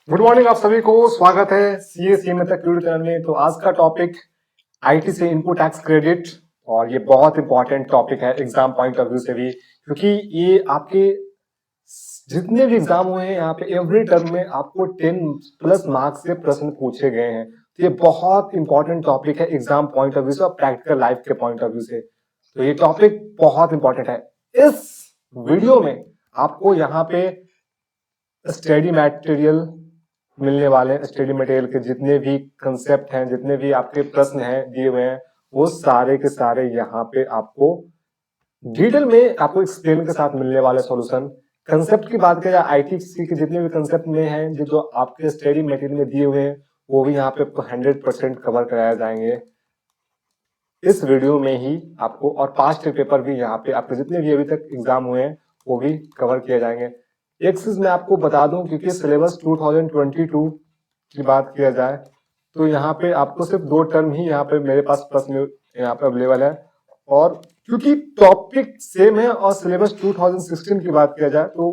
Good morning आप सभी को स्वागत है सीए में तक यूट्यूब चैनल में। तो आज का टॉपिक आईटी से इनपुट टैक्स क्रेडिट, और ये बहुत इंपॉर्टेंट टॉपिक है एग्जाम पॉइंट ऑफ व्यू से भी, क्योंकि ये आपके जितने भी एग्जाम हुए हैं यहाँ पे एवरी टर्म में आपको 10+ मार्क्स से प्रश्न पूछे गए हैं। तो ये बहुत इंपॉर्टेंट टॉपिक है एग्जाम पॉइंट ऑफ व्यू से और प्रैक्टिकल लाइफ के पॉइंट ऑफ व्यू से। तो ये टॉपिक बहुत इंपॉर्टेंट है। इस वीडियो में आपको यहाँ पे स्टडी मटेरियल मिलने वाले हैं। स्टडी मटेरियल के जितने भी कंसेप्ट हैं, जितने भी आपके प्रश्न हैं दिए हुए हैं, वो सारे के सारे यहाँ पे आपको डिटेल में आपको एक्सप्लेन के साथ मिलने वाले सॉल्यूशन। कंसेप्ट की बात करें आईटीसी के जितने भी कंसेप्ट में हैं जो आपके स्टडी मटेरियल में दिए हुए हैं, वो भी यहाँ पे 100% कवर कराया जाएंगे इस वीडियो में ही आपको। और पास्ट पेपर भी यहाँ पे आपके जितने भी अभी तक एग्जाम हुए हैं वो भी कवर किए जाएंगे। एक चीज मैं आपको बता दूं, क्योंकि सिलेबस 2022 की बात किया जाए तो यहाँ पे आपको सिर्फ 2 टर्म ही यहाँ पे मेरे पास प्रश्न यहाँ पे अवेलेबल है, और क्योंकि टॉपिक सेम है और सिलेबस 2016 की बात किया जाए तो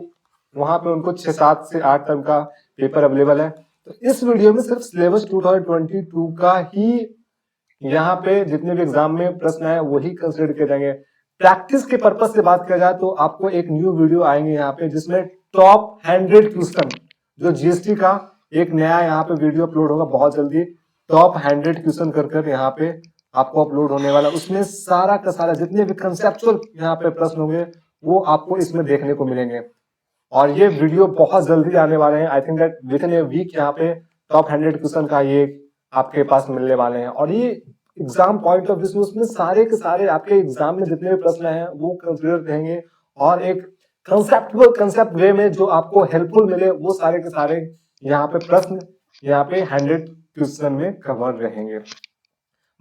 वहां पे उनको 7 से 8 टर्म का पेपर अवेलेबल है। तो इस वीडियो में सिर्फ सिलेबस 2022 का ही यहाँ पे जितने भी एग्जाम में प्रश्न है वही कंसिडर किए जाएंगे। प्रैक्टिस के पर्पज से बात किया जाए तो आपको एक न्यू वीडियो आएंगे यहाँ पे जिसमें टॉप 100 क्वेश्चन, जो जीएसटी का एक नया यहाँ पे वीडियो अपलोड होगा बहुत जल्दी। टॉप 100 क्वेश्चन कर यहाँ पे आपको अपलोड होने वाला, उसमें सारा का सारा जितने भी कंसेप्चुअल यहाँ पे प्रश्न होंगे वो आपको इसमें देखने को मिलेंगे। और ये वीडियो बहुत जल्दी आने वाले हैं। I think that within a week यहाँ पे टॉप 100 क्वेश्चन का ये आपके पास मिलने वाले हैं। और ये एग्जाम पॉइंट ऑफ व्यू उसमें सारे के सारे आपके एग्जाम में जितने भी प्रश्न हैं वो कंसिडर रहेंगे, और एक कंसेप्ट वे में जो आपको हेल्पफुल मिले वो सारे के सारे यहाँ पे प्रश्न यहाँ पे 100 क्वेश्चन में कवर रहेंगे।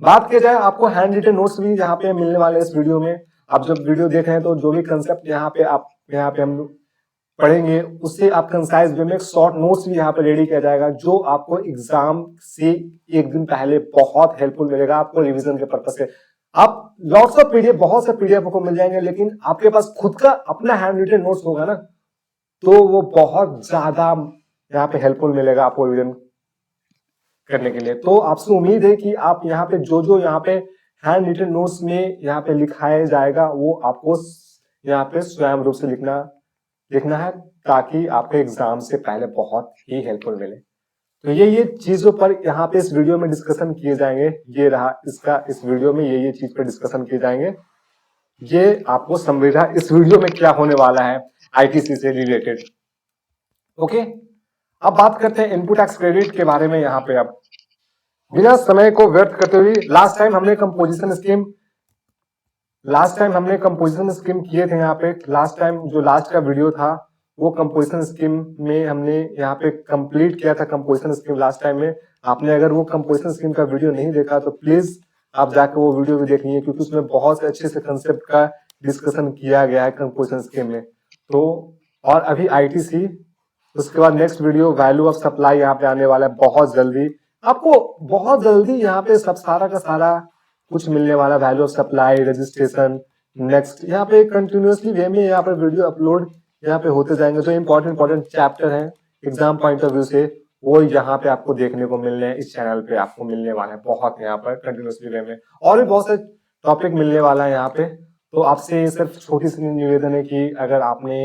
बात किया जाए आपको हैंड रिटन नोट्स भी यहाँ पे मिलने वाले इस वीडियो में। आप जब वीडियो देख रहे हैं तो जो भी कंसेप्ट यहाँ पे हम पढ़ेंगे उससे आप कंसाइज वे में शॉर्ट नोट्स भी यहाँ पे रेडी किया जाएगा, जो आपको एग्जाम से एक दिन पहले बहुत हेल्पफुल मिलेगा आपको रिवीजन के पर्पज से। आप लॉट्स ऑफ पीडीएफ, बहुत से पीडीएफ को मिल जाएंगे, लेकिन आपके पास खुद का अपना हैंड रिटन नोट्स होगा ना, तो वो बहुत ज्यादा यहाँ पे हेल्पफुल मिलेगा आपको रिवीजन करने के लिए। तो आपसे उम्मीद है कि आप यहाँ पे जो यहाँ पे हैंड रिटन नोट्स में यहाँ पे लिखाया जाएगा वो आपको यहाँ पे स्वयं रूप से लिखना है, ताकि आपके एग्जाम से पहले बहुत ही हेल्पफुल मिले। तो ये चीजों पर यहाँ पे इस वीडियो में डिस्कशन किए जाएंगे। ये रहा इसका, इस वीडियो में ये चीज पर डिस्कशन किए जाएंगे। ये आपको समझा इस वीडियो में क्या होने वाला है आईटीसी से रिलेटेड। ओके, अब बात करते हैं इनपुट टैक्स क्रेडिट के बारे में। यहाँ पे अब बिना समय को व्यर्थ करते हुए लास्ट टाइम हमने कंपोजिशन स्कीम किए थे। यहाँ पे लास्ट टाइम जो लास्ट का वीडियो था वो कंपोजिशन स्कीम में हमने यहाँ पे कंप्लीट किया था। कंपोजिशन स्कीम लास्ट टाइम में आपने अगर वो कंपोजिशन स्कीम का वीडियो नहीं देखा तो प्लीज आप जाकर वो वीडियो भी देखिए, क्योंकि उसमें बहुत अच्छे से कंसेप्ट का डिस्कशन किया गया है कंपोजिशन स्कीम में। तो और अभी आईटीसी, उसके बाद next video value of supply यहाँ पे आने वाला है बहुत जल्दी। आपको बहुत जल्दी यहाँ पे सब सारा का सारा कुछ मिलने वाला, value of supply, registration, next यहाँ पे कंटिन्यूअसली वे में यहाँ पे वीडियो अपलोड यहाँ पे होते जाएंगे। जो इंपॉर्टेंट चैप्टर हैं एग्जाम पॉइंट ऑफ व्यू से वो यहाँ पे आपको देखने को मिलने हैं, इस चैनल पे आपको मिलने वाला है बहुत यहाँ पर कंटिन्यूअसली वे में। और भी बहुत से टॉपिक मिलने वाला है यहाँ पे। तो आपसे सिर्फ छोटी सी निवेदन है कि अगर आपने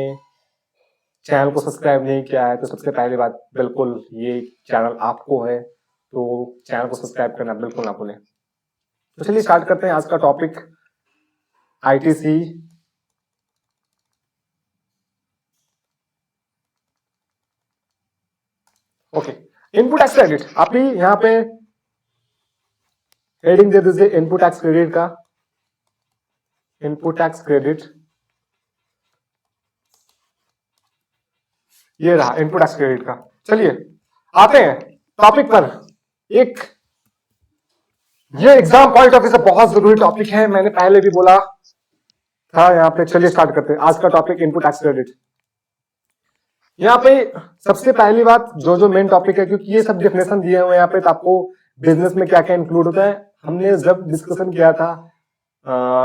चैनल को सब्सक्राइब नहीं किया है तो सबसे पहली बात, बिल्कुल ये चैनल आपको है, तो चैनल को सब्सक्राइब करना बिल्कुल ना भूलें। तो चलिए स्टार्ट करते हैं आज का topic ITC. Okay, input tax credit. आप ही यहाँ पे हेडिंग दे दीजिए इनपुट टैक्स क्रेडिट का। इनपुट टैक्स क्रेडिट, ये रहा इनपुट टैक्स क्रेडिट का। चलिए आते हैं टॉपिक पर। एक ये एग्जाम पॉइंट ऑफ व्यू से बहुत जरूरी टॉपिक है, मैंने पहले भी बोला था यहाँ पे। चलिए स्टार्ट करते हैं आज का टॉपिक इनपुट टैक्स क्रेडिट। यहाँ पे सबसे पहली बात जो मेन टॉपिक है, क्योंकि ये सब डेफिनेशन दिए हुए हैं यहाँ पे, तो आपको बिजनेस में क्या क्या इंक्लूड होता है हमने जब डिस्कशन किया था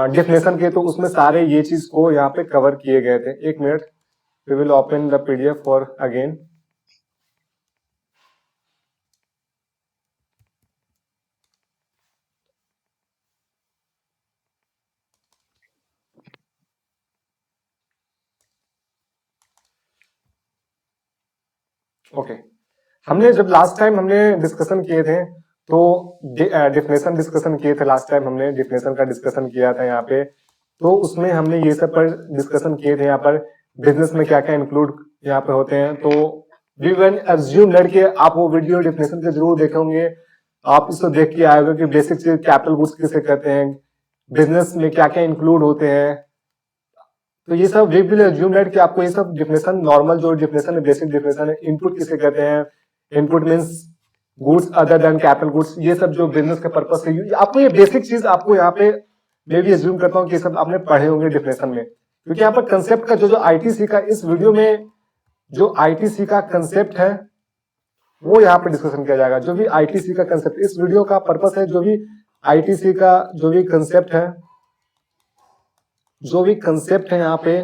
डेफिनेशन के, तो उसमें सारे ये चीज को यहाँ पे कवर किए गए थे। एक minute, we will open the PDF for again. Okay, हमने जब लास्ट टाइम हमने डिस्कशन किए थे तो डिफिनेशन डिस्कशन किए थे, लास्ट टाइम हमने डिफिनेशन का डिस्कशन किया था यहाँ पे, तो उसमें हमने ये सब पर डिस्कशन किए थे यहाँ पर बिजनेस में क्या क्या इंक्लूड यहाँ पे होते हैं। तो वी कैन अज्यूम दैट कि आप वो वीडियो डिफिनेशन के जरूर देखे होंगे, आप इसको देख के आए होंगे कि बेसिक चीज कैपिटल गुड्स किसे कहते हैं, बिजनेस में क्या क्या इंक्लूड होते हैं। तो ये सब वी विल अज्यूम दैट कि आपको ये सब डिफिनेशन, नॉर्मल जो डिफिनेशन है, बेसिक डिफिनेशन है, इनपुट किसे कहते हैं, input means goods other than capital goods, ये सब जो बिजनेस के पर्पस से आपको ये बेसिक चीज आपको यहाँ पे मैं भी अज्यूम करता हूँ कि ये सब आपने पढ़े होंगे डिफिनेशन में, क्योंकि यहाँ पर कंसेप्ट का जो आईटीसी का इस वीडियो में जो आईटीसी का कंसेप्ट है वो यहाँ पे डिस्कशन किया जाएगा। जो भी आईटीसी का कंसेप्ट, इस वीडियो का पर्पस है जो भी आईटीसी का जो भी कंसेप्ट है, जो भी कंसेप्ट है यहाँ पे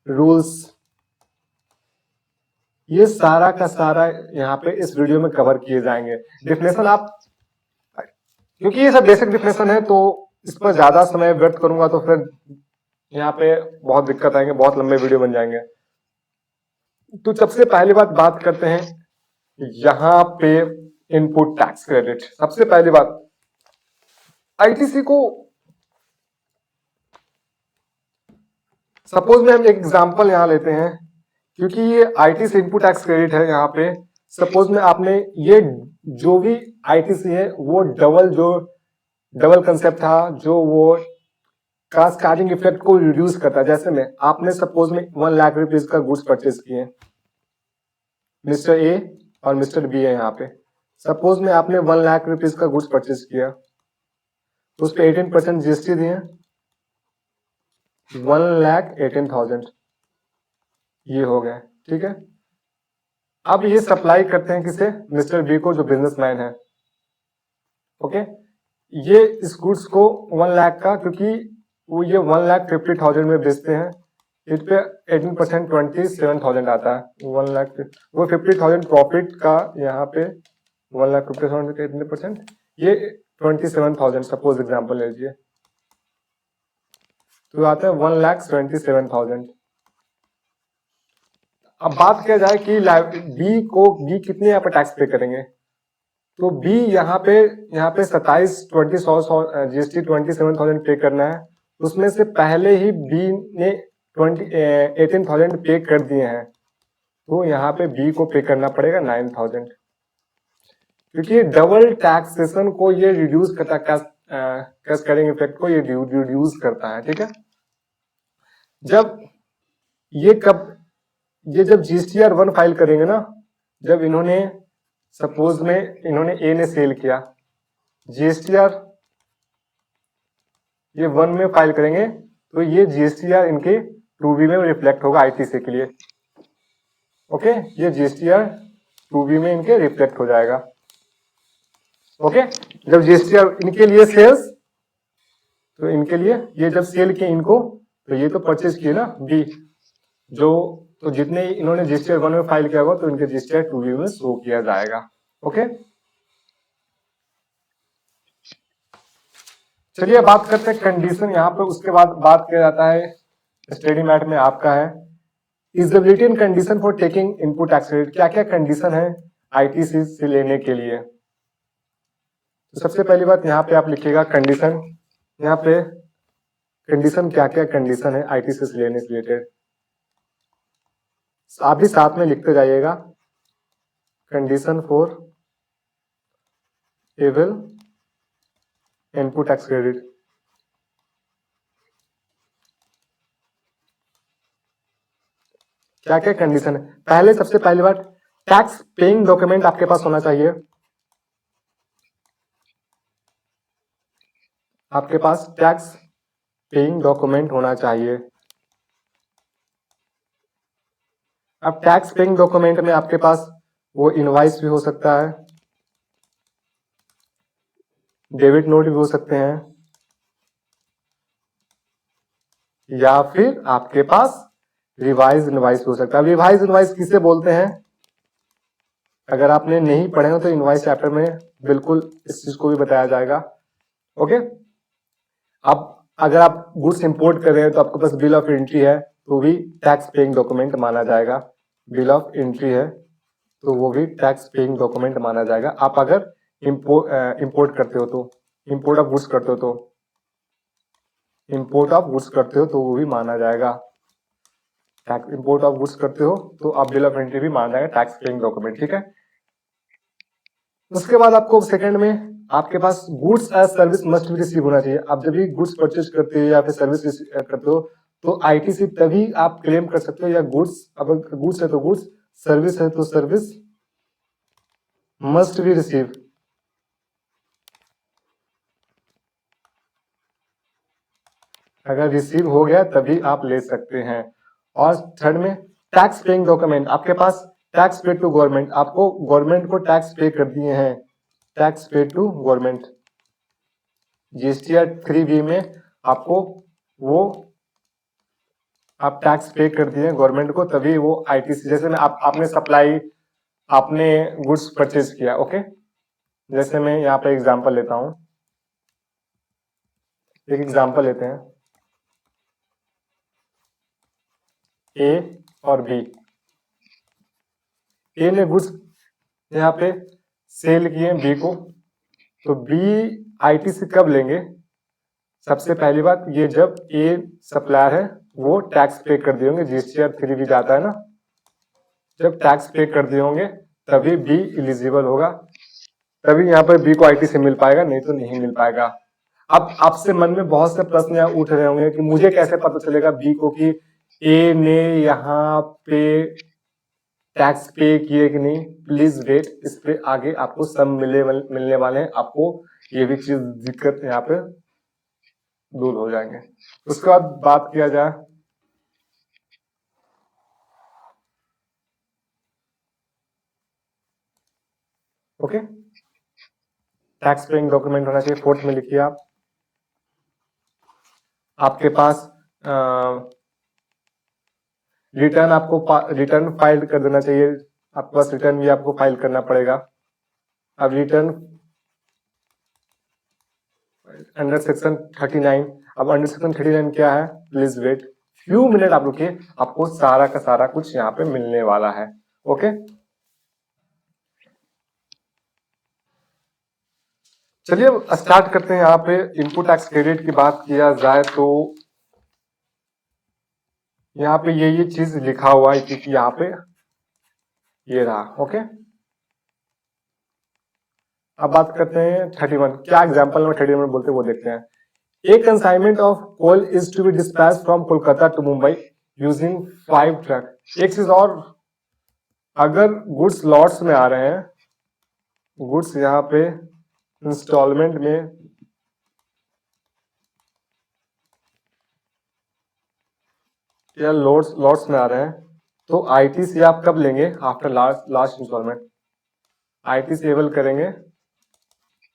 रूल्स, ये सारा का सारा यहाँ पे इस वीडियो में कवर किए जाएंगे। डिफिनेशन आप, क्योंकि ये सब बेसिक डिफिनेशन है तो इस पर ज्यादा समय व्यर्थ करूंगा तो फिर यहाँ पे बहुत दिक्कत आएंगे, बहुत लंबे वीडियो बन जाएंगे। तो सबसे पहली बात करते हैं यहाँ पे इनपुट टैक्स क्रेडिट। सबसे पहली बात, आईटीसी को सपोज में हम एक एग्जांपल यहां लेते हैं, क्योंकि ये आईटीसी इनपुट टैक्स क्रेडिट है यहाँ पे। सपोज में आपने ये जो भी आईटीसी है वो डबल कंसेप्ट था, जो वो कास्केडिंग इफेक्ट को रिड्यूस करता है। जैसे में आपने सपोज में 1 लाख रुपीज का गुड्स परचेज किए, मिस्टर ए और मिस्टर बी है यहाँ पे। सपोज में आपने 1 लाख रुपीज का गुड्स परचेज किया तो उस पर 18% जीएसटी दिए, 1,18,000 ये हो गया, ठीक है। अब ये सप्लाई करते हैं किसे, मिस्टर बी को, जो बिजनेसमैन है। ओके, ये इस गुड्स को 1 लाख का, क्योंकि वो ये 1,50,000 में बेचते हैं, इस पे 18% 27,000 आता है। 1 लाख वो 50,000 प्रॉफिट का, यहाँ पे 1,50,000 का 18%, ये 27,000 सपोज एग्जांपल ले लीजिए, तो आता है 1,27,000। अब बात किया जाए कि बी कितने यहाँ पे टैक्स पे करेंगे, तो बी यहाँ पे 27,000 जीएसटी 27,000 पे करना है। उसमें से पहले ही बी ने 18,000 पे कर दिए हैं, तो यहाँ पे बी को पे करना पड़ेगा 9,000, क्योंकि डबल टैक्सेशन को ये रिड्यूस करता है, कैस्केडिंग इफेक्ट को ये रिड्यूस करता है, ठीक है। जब जीएसटीआर 1 फाइल करेंगे ना, जब इन्होंने सपोज में इन्होंने ए ने सेल किया, जीएसटीआर ये 1 में फाइल करेंगे, तो ये जीएसटीआर इनके 2B में रिफ्लेक्ट होगा आईटीसी के लिए। ओके, ये जीएसटीआर 2B में इनके रिफ्लेक्ट हो जाएगा। ओके, जब जीएसटीआर इनके लिए सेल्स, तो इनके लिए ये जब सेल किए इनको, तो ये तो परचेज किए ना बी, तो जितने इन्होंने जीएसटीआर 1 में फाइल किया होगा तो इनके जीएसटीआर 2B में शो किया जाएगा। ओके, चलिए बात करते हैं कंडीशन। यहाँ पे उसके बाद बात किया जाता है स्टडी मैट में आपका है eligibility in condition for taking input tax credit. क्या क्या कंडीशन है आईटीसी से लेने के लिए। तो सबसे पहली बात यहाँ पे आप लिखिएगा कंडीशन, यहाँ पे कंडीशन क्या क्या कंडीशन है आईटीसी से लेने से रिलेटेड, आप भी साथ में लिखते जाइएगा। Condition for able input tax credit, क्या क्या कंडीशन है। सबसे पहली बात, टैक्स पेइंग डॉक्यूमेंट आपके पास होना चाहिए। आपके पास टैक्स पेइंग डॉक्यूमेंट होना चाहिए। अब टैक्स पेइंग डॉक्यूमेंट में आपके पास वो इनवॉइस भी हो सकता है, डेबिट नोट भी हो सकते हैं, या फिर आपके पास रिवाइज इनवॉइस भी हो सकता है। रिवाइज इनवॉइस किसे बोलते हैं, अगर आपने नहीं पढ़े हो तो इनवॉइस चैप्टर में बिल्कुल इस चीज को भी बताया जाएगा। ओके, अब अगर आप गुड्स इंपोर्ट कर रहे हैं तो आपके पास बिल ऑफ एंट्री है, तो भी टैक्स पेइंग डॉक्यूमेंट माना जाएगा। बिल ऑफ एंट्री है तो वो भी टैक्स पेइंग डॉक्यूमेंट माना जाएगा। आप अगर इंपोर्ट करते हो तो, इंपोर्ट ऑफ गुड्स करते हो तो, इंपोर्ट ऑफ गुड्स करते हो तो वो भी माना जाएगा। इंपोर्ट ऑफ गुड्स करते हो तो आप बिल ऑफ एंट्री भी माना जाएगा टैक्स पेइंग डॉक्यूमेंट, ठीक है। उसके बाद आपको सेकंड में आपके पास goods as service must be receive होना चाहिए। आप जब भी गुड्स परचेज करते हो या फिर सर्विस करते हो तो आईटीसी तभी आप क्लेम कर सकते हो, या गुड्स, अगर गुड्स है तो गुड्स, सर्विस है तो सर्विस मस्ट बी रिसीव। अगर रिसीव हो गया तभी आप ले सकते हैं। और थर्ड में टैक्स पेइंग डॉक्यूमेंट, आपके पास टैक्स पे टू गवर्नमेंट, आपको गवर्नमेंट को टैक्स पे कर दिए हैं, टैक्स पे टू गवर्नमेंट। जीएसटीआर 3B में आपको वो आप टैक्स पे कर दिए गवर्नमेंट को, तभी वो आईटीसी, जैसे मैं आपने सप्लाई, आपने गुड्स परचेज किया, ओके। जैसे मैं यहाँ पे एग्जांपल लेता हूं, एक एग्जांपल लेते हैं, ए और बी। ए ने गुड्स यहाँ पे सेल किए बी को, तो बी आईटीसी कब लेंगे? सबसे पहली बात, ये जब ए सप्लायर है वो टैक्स पे कर दिए होंगे, जीएसटीआर 3B जाता है ना, जब टैक्स पे कर दिए होंगे तभी बी एलिजिबल होगा, तभी यहाँ पर बी को आईटीसी मिल पाएगा, नहीं तो नहीं मिल पाएगा। अब आपसे मन में बहुत से प्रश्न यहाँ उठ रहे होंगे कि मुझे कैसे पता चलेगा बी को कि ए ने यहाँ पे टैक्स पे किए कि नहीं। प्लीज वेट, इस पे आगे आपको सब मिलने वाले हैं, आपको ये भी चीज दिक्कत यहाँ पे दूर हो जाएंगे। उसके बाद बात किया जाए ओके, टैक्स पेइंग डॉक्यूमेंट होना चाहिए। फोर्थ में लिखिए आप, आपके पास रिटर्न, आपको रिटर्न फाइल कर देना चाहिए, आपके पास रिटर्न भी आपको फाइल करना पड़ेगा। अब रिटर्न अंडर सेक्शन 39, अब अंडर सेक्शन 39 क्या है? प्लीज वेट फ्यू मिनट, आप रुकिए, आपको सारा का सारा कुछ यहाँ पे मिलने वाला है, ओके। चलिए स्टार्ट करते हैं। यहाँ पे इनपुट टैक्स क्रेडिट की बात किया जाए तो यहाँ पे ये चीज लिखा हुआ है कि यहाँ पे ये रहा, ओके। अब बात करते हैं 31, क्या एग्जांपल में 31 बोलते हैं वो देखते हैं। A consignment of coal is to be dispatched from Kolkata to Mumbai using 5 truck। एक चीज और, अगर गुड्स लॉट्स में आ रहे हैं, गुड्स यहाँ पे इंस्टॉलमेंट में या लॉट्स में आ रहे हैं, तो आईटीसी आप कब लेंगे? After last instalment. ITC able करेंगे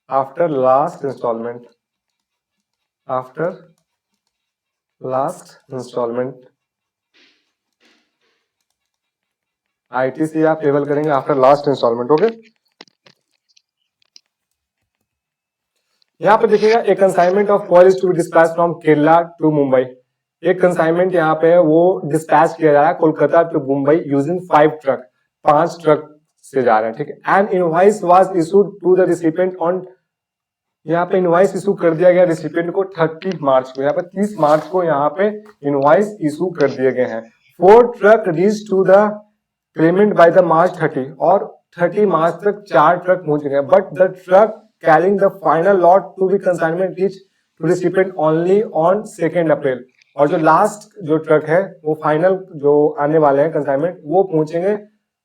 after last instalment, after last instalment. ITC आप एबल करेंगे आफ्टर लास्ट इंस्टॉलमेंट, ओके। यहाँ पे देखिएगा, एक consignment of coal is to be dispatch from Kerala to Mumbai. एक कंसाइनमेंट यहाँ पे है वो डिस्पैच किया जा रहा है Kolkata to Mumbai using 5 truck, 5 truck से जा रहे हैं, ठीक है। And invoice was issued to the recipient on, यहाँ पे इनवॉइस इशू कर दिया गया रिसिपिएंट को 30 मार्च को, यहाँ पे 30 मार्च को यहाँ पे इनवॉइस इशू कर दिए गए हैं। 4 truck reach to the claimant by the March 30, और 30 मार्च तक 4 ट्रक पहुंच गए, but the truck carrying the final lot to be consignment reach to recipient only on 2 अप्रैल। और जो लास्ट जो ट्रक है वो फाइनल जो आने वाले हैं कंसाइनमेंट वो पहुंचेंगे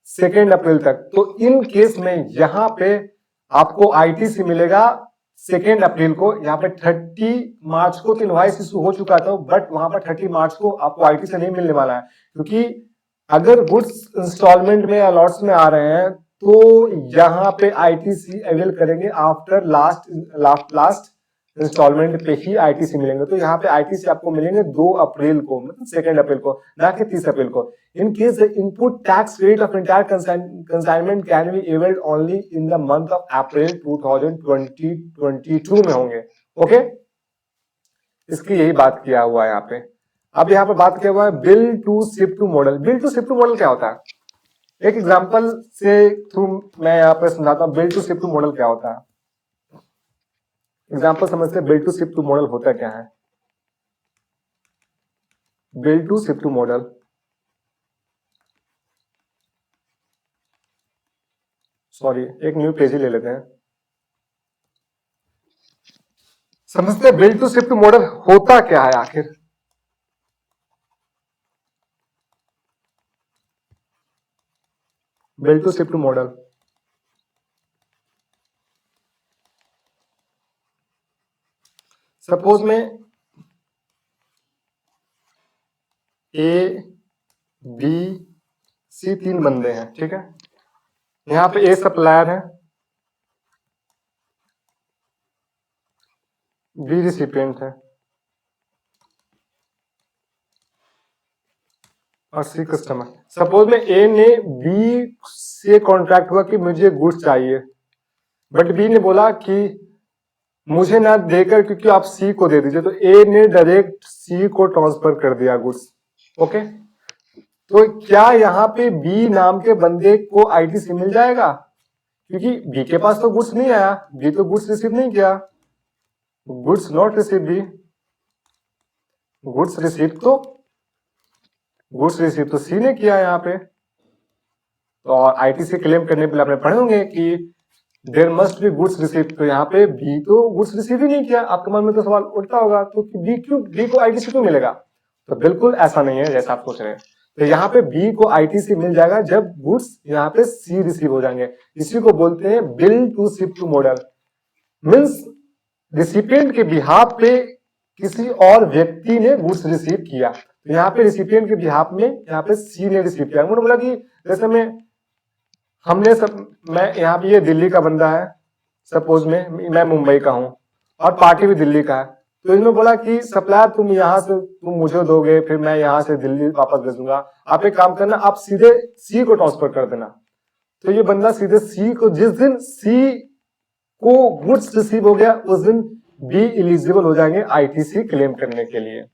2 अप्रैल तक। तो इन केस में यहाँ पे आपको आईटीसी मिलेगा 2 अप्रैल को। यहाँ पे 30 मार्च को तो इनवॉइस इशू हो चुका था, बट वहां पर 30 मार्च को आपको आईटीसी नहीं मिलने वाला है, क्योंकि अगर गुड्स इंस्टॉलमेंट में या लॉट्स में आ रहे हैं तो यहाँ पे आईटीसी अवेल करेंगे आफ्टर लास्ट इंस्टॉलमेंट पे ही आईटीसी मिलेंगे। तो यहाँ पे आईटीसी आपको मिलेंगे 2 अप्रैल को, मतलब 2 अप्रैल को, ना कि 30 अप्रैल को। In case the input tax rate of entire consignment can be availed only in the month of April 2022 में होंगे, ओके। इसकी यही बात किया हुआ है यहाँ पे। अब यहाँ पे बात किया हुआ है bill to ship to model. Bill to ship to model क्या होता है? एक एग्जांपल से थ्रू मैं यहाँ पे समझाता हूँ build to ship to model क्या होता है। एग्जांपल समझते हैं build to ship to model होता क्या है। Build to ship to model, sorry एक न्यू पेज ही ले लेते हैं। समझते हैं build to ship to model होता क्या है आखिर। Build to ship to model, suppose में ए बी सी तीन बंदे हैं, ठीक है। यहां पे ए सप्लायर है, बी रिसिपिएंट है और सी कस्टमर। सपोज में ए ने बी से कॉन्ट्रैक्ट हुआ कि मुझे गुड्स चाहिए, बट बी ने बोला कि मुझे ना देकर क्योंकि आप सी को दे दीजिए, तो ए ने डायरेक्ट सी को ट्रांसफर कर दिया गुड्स। ओके, तो क्या यहाँ पे बी नाम के बंदे को आईटीसी मिल जाएगा? क्योंकि बी के पास तो गुड्स नहीं आया, बी तो गुड्स रिसीव नहीं किया। Goods not receive B, goods receive तो सी ने किया यहाँ पे। और आईटीसी क्लेम करने पे आपने पढ़े होंगे कि there must be goods receive, तो यहाँ पे बी तो गुड्स रिसीव ही नहीं किया। आपके मन में तो सवाल उठता होगा तो बी को आईटीसी क्यों मिलेगा? तो बिल्कुल ऐसा नहीं है जैसा आप सोच रहे हैं। तो यहाँ पे बी को आईटीसी मिल जाएगा जब गुड्स यहाँ पे सी रिसीव हो जाएंगे। इसी को बोलते हैं build to ship to model. Means recipient के बिहाफ पे किसी और व्यक्ति ने गुड्स रिसीव किया, तो यहाँ पे रिसिपिएंट के बिहाफ में यहाँ पे सी ने रिसीव किया। उन्होंने बोला कि जैसे मैं यहाँ पे ये दिल्ली का बंदा है, सपोज में मैं मुंबई का हूँ और पार्टी भी दिल्ली का है, तो इन्होंने बोला कि सप्लायर तुम मुझे दोगे, फिर मैं यहाँ से दिल्ली वापस भेजूंगा। आप एक काम करना, आप सीधे सी को ट्रांसफर कर देना। तो ये बंदा सीधे सी को, जिस दिन सी को गुड्स रिसीव हो गया उस दिन बी एलिजिबल हो जाएंगे आईटीसी क्लेम करने के लिए।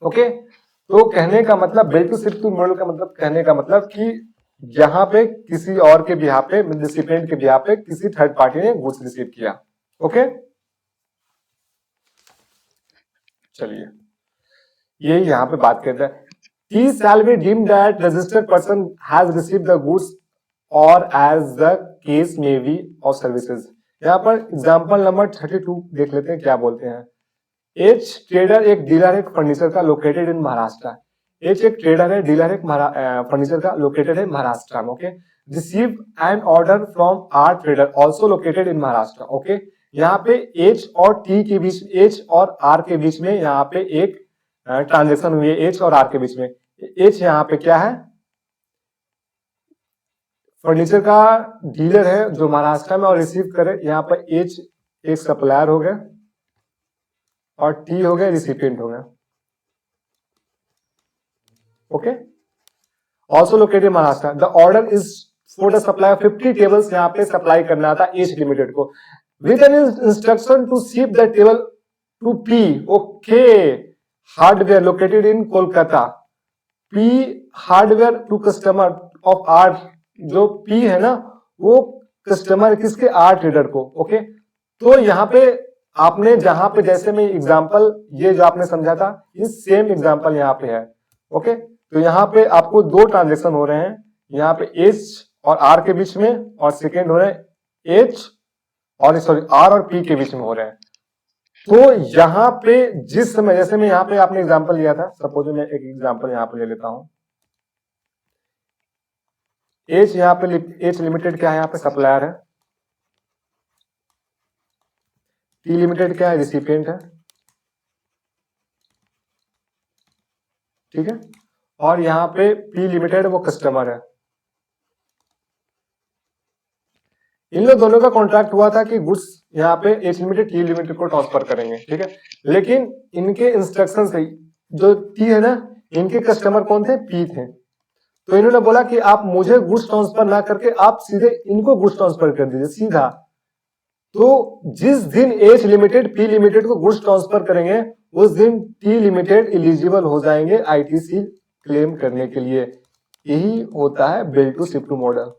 ओके, तो कहने का मतलब build to ship to model का मतलब, कहने का मतलब कि यहाँ पे किसी और के बिहाफ पे, रिसिपिएंट के बिहाफ पे किसी थर्ड पार्टी ने गुड्स रिसीव किया। ओके, चलिए ये यहाँ पे बात करते हैं। He shall be deemed that registered person has received the goods or as the case may be of services। यहाँ पर एग्जाम्पल नंबर 32 देख लेते हैं क्या बोलते हैं। एच ट्रेडर एक डीलर है फर्नीचर का लोकेटेड इन महाराष्ट्र। एच एक ट्रेडर है, डीलर है फर्नीचर का लोकेटेड है Maharashtra. Okay, receive an order from R trader also located in Maharashtra. Okay, यहाँ पे एच और टी के बीच, एच और आर के बीच में यहाँ पे एक ट्रांजेक्शन हुई है, एच और आर के बीच में। एच यहाँ पे क्या है, फर्नीचर का डीलर है जो महाराष्ट्र में और रिसीव करे। यहाँ पर एच एक सप्लायर हो गया और टी हो गया रिसिपिएंट हो गया। Okay, also located Maharashtra. The order is for the supply 50 tables, यहाँ पे सप्लाई करना था एच लिमिटेड को, with an instruction to ship the table to P. Okay, hardware located in Kolkata. P hardware to customer of R, जो P है ना वो customer किसके, आर ट्रेडर को। ओके, तो यहाँ पे आपने जहां पे, जैसे में एग्जांपल ये जो आपने समझा था, ये सेम एग्जांपल यहाँ पे है। ओके, तो यहाँ पे आपको दो ट्रांजेक्शन हो रहे हैं, यहाँ पे एच और आर के बीच में, और सेकेंड हो रहे हैं एच और सॉरी आर और पी के बीच में हो रहे हैं। तो यहाँ पे जिस समय, जैसे मैं यहाँ पे आपने एग्जांपल लिया था, सपोज मैं एक एग्जांपल यहाँ पे ले लेता हूं। एच यहाँ पे, एच लिमिटेड क्या है, यहाँ पे सप्लायर है। टी लिमिटेड क्या है, रिसिपिएंट है। ठीक है, और यहाँ पे पी लिमिटेड वो कस्टमर है। इन लोग दोनों का कॉन्ट्रैक्ट हुआ था कि गुड्स यहाँ पे एच लिमिटेड टी लिमिटेड को ट्रांसफर करेंगे। ठीक है, लेकिन इनके इंस्ट्रक्शन से, जो टी है ना, इनके कस्टमर कौन थे, पी थे। तो इन्होंने बोला कि आप मुझे गुड्स ट्रांसफर ना करके आप सीधे इनको गुड्स ट्रांसफर कर दीजिए सीधा। तो जिस दिन एच लिमिटेड पी लिमिटेड को गुड्स ट्रांसफर करेंगे उस दिन टी लिमिटेड एलिजिबल हो जाएंगे आईटीसी क्लेम करने के लिए। यही होता है build to ship to model.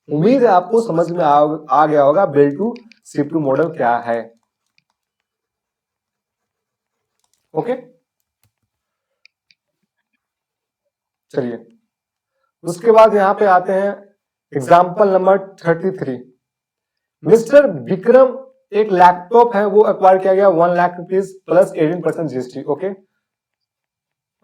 उम्मीद है आपको समझ में आ गया होगा build to ship to model क्या है। ओके, चलिए उसके बाद यहां पे आते हैं एग्जाम्पल नंबर 33। मिस्टर विक्रम एक लैपटॉप है वो एक्वायर किया गया 1 lakh rupees plus 18% GST. Okay,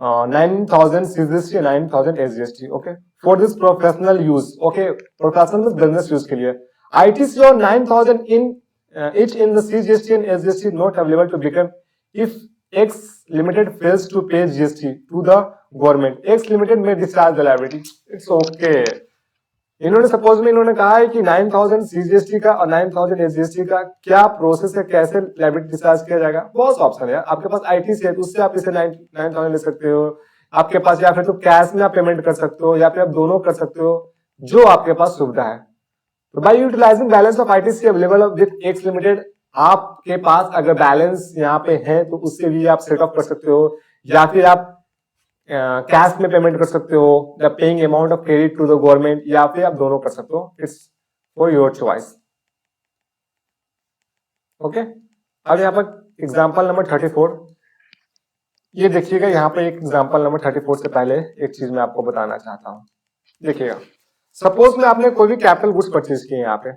9,000 CGST 9,000 SGST। Okay, for this professional use. Okay, professional business use के लिए ITC और 9,000 इन each in the CGST and SGST not available to Bikram if X Limited fails to pay GST to the government. X Limited may discharge the liability. It's okay. इन्होंने suppose में इन्होंने कहा है कि 9,000 CGST का और 9,000 SGST का क्या प्रोसेस है, कैसे लाइबिलिटी डिस्चार्ज किया जाएगा। बहुत ऑप्शन है आपके पास। ITC है तो उससे आप इसे 9,000 ले सकते हो आपके पास, या फिर तो कैश में आप पेमेंट कर सकते हो, या फिर आप दोनों कर सकते हो, जो आपके पास सुविधा है। तो by utilising balance of ITC available with X limited, आपके पास अगर बैलेंस यहाँ पे है तो उससे भी आप सेट ऑफ कर सकते हो, या फिर आप कैश में पेमेंट कर सकते हो, the paying amount of credit to the government, या फिर आप दोनों कर सकते हो। It's for your choice. Okay, अब यहाँ पर एग्जाम्पल नंबर 34, ये देखिएगा। यहाँ पे एक एग्जाम्पल नंबर 34 से पहले एक चीज मैं आपको बताना चाहता हूँ। देखिएगा, सपोज में आपने कोई भी कैपिटल गुड्स परचेज किए, यहाँ पे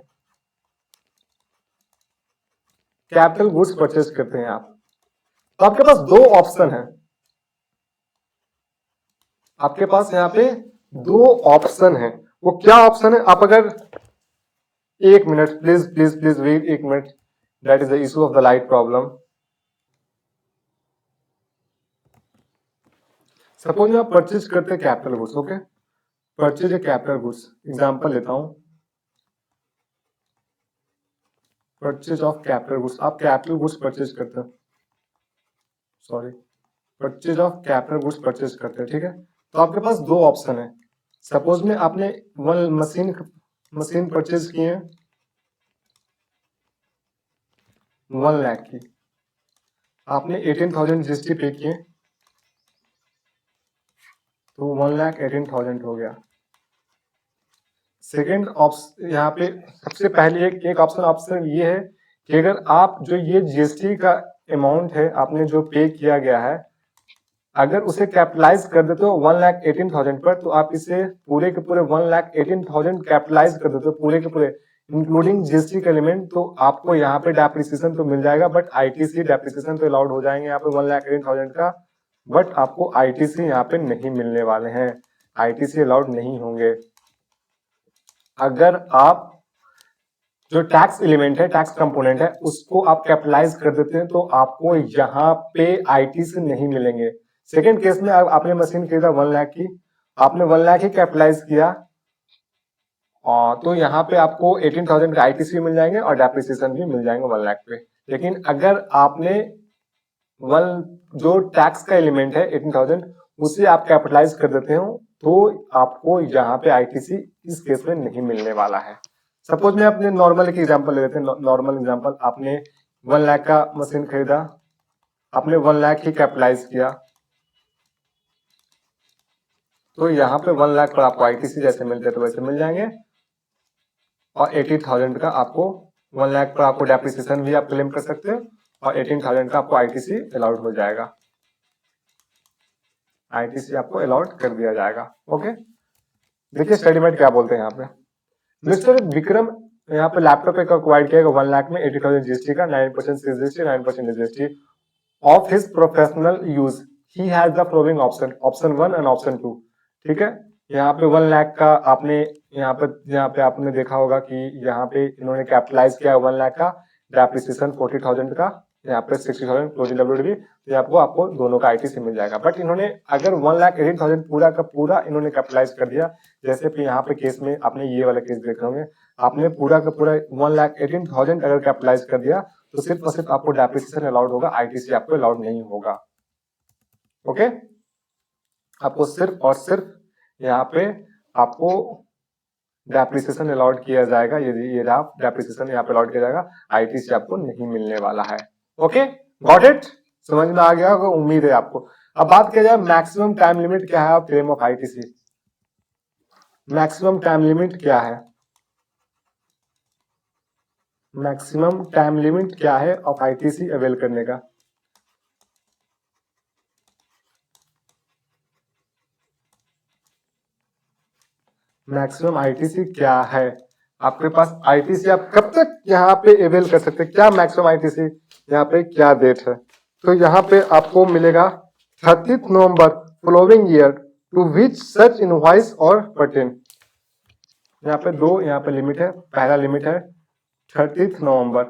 कैपिटल गुड्स परचेज करते हैं आप, तो आपके पास दो ऑप्शन है। आपके पास यहाँ पे दो ऑप्शन है। वो क्या ऑप्शन है? आप अगर एक minute please please please wait, एक minute, that is the issue of the light problem. Suppose में आप परचेज करते हैं capital goods. Okay, purchase a capital goods, example लेता हूं, परचेज ऑफ कैपिटल गुड्स। आप कैपिटल गुड्स परचेज करते हैं, sorry, purchase of capital goods purchase करते हैं, ठीक है। तो आपके पास दो ऑप्शन है। सपोज में आपने वन मशीन परचेज किए हैं 1 लाख की, आपने 18,000 जीएसटी पे किए, तो 1,18,000 हो गया। सेकेंड ऑप्शन यहाँ पे सबसे पहले एक ऑप्शन ये है कि अगर आप जो ये जीएसटी का अमाउंट है आपने जो पे किया गया है, अगर उसे कैपिटलाइज कर देते हो 1,18,000 पर, तो आप इसे पूरे के पूरे 1,18,000 कैपिटलाइज कर देते हो पूरे के पूरे इंक्लूडिंग जीएसटी का एलिमेंट, तो आपको यहाँ पे डेप्रिसिएशन तो मिल जाएगा, बट आईटीसी डेप्रिसिएशन तो अलाउड हो जाएंगे यहाँ पे 1,18,000 का, बट आपको आईटीसी यहाँ पे नहीं मिलने वाले हैं, आईटीसी अलाउड नहीं होंगे। अगर आप जो टैक्स एलिमेंट है, टैक्स कंपोनेंट है, उसको आप कैपिटलाइज कर देते हैं तो आपको यहाँ पे आईटीसी नहीं मिलेंगे। सेकेंड केस में आपने मशीन खरीदा 1 लाख की, आपने 1 लाख ही कैपिटलाइज किया, तो यहाँ पे आपको 18,000 का आईटीसी मिल जाएंगे और डेप्रिसिएशन भी मिल जाएंगे 1 लाख पे। लेकिन अगर आपने जो टैक्स का एलिमेंट है 18,000 उसे आप कैपिटलाइज कर देते हो, तो आपको यहाँ पे आईटीसी इस केस में नहीं मिलने वाला है। सपोज में अपने नॉर्मल की एग्जांपल ले लेते हैं। नॉर्मल एग्जांपल, आपने 1 लाख का मशीन खरीदा, आपने 1 लाख ही कैपिटलाइज किया, तो यहाँ पे 1 लाख पर आपको आईटीसी जैसे मिलते तो वैसे मिल जाएंगे, और 80,000 का आपको 1 लाख पर आपको डेप्रिसिएशन भी आप क्लेम कर सकते हो, और 18,000 का आपको आईटीसी अलाउड हो जाएगा, आईटीसी आपको अलाउड कर दिया जाएगा। ओके, देखिए स्टडीमेट क्या बोलते हैं यहाँ पे। मिस्टर विक्रम यहाँ पे लैपटॉप एक एक्वायर्ड किया 1 लाख में 80,000 जीएसटी का, 9% CGST 9% GST of his professional use, he has the following option 1 and option 2, ठीक है। यहाँ पे 1 लाख का आपने यहाँ पे आपने देखा होगा कि यहाँ पे इन्होंने कैपिटलाइज किया 1 लाख का, डेप्रिसिएशन 40,000 का, यहाँ पे 60,000 क्लोजिंग डब्ल्यूडीवी, तो आपको दोनों का आईटीसी मिल जाएगा। बट इन्होंने अगर 1,18,000 पूरा का पूरा इन्होंने कैपिटलाइज कर दिया, जैसे कि यहाँ पे केस में आपने ये वाला केस देख रहे होंगे, आपने पूरा का पूरा 1,18,000 अगर कैपिटलाइज कर दिया, तो सिर्फ और सिर्फ आपको डेप्रिसिएशन अलाउड होगा, आईटीसी आपको अलाउड नहीं होगा। ओके, आपको सिर्फ और सिर्फ यहाँ पे आपको डेप्रिसिएशन अलाउड किया जाएगा, ये डेप्रिसिएशन यहाँ पे अलाउड किया जाएगा, आईटीसी आपको नहीं मिलने वाला है। ओके, गॉट इट, समझ में आ गया होगा, उम्मीद है आपको। अब बात किया जाए मैक्सिमम टाइम लिमिट क्या है claim of ITC. Maximum time limit क्या है, मैक्सिमम टाइम लिमिट क्या है ऑफ आईटीसी अवेल करने का। मैक्सिमम आईटीसी क्या है आपके पास, आईटीसी आप कब तक यहाँ पे अवेल कर सकते हैं, क्या मैक्सिमम आईटीसी यहाँ पे क्या डेट है। तो यहाँ पे आपको मिलेगा 30 नवंबर following year to which such invoice और पर्टेन। यहाँ पे दो यहाँ पे लिमिट है, पहला लिमिट है 30 नवंबर,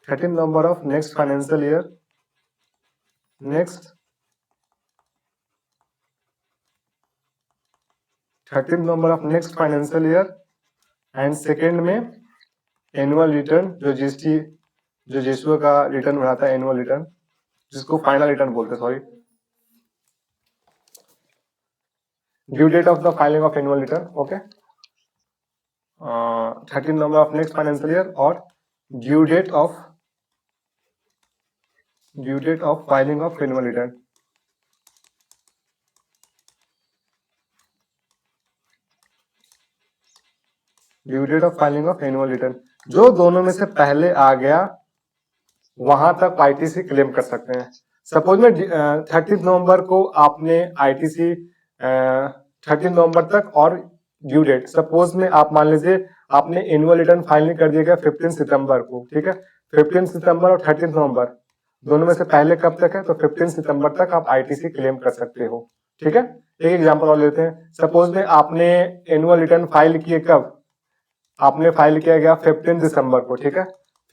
13 नवंबर of next financial year, next 13 नवंबर of next financial year, and second में एनुअल रिटर्न जो जीएसटी जो जीएसटी का रिटर्न बनाता है, एनुअल रिटर्न जिसको फाइनल रिटर्न बोलते हैं, sorry, due date of the filing of annual return, okay, 13 नवंबर ऑफ नेक्स्ट फाइनेंशियल ईयर, और due date of filing of annual return. Due date of filing of annual return, जो दोनों में से पहले आ गया वहां तक आईटीसी क्लेम कर सकते हैं। सपोज में 30 नवंबर को आपने आईटीसी 30 नवंबर तक, और ड्यू डेट सपोज में आप मान लीजिए आपने एनुअल रिटर्न फाइल नहीं कर दिया गया 15 सितंबर को, ठीक है, 15 सितंबर और 30 नवंबर दोनों में से पहले कब तक है, तो 15 सितंबर तक आप आईटीसी क्लेम कर सकते हो, ठीक है। एक एग्जांपल और लेते हैं, सपोज में आपने एनुअल रिटर्न फाइल किए कब, आपने फाइल किया गया 15 दिसंबर को, ठीक है,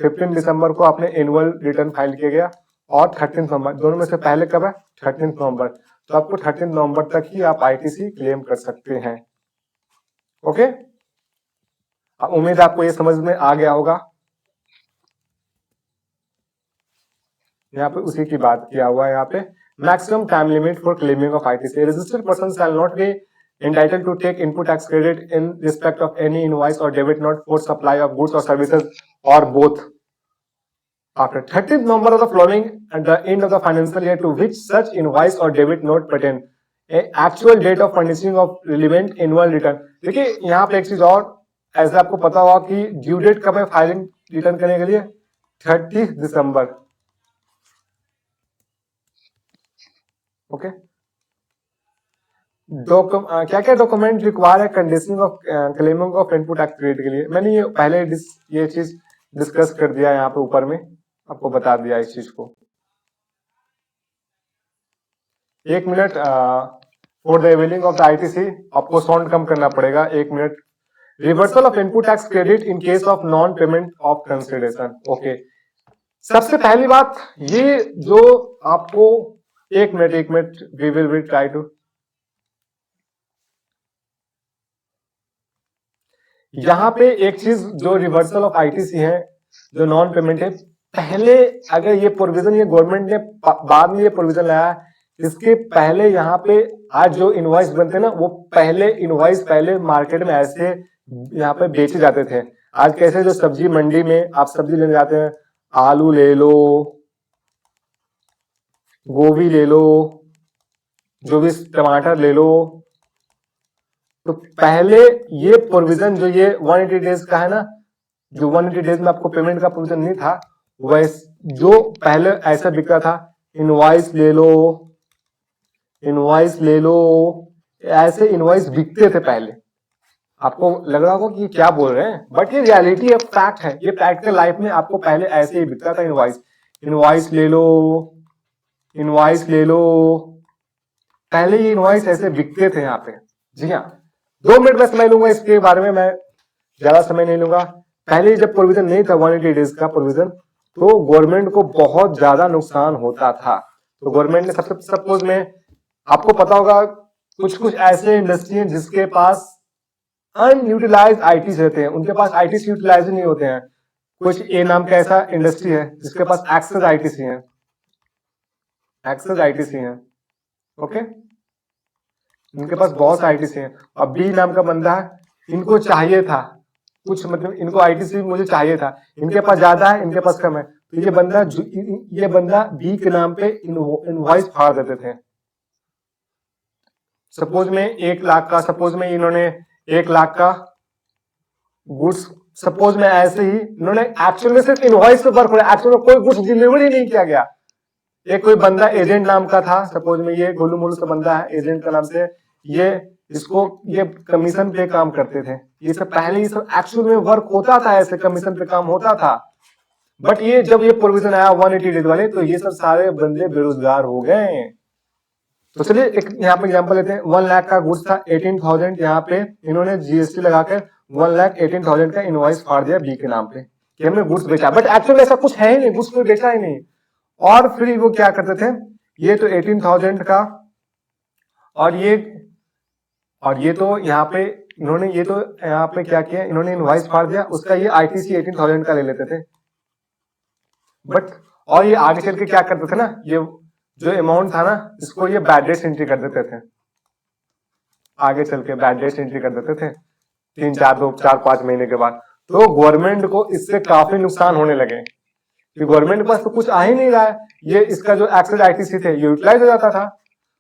15 दिसंबर को आपने एनुअल रिटर्न फाइल किया गया, और 13 नवंबर दोनों में से पहले कब है, 13 नवंबर, तो आपको 13 नवंबर तक ही आप आईटीसी क्लेम कर सकते हैं, ओके। उम्मीद आपको ये समझ में आ गया होगा। यहाँ पे उसी की बात किया हुआ है, यहाँ पे maximum time limit for claiming of ITC, registered person shall not B entitled to take input tax credit in respect of any invoice or debit note for supply of goods or services or both after 30th November of the following at the end of the financial year to which such invoice or debit note pertain, a actual date of furnishing of relevant annual return। देखिए यहाँ पे एक चीज और, ऐसे आपको पता होगा कि ड्यू डेट कब है फाइलिंग रिटर्न करने के लिए, 30 दिसंबर, ओके। क्या क्या डॉक्यूमेंट रिक्वायर है conditioning of claiming of input tax credit के लिए, मैंने ये पहले ये चीज डिस्कस कर दिया, यहाँ पे ऊपर में आपको बता दिया इस चीज को। एक minute, for the availing of the ITC आपको साउंड कम करना पड़ेगा, एक minute. Reversal of input tax credit in case of non payment of consideration, okay. सबसे पहली बात ये जो आपको, एक minute we will try to, यहाँ पे एक चीज जो रिवर्सल ऑफ आईटीसी है, जो नॉन पेमेंट है, पहले अगर ये प्रोविजन ये गवर्नमेंट ने बाद में ये प्रोविजन लाया, इसके पहले यहाँ पे आज जो इनवॉइस बनते हैं ना, वो पहले इनवॉइस पहले मार्केट में ऐसे यहाँ पे बेचे जाते थे। आज कैसे जो सब्जी मंडी में आप सब्जी लेने जाते हैं, आलू ले लो, गोभी ले लो, जो भी टमाटर ले लो, तो पहले ये प्रोविजन जो ये 180 डेज का है ना, जो 180 डेज में आपको पेमेंट का प्रोविजन नहीं था, वैसे जो पहले ऐसा बिकता था, इनवॉइस ले लो, ऐसे इनवॉइस बिकते थे पहले। आपको लग रहा होगा कि क्या बोल रहे हैं, बट ये रियलिटी है, फैक्ट है, ये प्रैक्टिकल लाइफ में आपको पहले ऐसे ही बिकता था, इनवॉइस ले लो, पहले ये इनवॉइस ऐसे बिकते थे यहाँ पे। जी हाँ, 2 मिनट में समय लूंगा इसके बारे में, मैं ज्यादा समय नहीं लूंगा। पहले जब प्रोविजन नहीं था 180 डेज का प्रोविजन, तो गवर्नमेंट को बहुत ज्यादा नुकसान होता था। तो गवर्नमेंट ने सबसे सपोज में आपको पता होगा कुछ ऐसे इंडस्ट्री हैं जिसके पास अनयूटिलाइज आईटीसी रहते हैं, उनके पास आईटीसी यूटिलाइज नहीं होते हैं। कुछ ए नाम का ऐसा इंडस्ट्री है जिसके पास एक्सेस आईटीसी है, ओके, इनके पास बहुत आईटीसी है। और बी नाम का बंदा है, इनको चाहिए था कुछ, मतलब इनको आईटीसी मुझे चाहिए था, इनके पास ज्यादा है, इनके पास कम है, तो ये बंदा बी के नाम पे इनवॉइस फाड़ देते थे। सपोज में 1 लाख का, सपोज में इन्होंने 1 लाख का गुड्स, सपोज में ऐसे ही इन्होंने एक्चुअल में सिर्फ इनवॉइस पे वर्क हो रहा है, एक्चुअल में कोई गुड्स डिलीवरी नहीं किया गया। एक कोई बंदा एजेंट नाम का था, सपोज में ये गोलू मोलू सा बंदा है एजेंट का नाम से, ये कमीशन पे काम करते थे। ये सब पहले ही सब एक्चुअल में वर्क होता था, ऐसे कमीशन पे काम होता था। बट ये जब ये प्रोविजन आया 180 डेज वाले, तो ये सब सारे बंदे बेरोजगार हो गए। तो चलिए एक यहाँ पे एग्जांपल लेते हैं। 1 लाख का गुड्स था, 18,000 यहाँ पे इन्होंने जीएसटी लगाकर 1,18,000 का इनवॉइस फाड़ दिया बी के नाम पे कि हमने गुड्स बेचा। बट एक्चुअली ऐसा कुछ है ही नहीं, गुड्स कोई बेचा ही नहीं। और फिर वो क्या करते थे, ये तो 18,000 का, और ये तो यहाँ पे इन्होंने ये तो यहाँ पे क्या किया, इन्होंने इनवॉइस फाड़ दिया, उसका ये आईटीसी 18,000 का ले लेते थे। बट और ये आगे चल के क्या करते थे ना, ये जो अमाउंट था ना, इसको ये बैड डेट एंट्री कर देते थे। आगे चल के बैड डेट एंट्री कर देते थे 3-4-5 महीने के बाद। तो गवर्नमेंट को इससे काफी नुकसान होने लगे कि गवर्नमेंट के पास तो कुछ आ ही नहीं रहा है। ये इसका जो एक्सेस आईटीसी थे ये यूटिलाइज हो जाता था,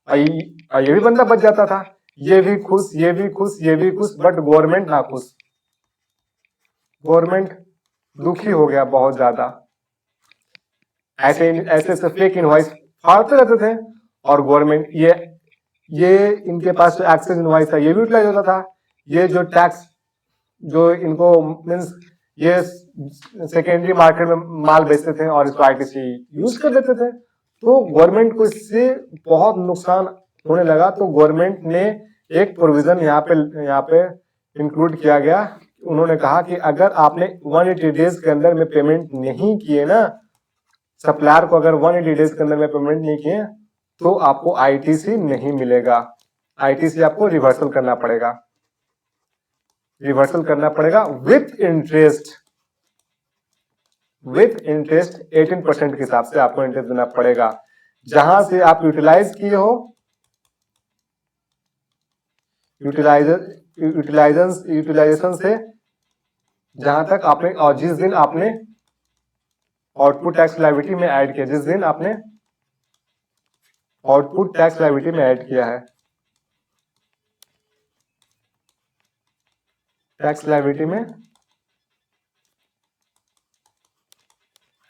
ये भी बंदा बच जाता था। ये भी खुश, ये भी खुश, ये भी खुश, बट गवर्नमेंट ना खुश। गवर्नमेंट दुखी हो गया बहुत ज्यादा। ऐसे फेक इनवॉइस फाड़ते रहते थे, और गवर्नमेंट ये इनके पास जो एक्सेस इनवॉइस था ये भी यूटिलाइज होता था। ये जो टैक्स जो इनको मीन्स ये सेकेंडरी मार्केट में माल बेचते थे और इसको आईटीसी यूज कर लेते थे। तो गवर्नमेंट को इससे बहुत नुकसान होने लगा। तो गवर्नमेंट ने एक प्रोविजन यहाँ पे इंक्लूड किया गया। उन्होंने कहा कि अगर आपने 180 डेज के अंदर में पेमेंट नहीं किए ना, सप्लायर को अगर 180 डेज के अंदर में पेमेंट नहीं किए, तो आपको आईटीसी नहीं मिलेगा। आईटीसी आपको रिवर्सल करना पड़ेगा, विथ इंटरेस्ट 18% के हिसाब से आपको इंटरेस्ट देना पड़ेगा। जहां से आप यूटिलाइज किए हो, यूटिलाइजेशन से जहां तक आपने, और जिस दिन आपने आउटपुट टैक्स लायबिलिटी में ऐड किया, जिस दिन आपने आउटपुट टैक्स लायबिलिटी में ऐड किया है, टैक्स लायबिलिटी में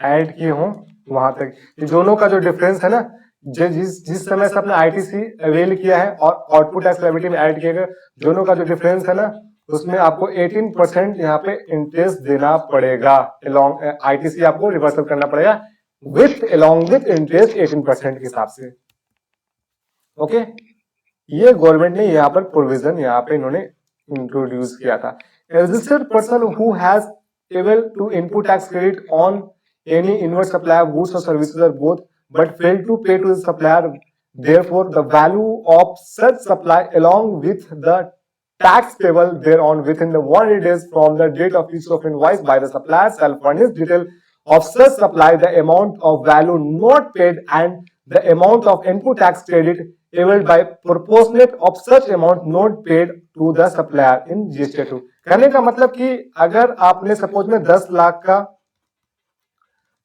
ऐड किए हो, वहां तक ये दोनों का जो डिफरेंस है ना, जिस समय से अपना आईटीसी अवेल किया है और आउटपुट टैक्स लायबिलिटी में ऐड किया गया, दोनों का जो डिफरेंस है ना, उसमें आपको 18% यहाँ पे इंटरेस्ट देना पड़ेगा। आईटीसी आपको रिवर्सल करना पड़ेगा along with इंटरेस्ट 18% के हिसाब से। ओके, ये गवर्नमेंट ने यहाँ पर प्रोविजन यहाँ पे इन्होंने इंट्रोड्यूस किया था। Registered person who has able to input tax credit on any invert supply of goods और सर्विसेज और both but fail to pay to the supplier, therefore the value of such supply along with the tax payable thereon within the 180 days from the date of issue of invoice by the supplier shall furnish detail of such supply, the amount of value not paid and the amount of input tax credit able by proportionate of such amount not paid to the supplier in GST2। कहने का मतलब कि अगर आपने suppose में 10 लाख का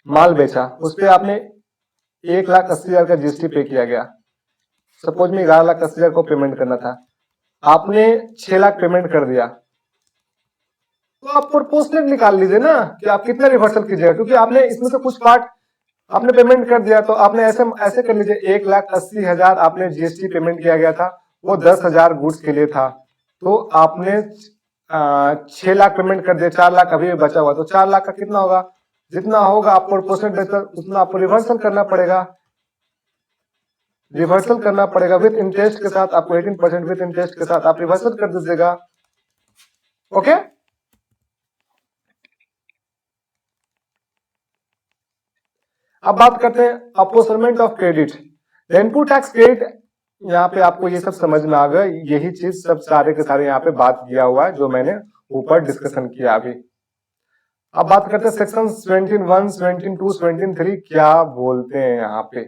माल बेचा, उस पर आपने 1,80,000 का जीएसटी पे किया गया। सपोज में 11,80,000 को पेमेंट करना था, आपने 6 लाख पेमेंट कर दिया, तो आप प्रोपोर्शनल निकाल लीजिए ना कि आप कितना रिवर्सल कीजिएगा, क्योंकि आपने इसमें से कुछ पार्ट आपने पेमेंट कर दिया। तो आपने ऐसे कर लीजिए, 1,80,000 आपने जीएसटी पेमेंट किया गया था, वो 10,000 गुड्स के लिए था, तो आपने 6 लाख पेमेंट कर दिया, 4 लाख अभी बचा हुआ, तो 4 लाख का कितना होगा, जितना होगा आपको प्रोपोर्शनल बेचकर उतना आपको रिवर्सल करना पड़ेगा, विद इंटरेस्ट के साथ। आपको 18% विद इंटरेस्ट के साथ आप रिवर्सल कर दीजिएगा। ओके, अब बात करते हैं apportionment of credit. Input tax credit, यहाँ पे आपको ये सब समझ में आ गया, यही चीज सब सारे के सारे यहाँ पे बात किया हुआ है जो मैंने ऊपर डिस्कशन किया अभी। अब बात करते हैं सेक्शन 17(1), 17(2), 17(3) क्या बोलते हैं यहाँ पे।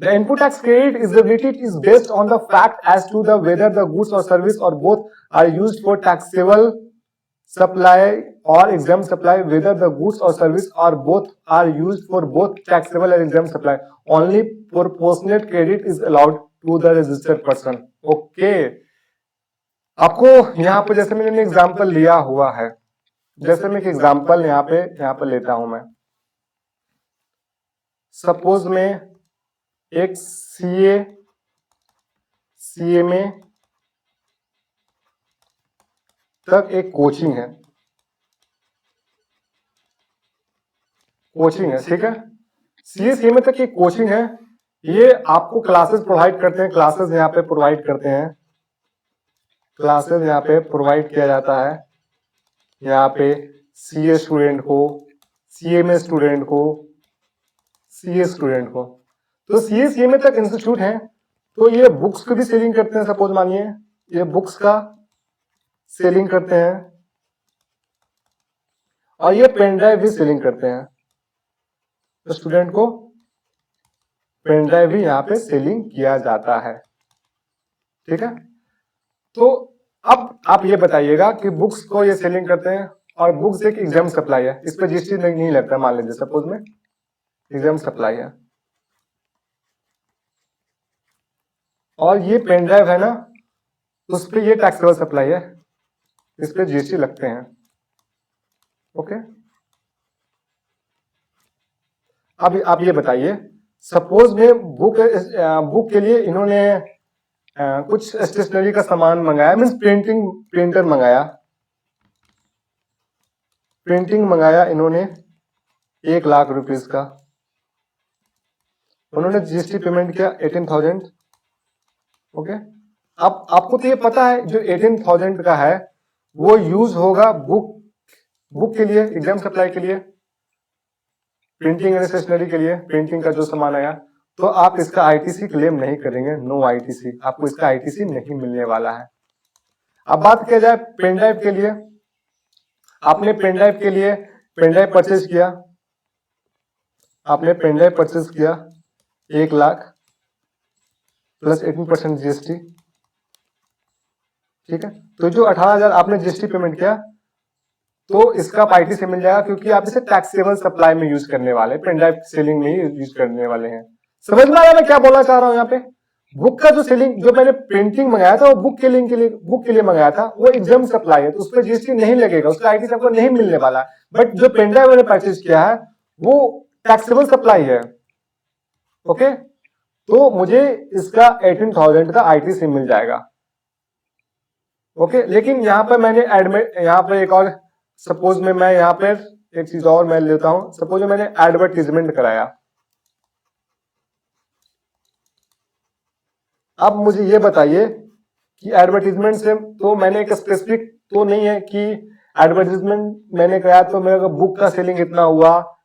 The input tax credit is based on the fact as to the whether the goods or service or both are used for taxable supply or exempt supply, whether the goods or service or both are used for both taxable and exempt supply. Only proportionate credit is allowed to the registered person. Okay. आपको यहाँ पे जैसे मैंने example लिया हुआ है, जैसे मैं एक एग्जांपल यहाँ पे लेता हूं मैं। सपोज में एक सीए में तक एक कोचिंग है, ठीक है। सीए में तक एक कोचिंग है, ये आपको क्लासेस प्रोवाइड करते हैं, क्लासेस यहाँ पे प्रोवाइड करते हैं, क्लासेस यहाँ पे प्रोवाइड किया जाता है यहाँ पे सीए स्टूडेंट को, सीएमए स्टूडेंट को, सीए स्टूडेंट को। तो सीए में तक इंस्टीट्यूट है, तो ये बुक्स को भी सेलिंग करते हैं। सपोज मानिए ये बुक्स का सेलिंग करते हैं और ये पेन ड्राइव भी सेलिंग करते हैं, तो स्टूडेंट को पेन ड्राइव भी यहाँ पे सेलिंग किया जाता है, ठीक है। तो अब आप ये बताइएगा कि बुक्स को ये सेलिंग करते हैं और बुक्स एक एग्जाम सप्लाई है, इस पर जीएसटी नहीं लगता, मान लीजिए सपोज में एग्जाम सप्लाई है, और ये पेन ड्राइव है ना, उस पर ये टैक्सेबल सप्लाई है, इस पे जीएसटी लगते हैं, ओके। अब आप ये बताइए, सपोज में बुक के लिए इन्होंने कुछ स्टेशनरी का सामान मंगाया, मीन्स प्रिंटर मंगाया इन्होंने 1,00,000 रुपीज का, उन्होंने जीएसटी पेमेंट किया 18,000, ओके। अब आपको तो ये पता है जो 18,000 का है वो यूज होगा बुक के लिए, एग्जाम सप्लाई के लिए, प्रिंटिंग एंड स्टेशनरी के लिए, प्रिंटिंग का जो सामान आया, तो आप इसका आईटीसी क्लेम नहीं करेंगे, नो आईटीसी, आपको इसका आईटीसी नहीं मिलने वाला है। अब बात किया जाए पेन ड्राइव के लिए, आपने पेन ड्राइव के लिए पेन ड्राइव परचेज किया, आपने पेन ड्राइव परचेज किया 1,00,000 प्लस 18% जीएसटी, ठीक है। तो जो 18,000 आपने जीएसटी पेमेंट किया, तो इसका आप आईटीसी मिल जाएगा, क्योंकि आप इसे टैक्सेबल सप्लाई में यूज करने वाले, पेन ड्राइव सेलिंग में ही यूज करने वाले हैं। समझ में आया मैं क्या बोलना चाह रहा हूं यहाँ पे? बुक का जो सेलिंग, जो मैंने प्रिंटिंग मंगाया था वो बुक के लिए मंगाया था, वो एग्जाम सप्लाई है, तो उस पर जीएसटी नहीं लगेगा, उसका आईटीसी आपको नहीं मिलने वाला। बट जो पेन ड्राइव मैंने परचेज किया है वो टैक्सेबल सप्लाई है, ओके। तो मुझे इसका 18,000 का आईटीसी मिल जाएगा, ओके। लेकिन यहाँ पर मैंने यहाँ पर एक और, सपोज में मैं यहाँ पर एक चीज और मैं लेता हूं, सपोज मैंने एडवर्टीजमेंट कराया। अब मुझे ये बताइए कि एडवर्टीजमेंट से तो मैंने एक स्पेसिफिक तो नहीं है कि एडवर्टीजमेंट मैंने कराया तो मेरा बुक का सेलिंग इतना हुआ,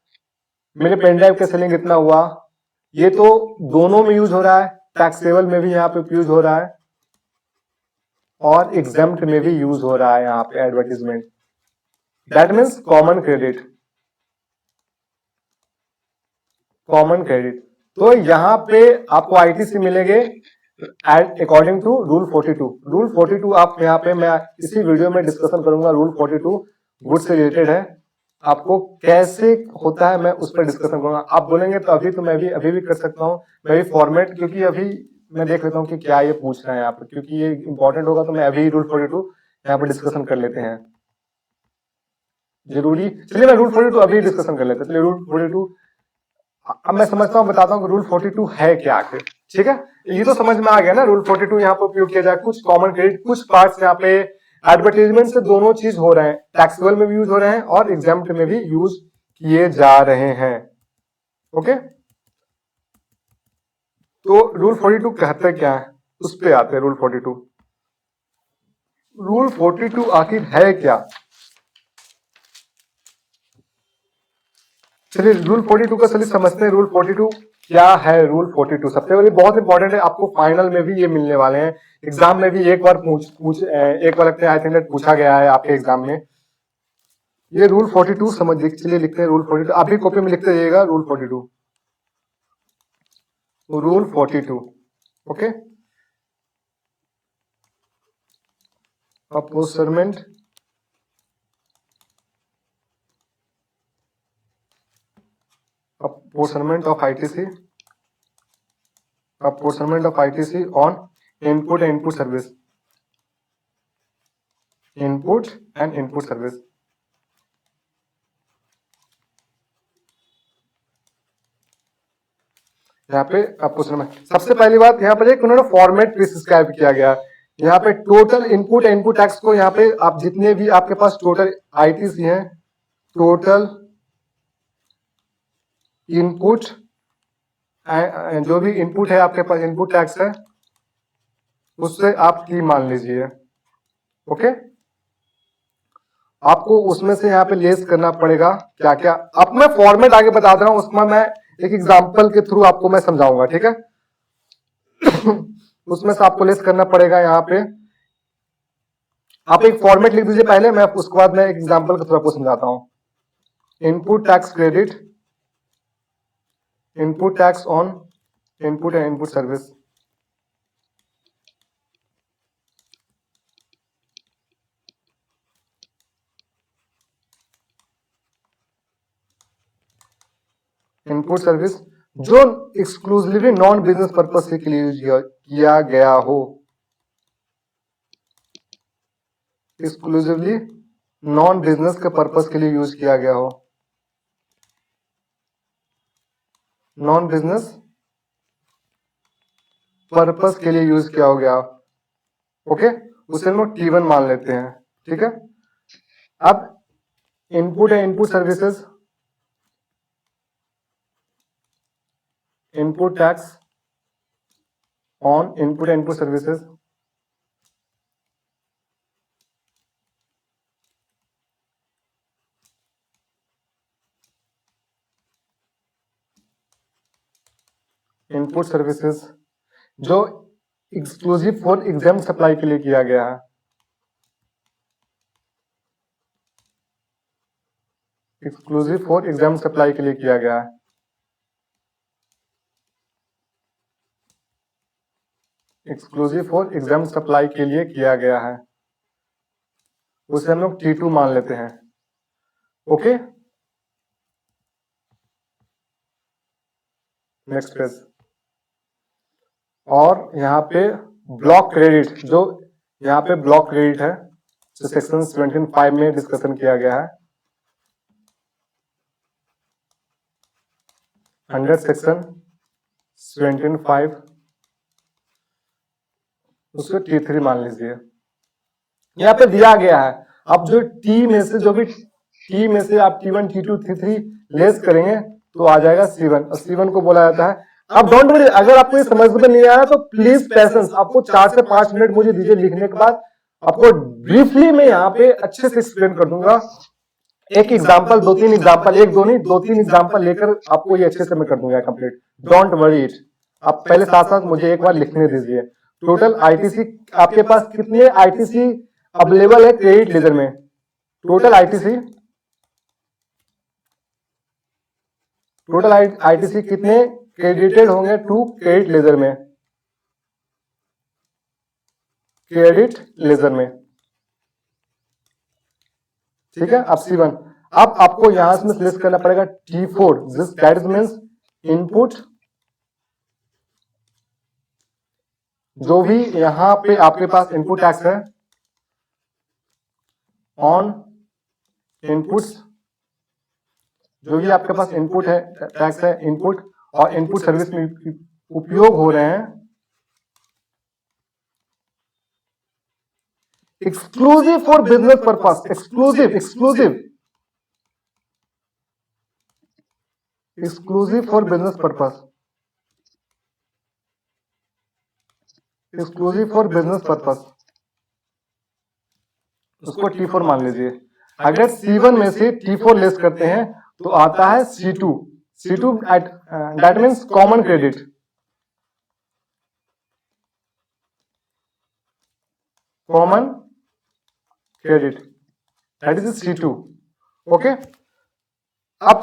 मेरे पेन ड्राइव का सेलिंग इतना हुआ, ये तो दोनों में यूज हो रहा है, टैक्सेबल में भी यहाँ पे यूज हो रहा है और एग्जाम्प्ट में भी यूज हो रहा है यहाँ पे advertisement. That means common credit. तो यहाँ पे आपको आईटीसी मिलेंगे अकॉर्डिंग टू रूल 42। रूल 42 आप यहाँ पे मैं इसी वीडियो में डिस्कशन करूंगा। रूल 42 गुड से रिलेटेड है, आपको कैसे होता है मैं उस पर डिस्कशन करूंगा। आप बोलेंगे तो अभी तो मैं भी अभी भी कर सकता हूँ, मैं भी फॉर्मेट, क्योंकि अभी मैं देख लेता हूँ कि क्या ये पूछ रहे हैं यहाँ पे, क्योंकि ये इंपॉर्टेंट होगा, तो मैं अभी रूल 42 यहाँ पे डिस्कशन कर लेते हैं। जरूरी, चलिए मैं रूल 42 अभी डिस्कशन कर लेते हैं। चलिए रूल 42 अब मैं समझता हूँ, बताता हूँ रूल 42 है क्या आखिर, ठीक है। ये तो समझ में आ गया ना, रूल 42 यहाँ पे उपयोग किया जाए, कुछ कॉमन क्रेडिट, कुछ पार्ट्स यहाँ पे एडवर्टीजमेंट से दोनों चीज हो रहे हैं, टैक्सेबल में भी यूज हो रहे हैं और एग्जाम्प्ट में भी यूज किए जा रहे हैं, ओके। तो रूल 42 कहते क्या है, उस पे आते हैं। रूल 42 आखिर है क्या? चलिए रूल 42 का चलिए समझते हैं। रूल 42 क्या है? रूल 42 सबसे पहले बहुत इंपॉर्टेंट है, आपको फाइनल में भी ये मिलने वाले हैं, एग्जाम में भी एक बार एक बार लगता है, आई थिंक पूछा गया है आपके एग्जाम में। ये रूल 42 समझ, चलिए लिखते हैं रूल 42, आप भी कॉपी में लिखते जाइएगा rule 42। Rule 42, okay. Apportionment of ITC, on input and input service। Input and input service. यहाँ पे आपको सुनना, सबसे पहली बात यहाँ पर एक उन्होंने फॉर्मेट प्रिस्क्राइब किया गया। यहाँ पे टोटल इनपुट इनपुट टैक्स को यहाँ पे आप जितने भी आपके पास टोटल आईटीसी हैं, टोटल इनपुट जो भी इनपुट है आपके पास इनपुट टैक्स है उससे आप टी मान लीजिए। ओके, आपको उसमें से यहाँ पे लेस करना पड़ेगा क्या क्या। अब मैं फॉर्मेट आगे बता दे रहा हूं, उसमें मैं एक एग्जांपल के थ्रू आपको मैं समझाऊंगा, ठीक है। उसमें से आपको लेस करना पड़ेगा। यहाँ पे आप एक फॉर्मेट लिख दीजिए पहले, मैं उसके बाद मैं एक एग्जांपल के थ्रू आपको समझाता हूं। Input tax credit, input tax on input and input service. Input service जो एक्सक्लूसिवली नॉन बिजनेस पर्पस के लिए यूज किया गया हो, एक्सक्लूसिवली नॉन बिजनेस के पर्पस के लिए यूज किया गया हो, नॉन बिजनेस पर्पस के लिए यूज किया हो गया। ओके, उसे हम लोग T1 मान लेते हैं, ठीक है। अब इनपुट है input services, input tax on input and input services. Input services जो एक्सक्लूसिव फॉर एग्जाम सप्लाई के लिए किया गया है, एक्सक्लूसिव फॉर एग्जाम सप्लाई के लिए किया गया है। एक्सक्लूसिव फॉर एग्जाम सप्लाई के लिए किया गया है, उसे हम लोग T2 मान लेते हैं। Okay, next page. और यहाँ पे ब्लॉक क्रेडिट, जो यहाँ पे ब्लॉक क्रेडिट है जो सेक्शन 17(5) में डिस्कशन किया गया है, अंडर सेक्शन 17(5) उसको T3 मान लीजिए। यहाँ पे दिया गया है, अब जो टी में से जो भी टी में से आप T1 T2 T3 लेस करेंगे तो आ जाएगा C1, और C1 को बोला जाता है। अब डोंट वरी, अगर आपको ये समझ में नहीं आया तो प्लीज पेशेंस, आपको 4 से 5 मिनट मुझे दीजिए, लिखने के बाद आपको ब्रीफली मैं यहाँ पे अच्छे से एक्सप्लेन कर दूंगा। एक एग्जाम्पल, 2-3 एग्जाम्पल, एक दो नहीं 2-3 एग्जाम्पल लेकर आपको ये अच्छे से मैं कर दूंगा कंप्लीट। डोंट वरी इट, आप पहले साथ साथ मुझे एक बार लिखने दीजिए। टोटल आईटीसी आपके पास कितने आईटीसी अवेलेबल है क्रेडिट लेजर में? टोटल आईटीसी कितने क्रेडिटेड होंगे टू क्रेडिट लेजर में? क्रेडिट लेजर में, ठीक है। अब C1, अब आपको यहां से सिलेक्ट करना पड़ेगा T4, that is means input, जो भी यहां पे आपके पास इनपुट टैक्स है ऑन इनपुट्स, जो भी आपके पास इनपुट है टैक्स है इनपुट और इनपुट सर्विस में उपयोग हो रहे हैं, exclusive for business purpose, exclusive for business purpose, exclusive for business purpose, उसको T4 मान लीजिए। अगर C1 में से T4 लेस करते हैं तो आता है C2, that means common credit, common credit that is C2। Okay, अब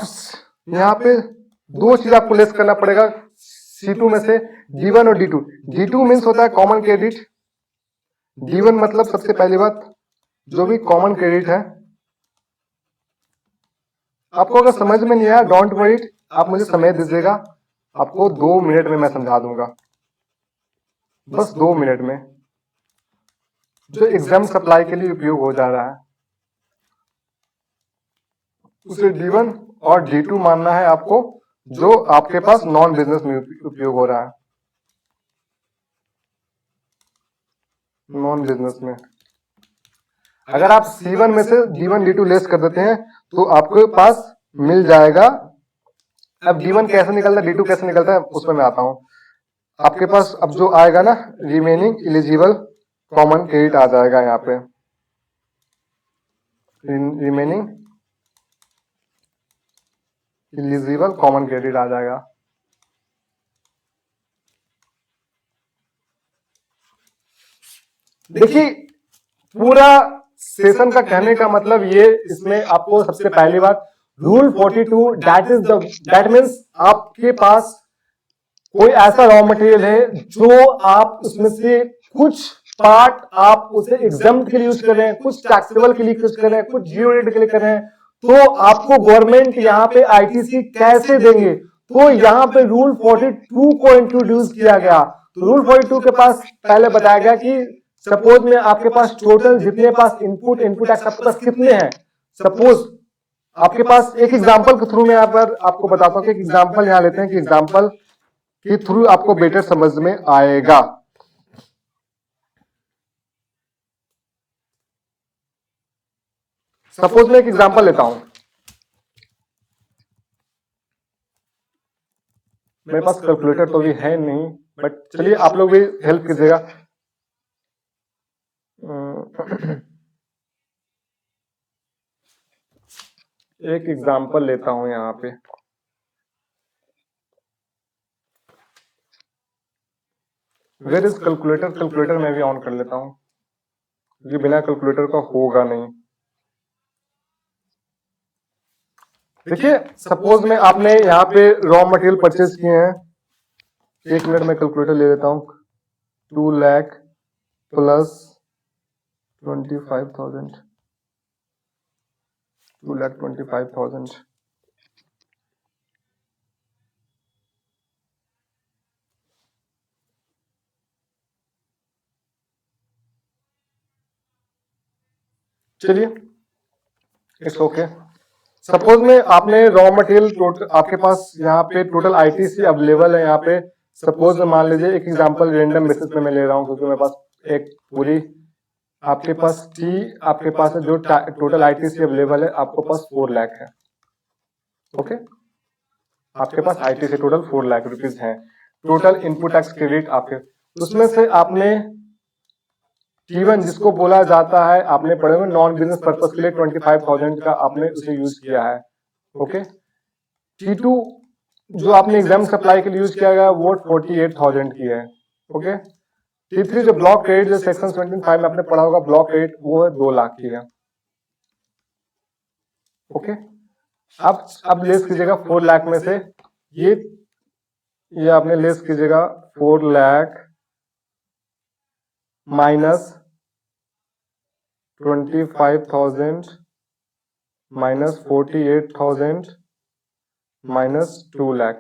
यहां पे दो चीज आपको लेस करना पड़ेगा C2 में से, D1 और D2। D2 मीन्स होता है कॉमन क्रेडिट, D1 मतलब सबसे पहली बात जो भी कॉमन क्रेडिट है। आपको अगर समझ में नहीं आया डोंट वरी, आप मुझे समय दीजिएगा, आपको 2 मिनट में मैं समझा दूंगा, बस 2 मिनट में। जो एग्जाम सप्लाई के लिए उपयोग हो जा रहा है उसे D1 और D2 मानना है आपको, जो आपके पास नॉन बिजनेस में उपयोग हो रहा है, नॉन बिजनेस में। अगर आप C1 में से D1 D2 लेस कर देते हैं तो आपके पास मिल जाएगा। अब D1 कैसे निकलता है, D2 कैसे निकलता है, उसमें मैं आता हूं। आपके पास अब जो आएगा ना, रिमेनिंग एलिजिबल कॉमन क्रेडिट आ जाएगा यहाँ पे, रिमेनिंग एलिजिबल कॉमन क्रेडिट आ जाएगा। देखिए पूरा सेशन का कहने का मतलब ये, इसमें आपको सबसे पहली बात रूल 42 दैट मीन्स आपके पास कोई ऐसा रॉ मटेरियल है जो आप उसमें से कुछ पार्ट आप उसे एग्जाम्प्ट के लिए यूज कर रहे हैं, कुछ टैक्सेबल के लिए यूज कर रहे हैं, कुछ जीरो रेट के लिए कर रहे हैं, तो आपको गवर्नमेंट यहाँ पे आईटीसी कैसे देंगे, तो यहाँ पे रूल 42 को इंट्रोड्यूस किया गया। तो रूल 42 के पास पहले बताया गया कि सपोज में आपके पास टोटल जितने पास इनपुट टैक्स आपके पास कितने हैं, सपोज आपके पास एक एग्जांपल के थ्रू में यहाँ पर आपको बताता हूँ कि एक एग्जांपल यहाँ लेते हैं कि एग्जांपल के थ्रू आपको बेटर समझ में आएगा। सपोज मैं एक एग्जांपल लेता हूं, मेरे पास कैलकुलेटर तो भी है नहीं, बट चलिए आप लोग भी हेल्प कीजिएगा। एक एग्जांपल लेता हूं यहाँ पे, वेयर इज कैलकुलेटर, कैलकुलेटर मैं भी ऑन कर लेता हूं क्योंकि बिना कैलकुलेटर का होगा नहीं। देखिए सपोज में आपने यहाँ पे रॉ मटेरियल परचेज किए हैं, एक मिनट में कैलकुलेटर ले लेता हूं, 2 लाख प्लस 25,000, 2,25,000, चलिए इट्स ओके। सपोज में आपने रॉ मटेरियल टोटल आपके पास यहाँ पे टोटल आईटीसी अवेलेबल है यहाँ पे। सपोज मान लीजिए एक एग्जांपल रेंडम बेसिस पे मैं ले रहा हूँ क्योंकि मेरे पास एक पूरी आपके पास आपके पास जो टोटल आईटीसी अवेलेबल है आपके पास 4 लाख है। ओके, आपके पास आईटीसी टोटल 4 लाख रुपीज है। टोटल इनपुट टैक्स क्रेडिट आपके, उसमें से आपने T1 जिसको बोला जाता है, आपने पढ़े हुए नॉन बिजनेस पर्पस के लिए 25,000 का आपने उसे यूज किया है। ओके, T2 जो आपने एग्जाम सप्लाई के लिए यूज किया गया वो 48,000 की है। ओके, T3 जो ब्लॉक क्रेडिट जो सेक्शन 25 में आपने पढ़ा होगा ब्लॉक क्रेडिट, वो है 2 लाख की है। ओके, अब लेस कीजिएगा 4 लाख में से ये आपने लेस कीजिएगा 4 lakh minus 25,000 minus 48,000 minus 2 lakh,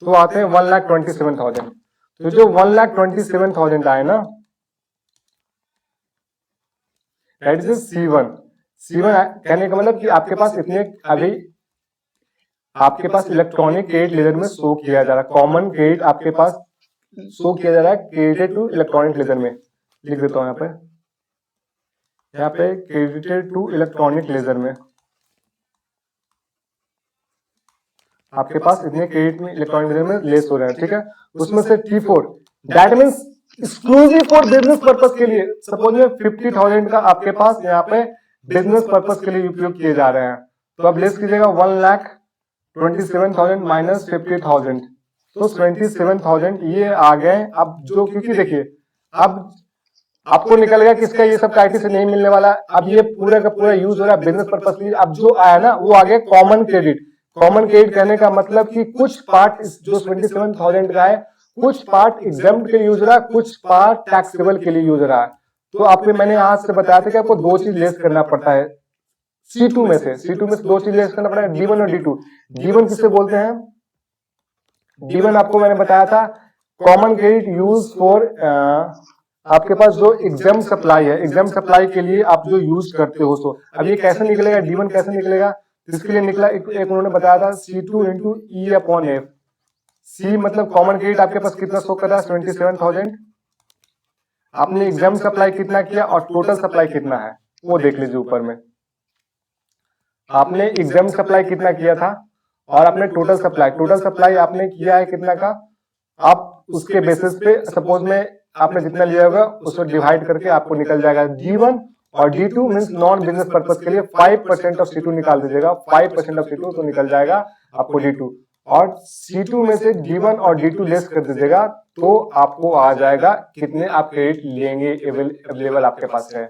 तो आते हैं 1,27,000। तो जो 1,27,000 आए ना, दैट इज C1। कहने का मतलब कि आपके पास इतने अभी आपके पास इलेक्ट्रॉनिक क्रेडिट लेजर में शो किया जा रहा है, कॉमन क्रेडिट आपके पास शो किया जा रहा है क्रेडिटेड टू इलेक्ट्रॉनिक लेजर में। लिख देता हूं यहाँ पे क्रेडिटेड टू इलेक्ट्रॉनिक लेजर में आपके पास इतने क्रेडिट में इलेक्ट्रॉनिक लेजर में लेस हो रहे हैं। ठीक है, उसमें से T4 that means exclusive for business purpose के लिए, सपोज में 50,000 का आपके पास यहाँ पे बिजनेस पर्पस के लिए उपयोग किए जा रहे हैं। तो अब लेस कीजिएगा 1,27,000 माइनस 50,000, तो 27,000 ये आ गए। अब जो क्योंकि देखिए अब आपको निकल गया किसका, ये सब आईटी से नहीं मिलने वाला। अब ये पूरा का पूरा यूज हो रहा है बिजनेस पर्पस के लिए। अब जो आया ना वो आ गया कॉमन क्रेडिट। कॉमन क्रेडिट कहने का मतलब कि कुछ पार्ट जो 27,000 का है, कुछ पार्ट एग्जाम्प्ट के लिए यूज रहा है, कुछ पार्ट टैक्सेबल के लिए यूज रहा है। तो आपको मैंने आज से बताया था कि आपको 2 चीज लेस करना पड़ता है C2 में से 2 चीज लेस करना पड़ता है, D1 और D2। D1 किसे बोलते हैं, D1 आपको मैंने बताया था कॉमन क्रेडिट यूज फॉर आपके पास जो एग्जाम सप्लाई है, एग्जाम सप्लाई के लिए आप जो यूज करते हो, सो अब ये कैसे निकलेगा, D1 कैसे निकलेगा, इसके लिए निकला एक उन्होंने बताया था C2 into E upon F. C मतलब कॉमन क्रेडिट आपके पास कितना शो कर रहा है, 27,000। आपने एग्जाम सप्लाई कितना किया और टोटल सप्लाई कितना है वो देख लीजिए ऊपर में। आपने एग्जाम सप्लाई कितना किया था और आपने टोटल सप्लाई आपने किया है कितना का, आप उसके बेसिस पे सपोज में आपने जितना लिया होगा उसको डिवाइड करके आपको निकल जाएगा D1 और D2 means non business purpose के लिए 5% ऑफ C2 निकाल दीजिएगा, 5% ऑफ C2 तो निकल जाएगा आपको D2, और C2 में से D1 और D2 लेस कर दीजिएगा तो आपको आ जाएगा कितने आप क्रेडिट लेंगे अवेलेबल आपके पास है।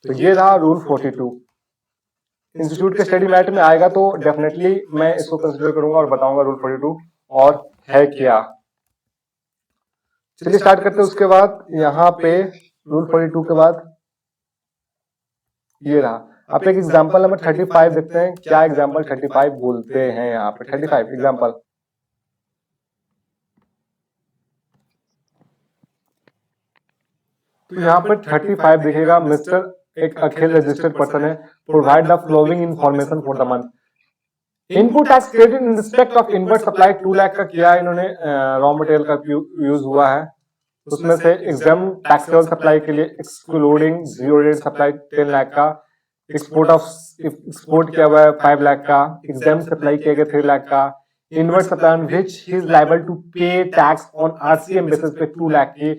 तो ये रहा रूल 42। इंस्टीट्यूट के स्टडी मैट में आएगा तो डेफिनेटली मैं इसको कंसिडर करूंगा और बताऊंगा रूल 42 और है क्या। चलिए स्टार्ट करते हैं। उसके बाद यहाँ पे रूल 42 के बाद ये रहा, आप एक एग्जांपल नंबर 35 देखते हैं क्या एग्जांपल 35 बोलते हैं। यहाँ पे 35 एग्जांपल, तो यहाँ पर 35 दिखेगा, मिस्टर एक अखिल रजिस्टर्ड पर्सन है, provide the flowing information for the month. Input tax credit in respect of inward supply 2 lakh का किया है इन्होंने, रॉ मटेरियल का यूज हुआ है, उसमें से एग्जाम टैक्सेबल सप्लाई के लिए excluding zero rate supply 10 lakh का, एक्सपोर्ट किया हुआ है 5 लाख का, एग्जाम सप्लाई किया गया 3 लाख का, invert supply on which he is liable to pay tax on RCM basis पे 2 लाख की।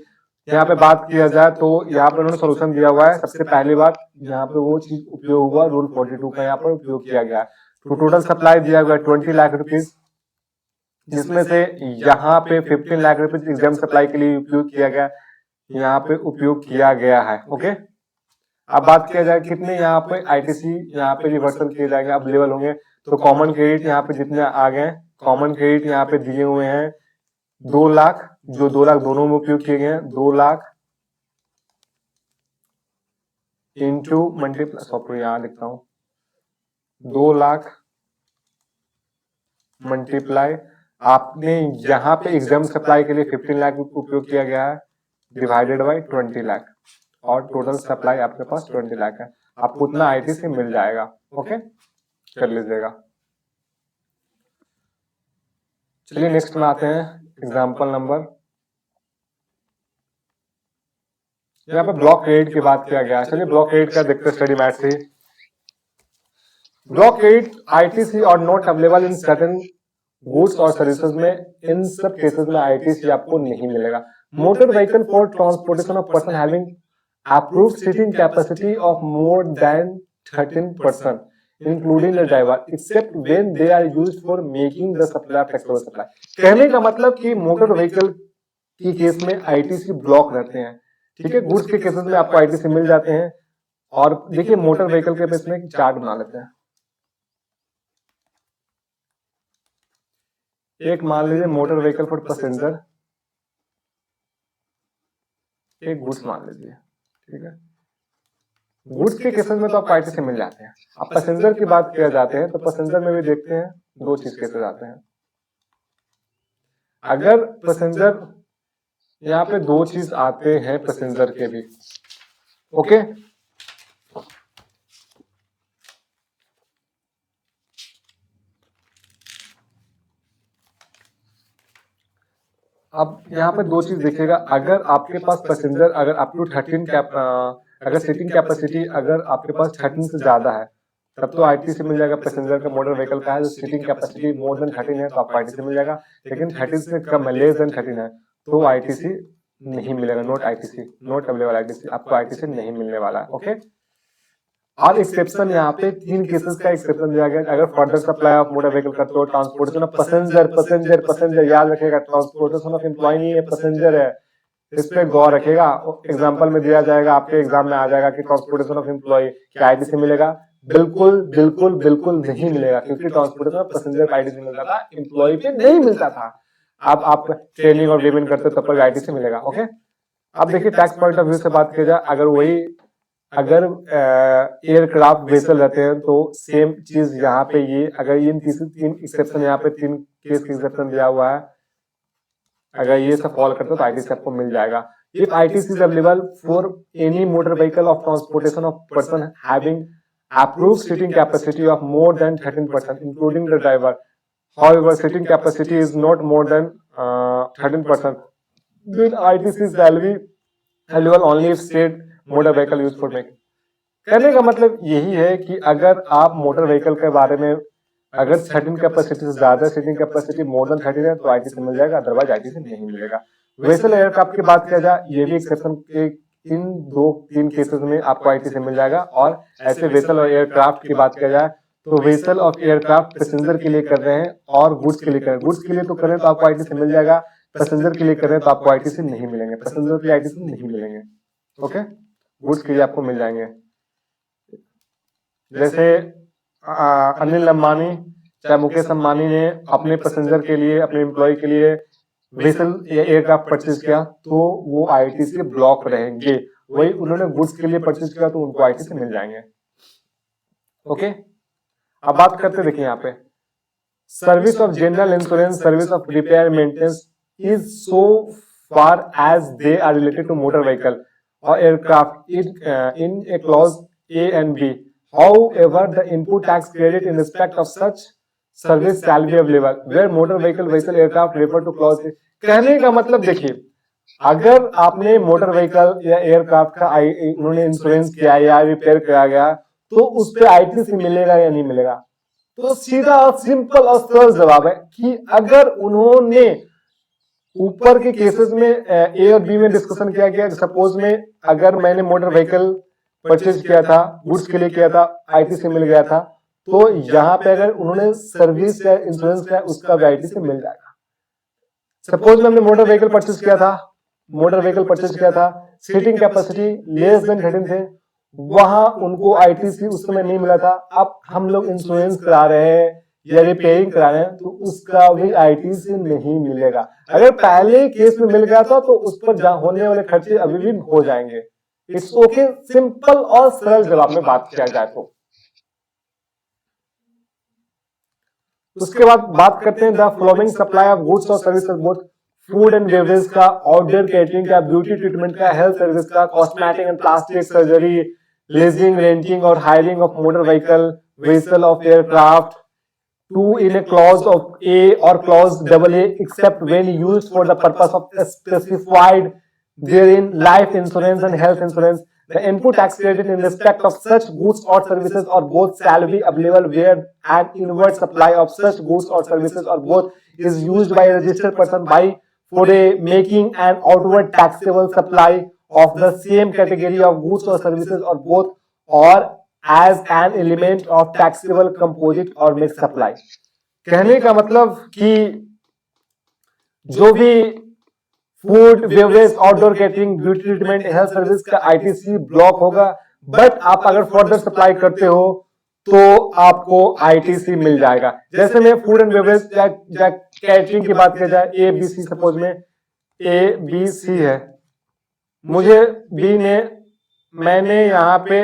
यहाँ पे बात किया जाए तो यहाँ पे उन्होंने सोल्यूशन दिया हुआ है। सबसे पहली बात यहाँ पे वो चीज उपयोग हुआ रूल 42 का यहाँ पर उपयोग किया गया है। तो टोटल सप्लाई दिया हुआ है 20 लाख रुपीज, जिसमें से यहाँ पे 15 लाख रुपीज एग्जाम सप्लाई के लिए उपयोग किया गया, यहाँ पे उपयोग किया गया है। ओके, अब बात किया जाए कितने यहाँ पे ITC यहाँ पे रिवर्सल किए जाएंगे, अवेलेबल होंगे। तो कॉमन क्रेडिट यहाँ पे जितने आ गए, कॉमन क्रेडिट यहाँ पे दिए हुए हैं 2 लाख, जो 2 लाख दोनों में उपयोग किए गए हैं, 2 लाख इंटू मल्टीप्लाई, सॉरी यहाँ लिखता हूँ 2 लाख मल्टीप्लाई, आपने यहाँ पे एग्जाम सप्लाई के लिए 15 लाख उपयोग किया गया है, डिवाइडेड बाई 20 लाख, और टोटल सप्लाई आपके पास 20 लाख है। आपको उतना ITC मिल जाएगा। ओके, कर लीजिएगा। चलिए नेक्स्ट में आते हैं, एग्जाम्पल नंबर, यहाँ पे ब्लॉक क्रेडिट की बात किया गया। चलिए ब्लॉक क्रेडिट का देखते हैं स्टडी मैट से। ब्लॉक क्रेडिट ITC और not available in certain goods और सर्विसेज में, इन सब केसेस में ITC आपको नहीं मिलेगा। Motor vehicle for transportation of person having approved seating capacity of more than 13% including the driver except when they are used for making the supply flexible supply. कहने का मतलब कि मोटर व्हीकल की case में ITC block रहते हैं। ठीक है, गुड्स के केसेस में आपको ITC मिल जाते हैं। और देखिए मोटर व्हीकल के केस में एक चार्ट बना लेते हैं। एक मान लीजिए मोटर व्हीकल फॉर पैसेंजर, एक गुड्स मान लीजिए। ठीक है, गुड्स के केसेस में तो आपको ITC मिल जाते हैं। अब पैसेंजर की बात किया जाते हैं तो पैसेंजर में भी देखते हैं 2 चीज केसेस आते हैं। अगर पैसेंजर यहाँ पे 2 चीज आते हैं पैसेंजर के भी। ओके, अब यहाँ पे 2 चीज देखिएगा। अगर आपके पास पैसेंजर अगर अप टू 13 कैप अगर सीटिंग कैपेसिटी अगर आपके पास 13 से ज्यादा है तब तो ITC मिल जाएगा। पैसेंजर का मोटर व्हीकल का है जो सीटिंग कैपेसिटी मोर देन 13 है तो आपको ITC मिल जाएगा। लेकिन 13 से कम है, लेस देन 13 है तो ITC नहीं मिलेगा। नॉट अवेलेबल ITC, आपको ITC नहीं मिलने वाला है। ओके, और एक्सेप्शन यहाँ पे 3 केसेस का एक्सेप्शन दिया गया। अगर further supply of motor vehicle करते हो, ट्रांसपोर्टेशन ऑफ पैसेंजर याद रखेगा, ट्रांसपोर्टेशन ऑफ एम्प्लॉय नहीं है, पैसेंजर है, इस पे गौर रखेगा। एग्जांपल में दिया जाएगा, आपके एग्जाम में आ जाएगा कि ट्रांसपोर्टेशन ऑफ एम्प्लॉय क्या ITC मिलेगा? बिल्कुल बिल्कुल बिल्कुल नहीं मिलेगा, क्योंकि ट्रांसपोर्टेशन ऑफ पैसेंजर का ITC मिलता था, एम्प्लॉय पे नहीं मिलता था। अब आप ट्रेनिंग और पेमेंट करते तब पर ITC मिलेगा। ओके, अब देखिए टैक्स पॉइंट ऑफ व्यू से बात किया जाए, अगर एयरक्राफ्ट वेसल रहते हैं तो सेम चीज यहाँ पे ये, अगर इन 3 एक्सेप्शन यहाँ पे 3 केस की एक्सेप्शन दिया हुआ है, अगर ये सब फॉलो करते हो तो आईटीसी आपको मिल जाएगा। If ITC is available for any motor vehicle of transportation of person having approved seating capacity of more than 13%, including the driver. However, seating capacity is not more than 13%. Then ITC is valuable only if state motor vehicle used for making. कहने का मतलब यही है कि अगर आप motor vehicle के बारे में अगर 13 कैपेसिटी से ज्यादा सीटिंग कैपेसिटी मोर देन 13 है तो आईटीसी मिल जाएगा, अदरवाइज आईटीसी नहीं मिलेगा। वेसल एयरक्राफ्ट की बात किया जाए, ये भी एक्सेप्शन के इन 2-3 केसेस में आपको आईटीसी मिल जाएगा। और ऐसे वेसल और एयरक्राफ्ट की बात किया जाए तो वेसल ऑफ एयरक्राफ्ट पैसेंजर के लिए कर रहे हैं और गुड्स के लिए कर रहे हैं। गुड्स के लिए तो कर रहे हैं तो आपको आईटीसी मिल जाएगा, पैसेंजर के लिए कर रहे हैं तो आपको आईटीसी नहीं मिलेंगे, पैसेंजर के लिए आईटीसी नहीं मिलेंगे। ओके, गुड्स के लिए आपको मिल जाएंगे। जैसे अनिल अंबानी चाहे मुकेश अंबानी ने अपने पैसेंजर के लिए अपने एम्प्लॉय के लिए वेसल एयरक्राफ्ट परचेज किया तो वो आईटीसी ब्लॉक रहेंगे। वही उन्होंने गुड्स के लिए परचेज किया तो उनको आईटीसी मिल जाएंगे। ओके, अब बात करते देखिए यहाँ पे service of general insurance, service of repair maintenance is so far as they are related to motor vehicle और aircraft in a clause A and B. However, the input tax credit in respect of such service shall be available where motor vehicle vessel aircraft refer to clause A। कहने का मतलब देखिए, अगर आपने motor vehicle या aircraft का उन्होंने insurance किया या रिपेयर किया गया तो उस पर आईटीसी मिलेगा या नहीं मिलेगा? तो सीधा सिंपल और सरल जवाब है कि अगर उन्होंने ऊपर के केसेस में ए और बी में डिस्कशन किया गया, सपोज में अगर मैंने मोटर व्हीकल परचेज किया था, गुड्स के लिए किया था, आईटीसी मिल गया था, तो यहाँ पे अगर उन्होंने सर्विस या इंश्योरेंस किया उसका भी आईटीसी मिल जाएगा। सपोज में हमने मोटर व्हीकल परचेज किया था, सीटिंग कैपेसिटी लेस देन 13 थे, वहां उनको आईटीसी उस समय नहीं मिला था। अब हम लोग इंश्योरेंस करा रहे हैं या रिपेयरिंग करा रहे हैं तो उसका भी आईटीसी नहीं मिलेगा। अगर पहले केस में मिल गया था तो उस पर होने वाले खर्चे अभी भी हो जाएंगे। इट्स ओके, सिंपल और सरल जवाब में बात किया जाए तो। उसके बाद बात करते हैं the following supply of goods और services both food and beverage का, आउटडोर कैटरिंग का, ब्यूटी ट्रीटमेंट का, हेल्थ सर्विस का, cosmetic and plastic surgery, leasing, renting और hiring of motor vehicle, vessel of aircraft to in a clause of A और clause AA except when used for the purpose of specified therein life insurance and health insurance. The input tax credit in respect of such goods or services or both shall be available where an inward supply of such goods or services or both is used by a registered person by for a making an outward taxable supply of the same category of goods or services or both or as an element of taxable composite or mixed supply। कहने का मतलब कि जो भी food, beverage, outdoor catering, beauty treatment, health service का ITC block होगा, but आप अगर फर्दर सप्लाई करते हो तो आपको आईटीसी मिल जाएगा। जैसे में फूड एंड बेवरेज या कैटरिंग की बात की जाए, ए बी सी, सपोज में ए बी सी है, मुझे बी ने मैंने यहाँ पे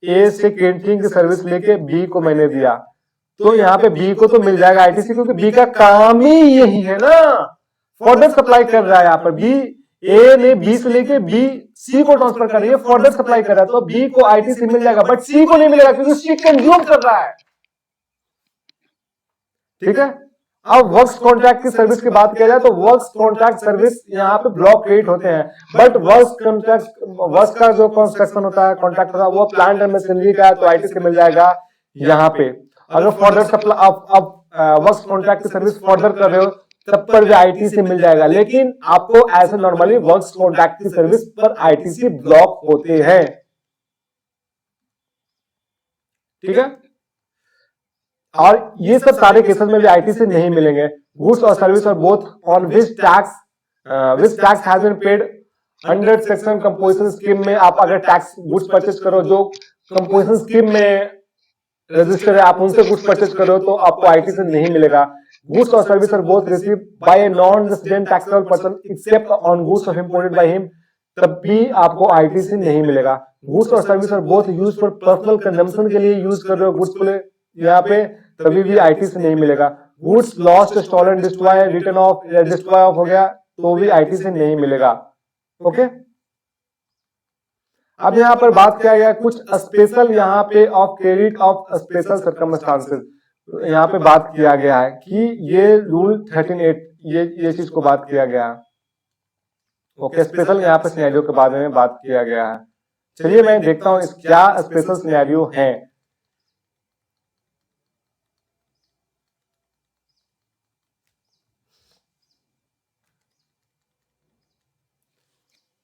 ए से कैटरिंग की सर्विस लेके बी को मैंने दिया तो यहाँ पे बी को तो मिल जाएगा आईटीसी, क्योंकि बी का काम ही यही है ना, फर्दर सप्लाई कर रहा है। यहाँ पर बी ए ने बी से लेके बी सी को ट्रांसफर कर रही है, फर्दर सप्लाई कर रहा है तो बी को आईटीसी मिल जाएगा, बट सी को नहीं मिलेगा क्योंकि सी कंज्यूम कर रहा है। ठीक है, अब वर्क्स कॉन्ट्रैक्ट की सर्विस की बात किया जाए तो वर्क्स कॉन्ट्रैक्ट सर्विस यहाँ पे ब्लॉक क्रिएट होते हैं, बट वर्क्स का जो कंस्ट्रक्शन होता है, कॉन्ट्रैक्ट होता है, वो प्लांट एंड मशीनरी का है तो आईटीसी मिल जाएगा यहाँ पे। अगर फर्दर सप्लाई अब वर्क्स कॉन्ट्रैक्ट की सर्विस फर्दर कर रहे हो तब पर भी आईटीसी मिल जाएगा, लेकिन आपको ऐसे नॉर्मली वर्क्स कॉन्ट्रैक्ट की सर्विस पर आईटीसी ब्लॉक होते हैं। ठीक है, और ये सब सारे केसेस में भी आईटीसी नहीं मिलेंगे। गुड्स और सर्विस और both on which tax has been paid under section composition scheme में आप अगर टैक्स गुड्स परचेज करो जो कंपोजिशन स्कीम में रजिस्टर है, आप उनसे गुड्स परचेज करो तो आपको आईटीसी नहीं मिलेगा। गुड्स और service are both receive by a non resident taxable person except on goods of imported by him, तब भी आपको आईटीसी नहीं मिलेगा। गुड्स और service are both use for personal consumption के लिए यूज कर रहे हो गुड्स को यहाँ पे, तभी भी आईटीसी नहीं मिलेगा। Goods lost, stolen, destroy, return of, destroy of हो गया तो भी आईटीसी नहीं मिलेगा। ओके, अब यहाँ पर बात किया गया कुछ स्पेशल यहाँ पे of credit of special circumstances, यहाँ पे बात किया गया है कि ये रूल 13(8) ये चीज को बात किया गया है। ओके, स्पेशल यहाँ पे सिनेरियो के बारे में बात किया गया है। चलिए मैं देखता हूँ क्या स्पेशल सिनेरियो है।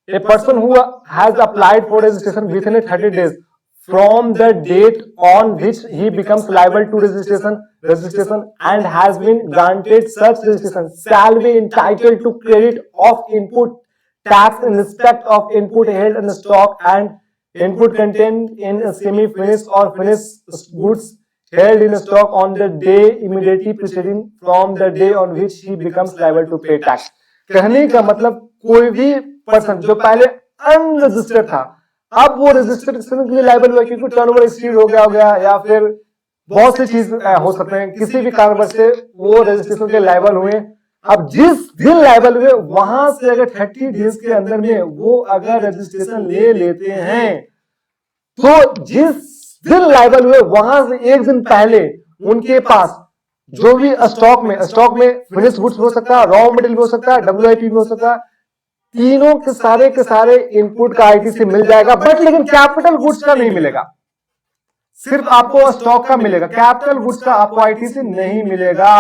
A person who has applied for registration within 30 days from the date on which he becomes liable to registration and has been granted such registration shall be entitled to credit of input tax in respect of input held in stock and input contained in semi-finished or finished goods held in stock on the day immediately preceding from the day on which he becomes liable to pay tax। कहने का मतलब कोई भी person जो पहले unregistered था अब वो रजिस्ट्रेशन के लिए लायबल हुआ क्योंकि टर्नओवर एक्सीड हो गया या फिर बहुत सी चीज हो सकते हैं, किसी भी कारणवश से वो रजिस्ट्रेशन के लायबल हुए। अब जिस दिन लायबल हुए वहां से अगर 30 डेज के अंदर में वो अगर रजिस्ट्रेशन ले लेते हैं तो जिस दिन लायबल हुए वहां से एक दिन पहले उनके पास जो भी स्टॉक में फिनिश गुड्स हो सकता है, रॉ मटेरियल हो सकता है, WIP भी हो सकता है, तीनों के सारे इनपुट का आईटीसी मिल जाएगा। बट लेकिन कैपिटल गुड्स का नहीं मिलेगा, सिर्फ आपको स्टॉक का मिलेगा, कैपिटल गुड्स का आपको आईटीसी नहीं मिलेगा।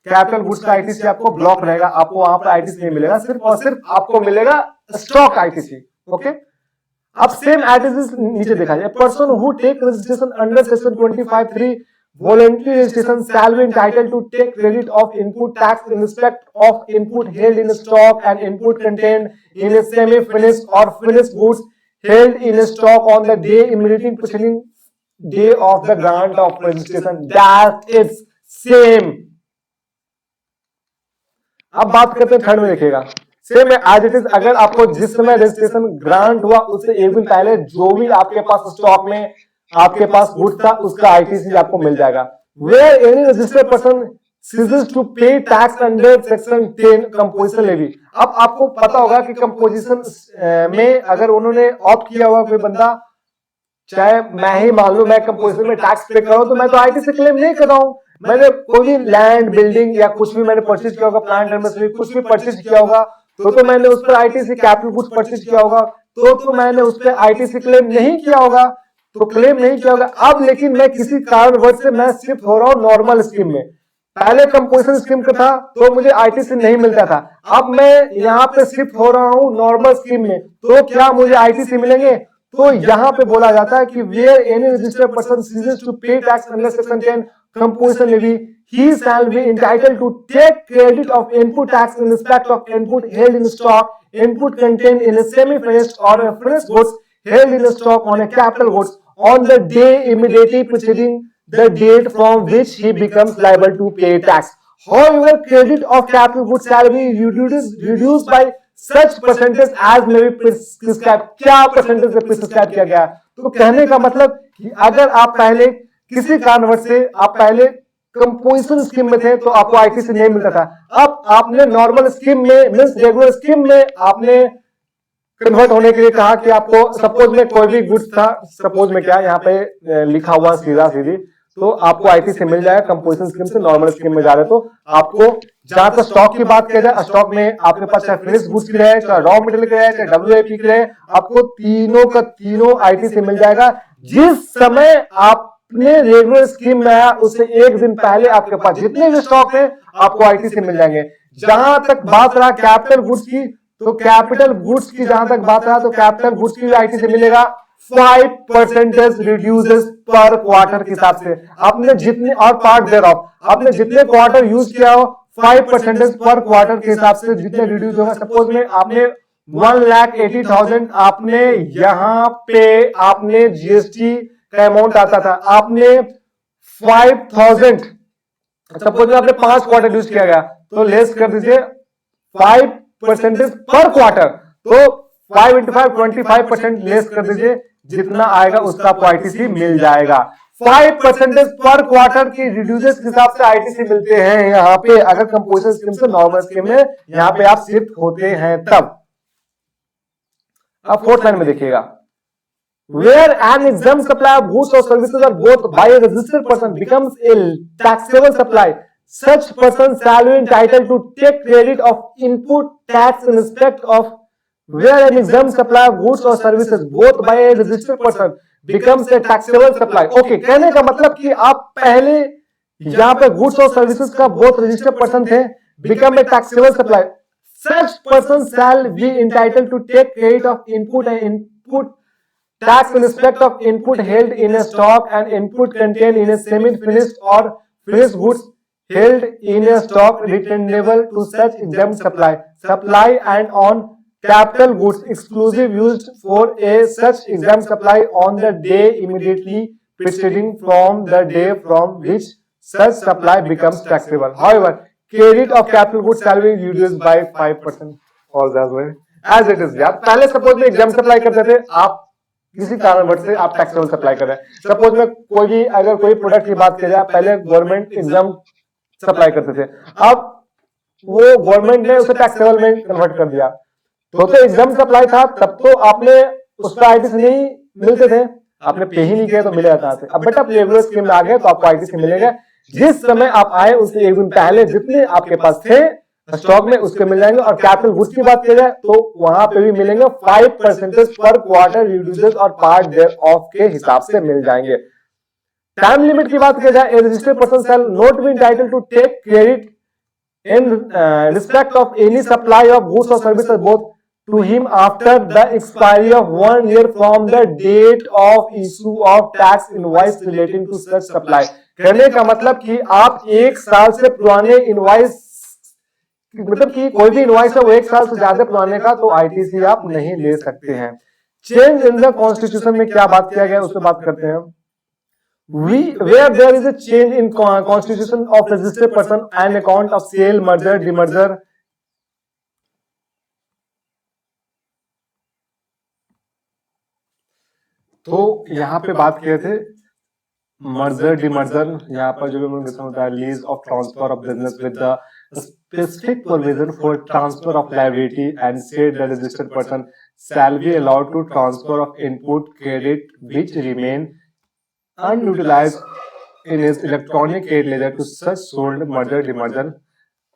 कैपिटल गुड्स का आईटीसी आपको ब्लॉक रहेगा, आपको वहां पर आईटीसी नहीं मिलेगा, सिर्फ और सिर्फ आपको मिलेगा स्टॉक आईटीसी। ओके, अब सेम आईटीसी नीचे देखा जाए, person who take registration under section 25(3) voluntary registration shall be entitled to take credit of input tax in respect of input held in stock and input contained in a semi-finished or finished goods held in stock on the day immediately preceding day of the grant of registration। That is same। अब बात करते हैं third में, देखिएगा same है as it is. अगर आपको जिस समय रजिस्ट्रेशन ग्रांट हुआ उससे एक दिन पहले जो भी आपके पास स्टॉक में आपके पास गुड्स था उसका आईटीसी आपको मिल जाएगा। Where any registered person ceases to pay tax under section 10 composition levy. अब आपको पता होगा कि कंपोजिशन में अगर उन्होंने ऑप्ट किया हुआ कोई बंदा, चाहे मैं ही मान लो मैं कंपोजिशन में टैक्स पे कर रहा हूं तो मैं तो आईटीसी क्लेम नहीं कर रहा हूं। मैंने कोई भी लैंड बिल्डिंग या कुछ भी मैंने परचेज किया होगा, प्लांट एंड मशीनरी कुछ भी परचेज किया होगा तो मैंने उस पर आईटीसी, कैपिटल गुड्स परचेज किया होगा तो मैंने उस पर आईटीसी क्लेम नहीं किया होगा, तो क्लेम नहीं किया होगा। अब लेकिन मैं किसी कारणवश से मैं शिफ्ट हो रहा हूं नॉर्मल स्कीम में, पहले कंपोजिशन स्कीम का था तो मुझे आईटीसी नहीं मिलता था, अब मैं यहाँ पे शिफ्ट हो रहा हूँ नॉर्मल स्कीम में तो क्या मुझे आईटीसी मिलेंगे? तो यहाँ पे बोला जाता है कि where any registered person ceases to pay tax under section 10 composition levy he shall be entitled to take credit of input tax in respect of input held in stock, input contained in a semi-finished or a finished goods held in stock on a capital goods on the day immediately preceding the date from which he becomes liable to pay tax। However, credit of capital goods shall be reduced by such percentage as may be prescribed। क्या percentage से prescribe किया गया? तो कहने का मतलब कि अगर आप पहले किसी कारणवश से आप पहले कंपोजिशन स्कीम में थे तो आपको आईटीसी नहीं मिलता था, अब आपने नॉर्मल स्कीम में मींस रेगुलर स्कीम में आपने कन्वर्ट होने के लिए कहा कि आपको सपोज में कोई भी गुड्स था, सपोज में क्या यहाँ पे लिखा हुआ सीधी तो आपको आईटीसी मिल जाएगा कंपोजिशन स्कीम से नॉर्मल स्कीम में जा रहे तो आपको जहां तक स्टॉक की बात किया जाए स्टॉक में आपके पास चाहे फिनिश गुड्स की रहे, चाहे रॉ मटेरियल की रहे, चाहे WIP की रहे, आपको तीनों का तीनों आईटीसी मिल जाएगा। जिस समय आपने रेगुलर स्कीम में आया उससे एक दिन पहले आपके पास जितने भी स्टॉक है आपको आईटीसी मिल जाएंगे। जहां तक बात रहा कैपिटल गुड्स की, तो कैपिटल गुड्स की जहां तक बात रहा तो कैपिटल गुड्स की आईटीसी मिलेगा 5% रिड्यूसेस पर क्वार्टर के हिसाब से। आपने जितने और पार्ट दे रहा हूं, आपने जितने क्वार्टर यूज किया हो 5% पर क्वार्टर के हिसाब से जितने रिड्यूस होगा। सपोज में आपने 1,80,000 आपने यहाँ पे आपने जीएसटी का अमाउंट आता था, आपने 5,000 सपोज में आपने 5 क्वार्टर यूज किया गया तो लेस कर दीजिए 5% पर क्वार्टर, तो 5 into 5 25% लेस कर दीजिए, जितना आएगा उसका आपको आईटीसी मिल जाएगा। 5% पर क्वार्टर की रिड्यूसेस के हिसाब से आईटीसी मिलते हैं यहाँ पे, अगर कंपोजिशन स्कीम से नॉर्मल स्कीम में यहाँ पे आप शिफ्ट होते हैं तब। अब फोर्थ लाइन में देखिएगा, where an exempt supply of goods or services are bought by a registered person becomes a taxable supply, such person shall be entitled to take credit of input tax in respect of where an exempt supply of goods or services bought by a registered person becomes a taxable supply। Okay, कहने का मतलब कि आप पहले यहाँ पे goods और services का बोथ रजिस्टर्ड पर्सन थे, become a taxable supply, such person shall be entitled to take credit of input and input tax in respect of input held in a stock and input contained in a semi-finished or finished goods held in a stock returnable to such exempt supply and on capital goods exclusive used for a such exempt supply on the day immediately preceding from the day from which such supply becomes taxable। However, credit of capital goods shall be reduced by 5% or as it is। पहले suppose में exempt supply करते थे, आप किसी कारणवश से आप taxable supply कर रहे हैं। सपोज में कोई भी अगर कोई प्रोडक्ट की बात की जाए, पहले गवर्नमेंट एग्जाम सप्लाई करते थे, अब वो गवर्नमेंट ने उसे टैक्सेबल में कन्वर्ट कर दिया। तो एग्जाम सप्लाई था तब तो आपने उस पर आईटीसी नहीं मिलते थे, आपने पे ही नहीं किया तो मिले जाता थे। अब बेटा आप रेगुलर स्कीम में आ गए तो आपको आईटीसी मिलेगा, जिस समय आप आए उससे एक दिन पहले जितने आपके पास थे स्टॉक में उसके मिल जाएंगे। और कैपिटल गुड्स की बात की जाए तो वहां पे भी मिलेंगे 5% पर क्वार्टर रिड्यूसेस और पार्ट देयर ऑफ के हिसाब से मिल जाएंगे। टाइम लिमिट की बात की जाए, a registered person shall not be entitled to take credit in respect of any supply of goods और services both to him after the expiry of 1 year from the date of issue of tax invoice relating to such supply. कहने का मतलब कि आप 1 साल से पुराने invoice, मतलब कि कोई भी इनवॉइस है वो 1 साल से ज्यादा पुराने का तो आईटीसी आप नहीं ले सकते हैं। चेंज इन द कॉन्स्टिट्यूशन में क्या बात किया गया उससे बात करते हैं। where there is a change in constitution of registered person and account of sale, merger, demerger, तो यहाँ पे बात किए थे मर्जर डिमर्जर, यहाँ पर जो भी होता है lease of transfer of business with the specific provision for transfer of liability and said the registered person shall be allowed to transfer of input credit which remain unutilized in his electronic credit ledger to such sold merger demerger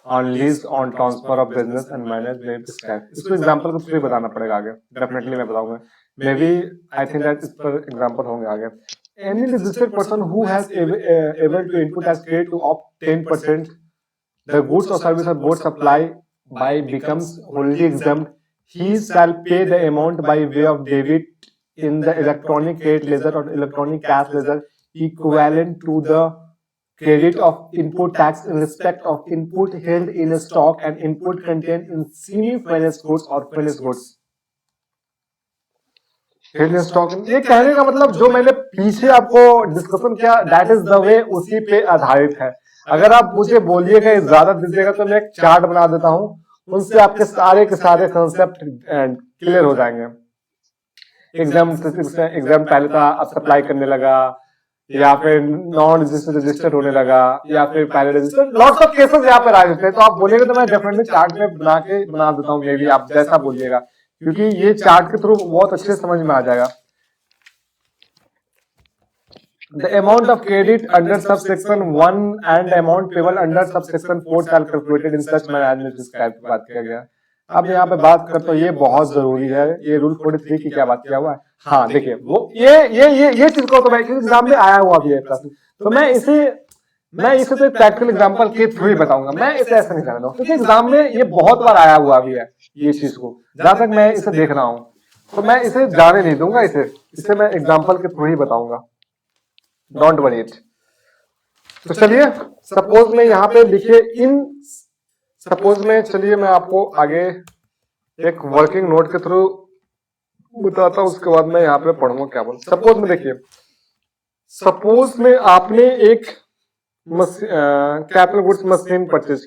on lease on transfer of business and managed by prescribed। इसको example को फिर बताना पड़ेगा आगे, definitely मैं बताऊंगा, maybe I think that इस पर एग्जांपल होंगे आगे। Any registered person who has able to input as credit to up 10% the goods or services are both supplied by becomes wholly exempt, he shall pay the amount by way of debit in the electronic credit ledger or electronic cash ledger equivalent to the credit of input tax in respect of input held in a stock and input contained in semi-finished goods or finished goods held in stock। ये कहने का मतलब जो मैंने पीछे आपको discussion किया that is the way उसी पे आधारित है। अगर आप मुझे बोलिएगा ज्यादा दीजिएगा तो मैं एक चार्ट बना देता हूं, उनसे आपके सारे के सारे कंसेप्ट क्लियर हो जाएंगे। एग्जाम पहले था अब सप्लाई करने लगा, या फिर नॉन रजिस्टर्ड होने लगा, या फिर पहले रजिस्टर्ड, लॉट्स ऑफ केसेस यहाँ पे आ जाते हैं। तो आप बोलेंगे तो मैं डेफिनेटली चार्ट में बना देता हूँ, मे बी आप जैसा बोलिएगा, क्योंकि ये चार्ट के थ्रू बहुत अच्छे समझ में आ जाएगा। The amount of credit under subsection 1 and the amount payable under subsection 4 shall calculated in such manner as described बात किया गया। अब यहाँ पे बात करते हो, ये बहुत जरूरी है, ये रूल 43 की क्या बात किया हुआ है। हाँ देखिए वो ये चीज को तो मैं एग्जाम में आया हुआ भी है प्रश्न, तो मैं इसे तो एक प्रैक्टिकल एग्जांपल के थ्रू ही बताऊंगा, मैं इसे ऐसा नहीं करना क्योंकि एग्जाम में ये बहुत बार आया हुआ भी है ये चीज को, जहां तक मैं इसे देख रहा हूँ, तो मैं इसे जाने नहीं दूंगा, इसे मैं एग्जाम्पल के थ्रू ही बताऊंगा, डोंट वरी इट। तो चलिए सपोज में यहाँ पे लिखिए सपोज में, चलिए मैं आपको आगे एक वर्किंग नोट के थ्रू बताता हूं, उसके बाद मैं यहाँ पे पढ़ूंगा क्या बोल। सपोज में देखिए, सपोज में आपने एक कैपिटल गुड्स मशीन परचेज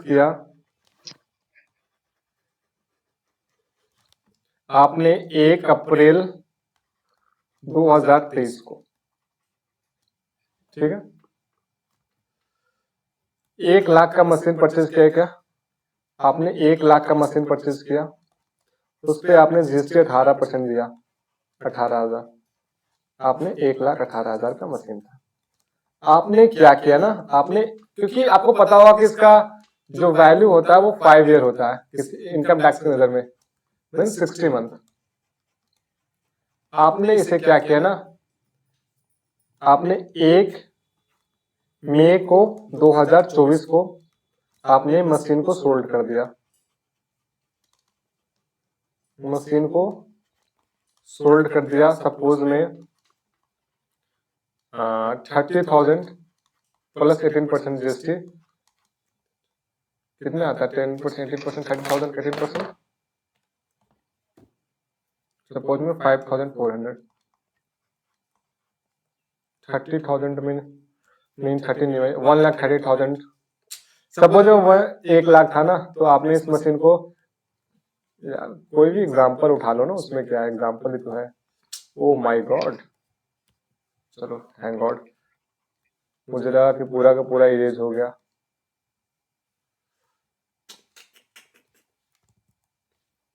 किया, आपने 1 अप्रैल 2023 को, ठीक है, 1 लाख का मशीन परचेज किया क्या? आपने 1 लाख का मशीन परचेज किया, उस पर आपने जीएसटी 18% दिया, 18,000। आपने 1,18,000 का मशीन था। आपने क्या किया ना, आपने, क्योंकि आपको पता होगा कि इसका जो वैल्यू होता है वो 5 ईयर होता है इनकम टैक्स की नजर में, मीन 60 मंथ। आपने इसे क्या किया ना, आपने 1 मई को 2024 को आपने मशीन को सोल्ड कर दिया, मशीन को सोल्ड कर दिया। सपोज में 30,000 प्लस 18% जीएसटी कितना आता है? 10%, 18%, 30,000 18%, सपोज में 5,400। 30,000 मीन 30 नहीं भाई, 1,30,000। सपोज में वह 1 लाख था ना, तो आपने इस मशीन को, यार कोई भी एग्जांपल उठा लो ना, उसमें क्या एग्जांपल ही तो है। ओ माय गॉड, चलो थैंक गॉड, मुझे लगा कि पूरा का पूरा इरेज हो गया।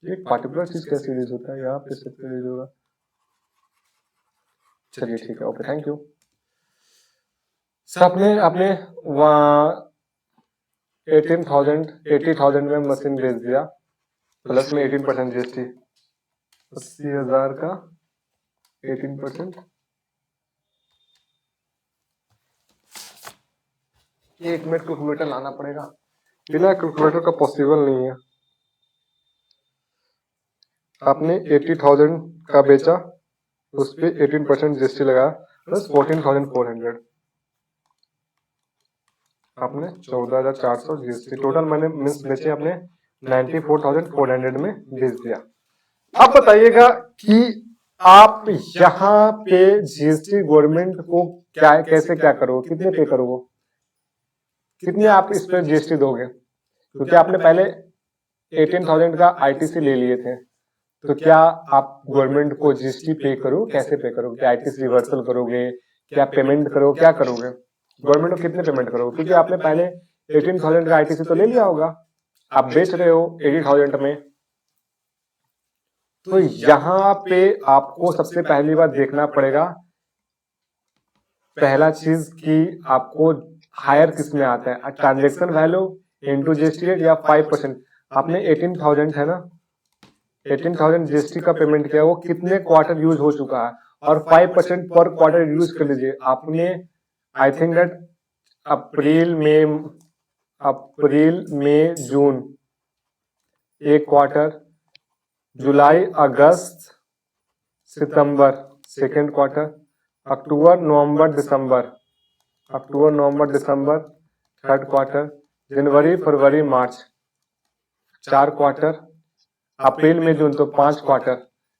एक पार्टिकुलर चीज कैसे इरेज होता है, यहाँ पे सिर्फ इरेज होगा। चलिए ठीक है, ओके, थैंक यू। आपने आपने 80,000 में मशीन बेच दिया, प्लस में 18% जीएसटी, 80,000 का 18%, एक मिनट कैलकुलेटर लाना पड़ेगा, बिना कैलकुलेटर का पॉसिबल नहीं है। आपने 80,000 का बेचा, उस पे 18% जीएसटी लगा, प्लस 14,400, आपने 14,400 जीएसटी टोटल मैंने मीन्स बेचे आपने 94,400 में बेच दिया। अब बताइएगा कि आप यहाँ पे जीएसटी गवर्नमेंट को क्या कैसे क्या करोगे, कितने पे करोगे, कितने आप इस पे जीएसटी दोगे? क्योंकि आपने पहले 18,000 का आईटीसी ले लिए थे, तो क्या आप गवर्नमेंट को जीएसटी पे करो, कैसे पे करोगे? क्या आईटीसी रिवर्सल करोगे, क्या पेमेंट करोगे, क्या करोगे? गवर्नमेंट को कितने पेमेंट करोगे? क्योंकि आपने पहले 18,000 का आईटीसी तो ले लिया होगा, आप बेच रहे हो 80,000 में। तो यहाँ पे आपको सबसे पहली बार देखना पड़ेगा, पहला चीज कि आपको हायर किस में आता है, transaction value into GST rate या 5%। आपने 18,000 है ना, 18,000 जीएसटी का पेमेंट किया, वो कितने क्वार्टर यूज हो चुका है, और 5% पर क्वार्टर यूज कर लीजिए। आपने आई थिंक दैट अप्रैल मई जून एक क्वार्टर, जुलाई अगस्त सितंबर सेकेंड क्वार्टर, अक्टूबर नवंबर दिसंबर थर्ड क्वार्टर, जनवरी फरवरी मार्च 4 क्वार्टर, अप्रैल में जून तो 5 क्वार्टर।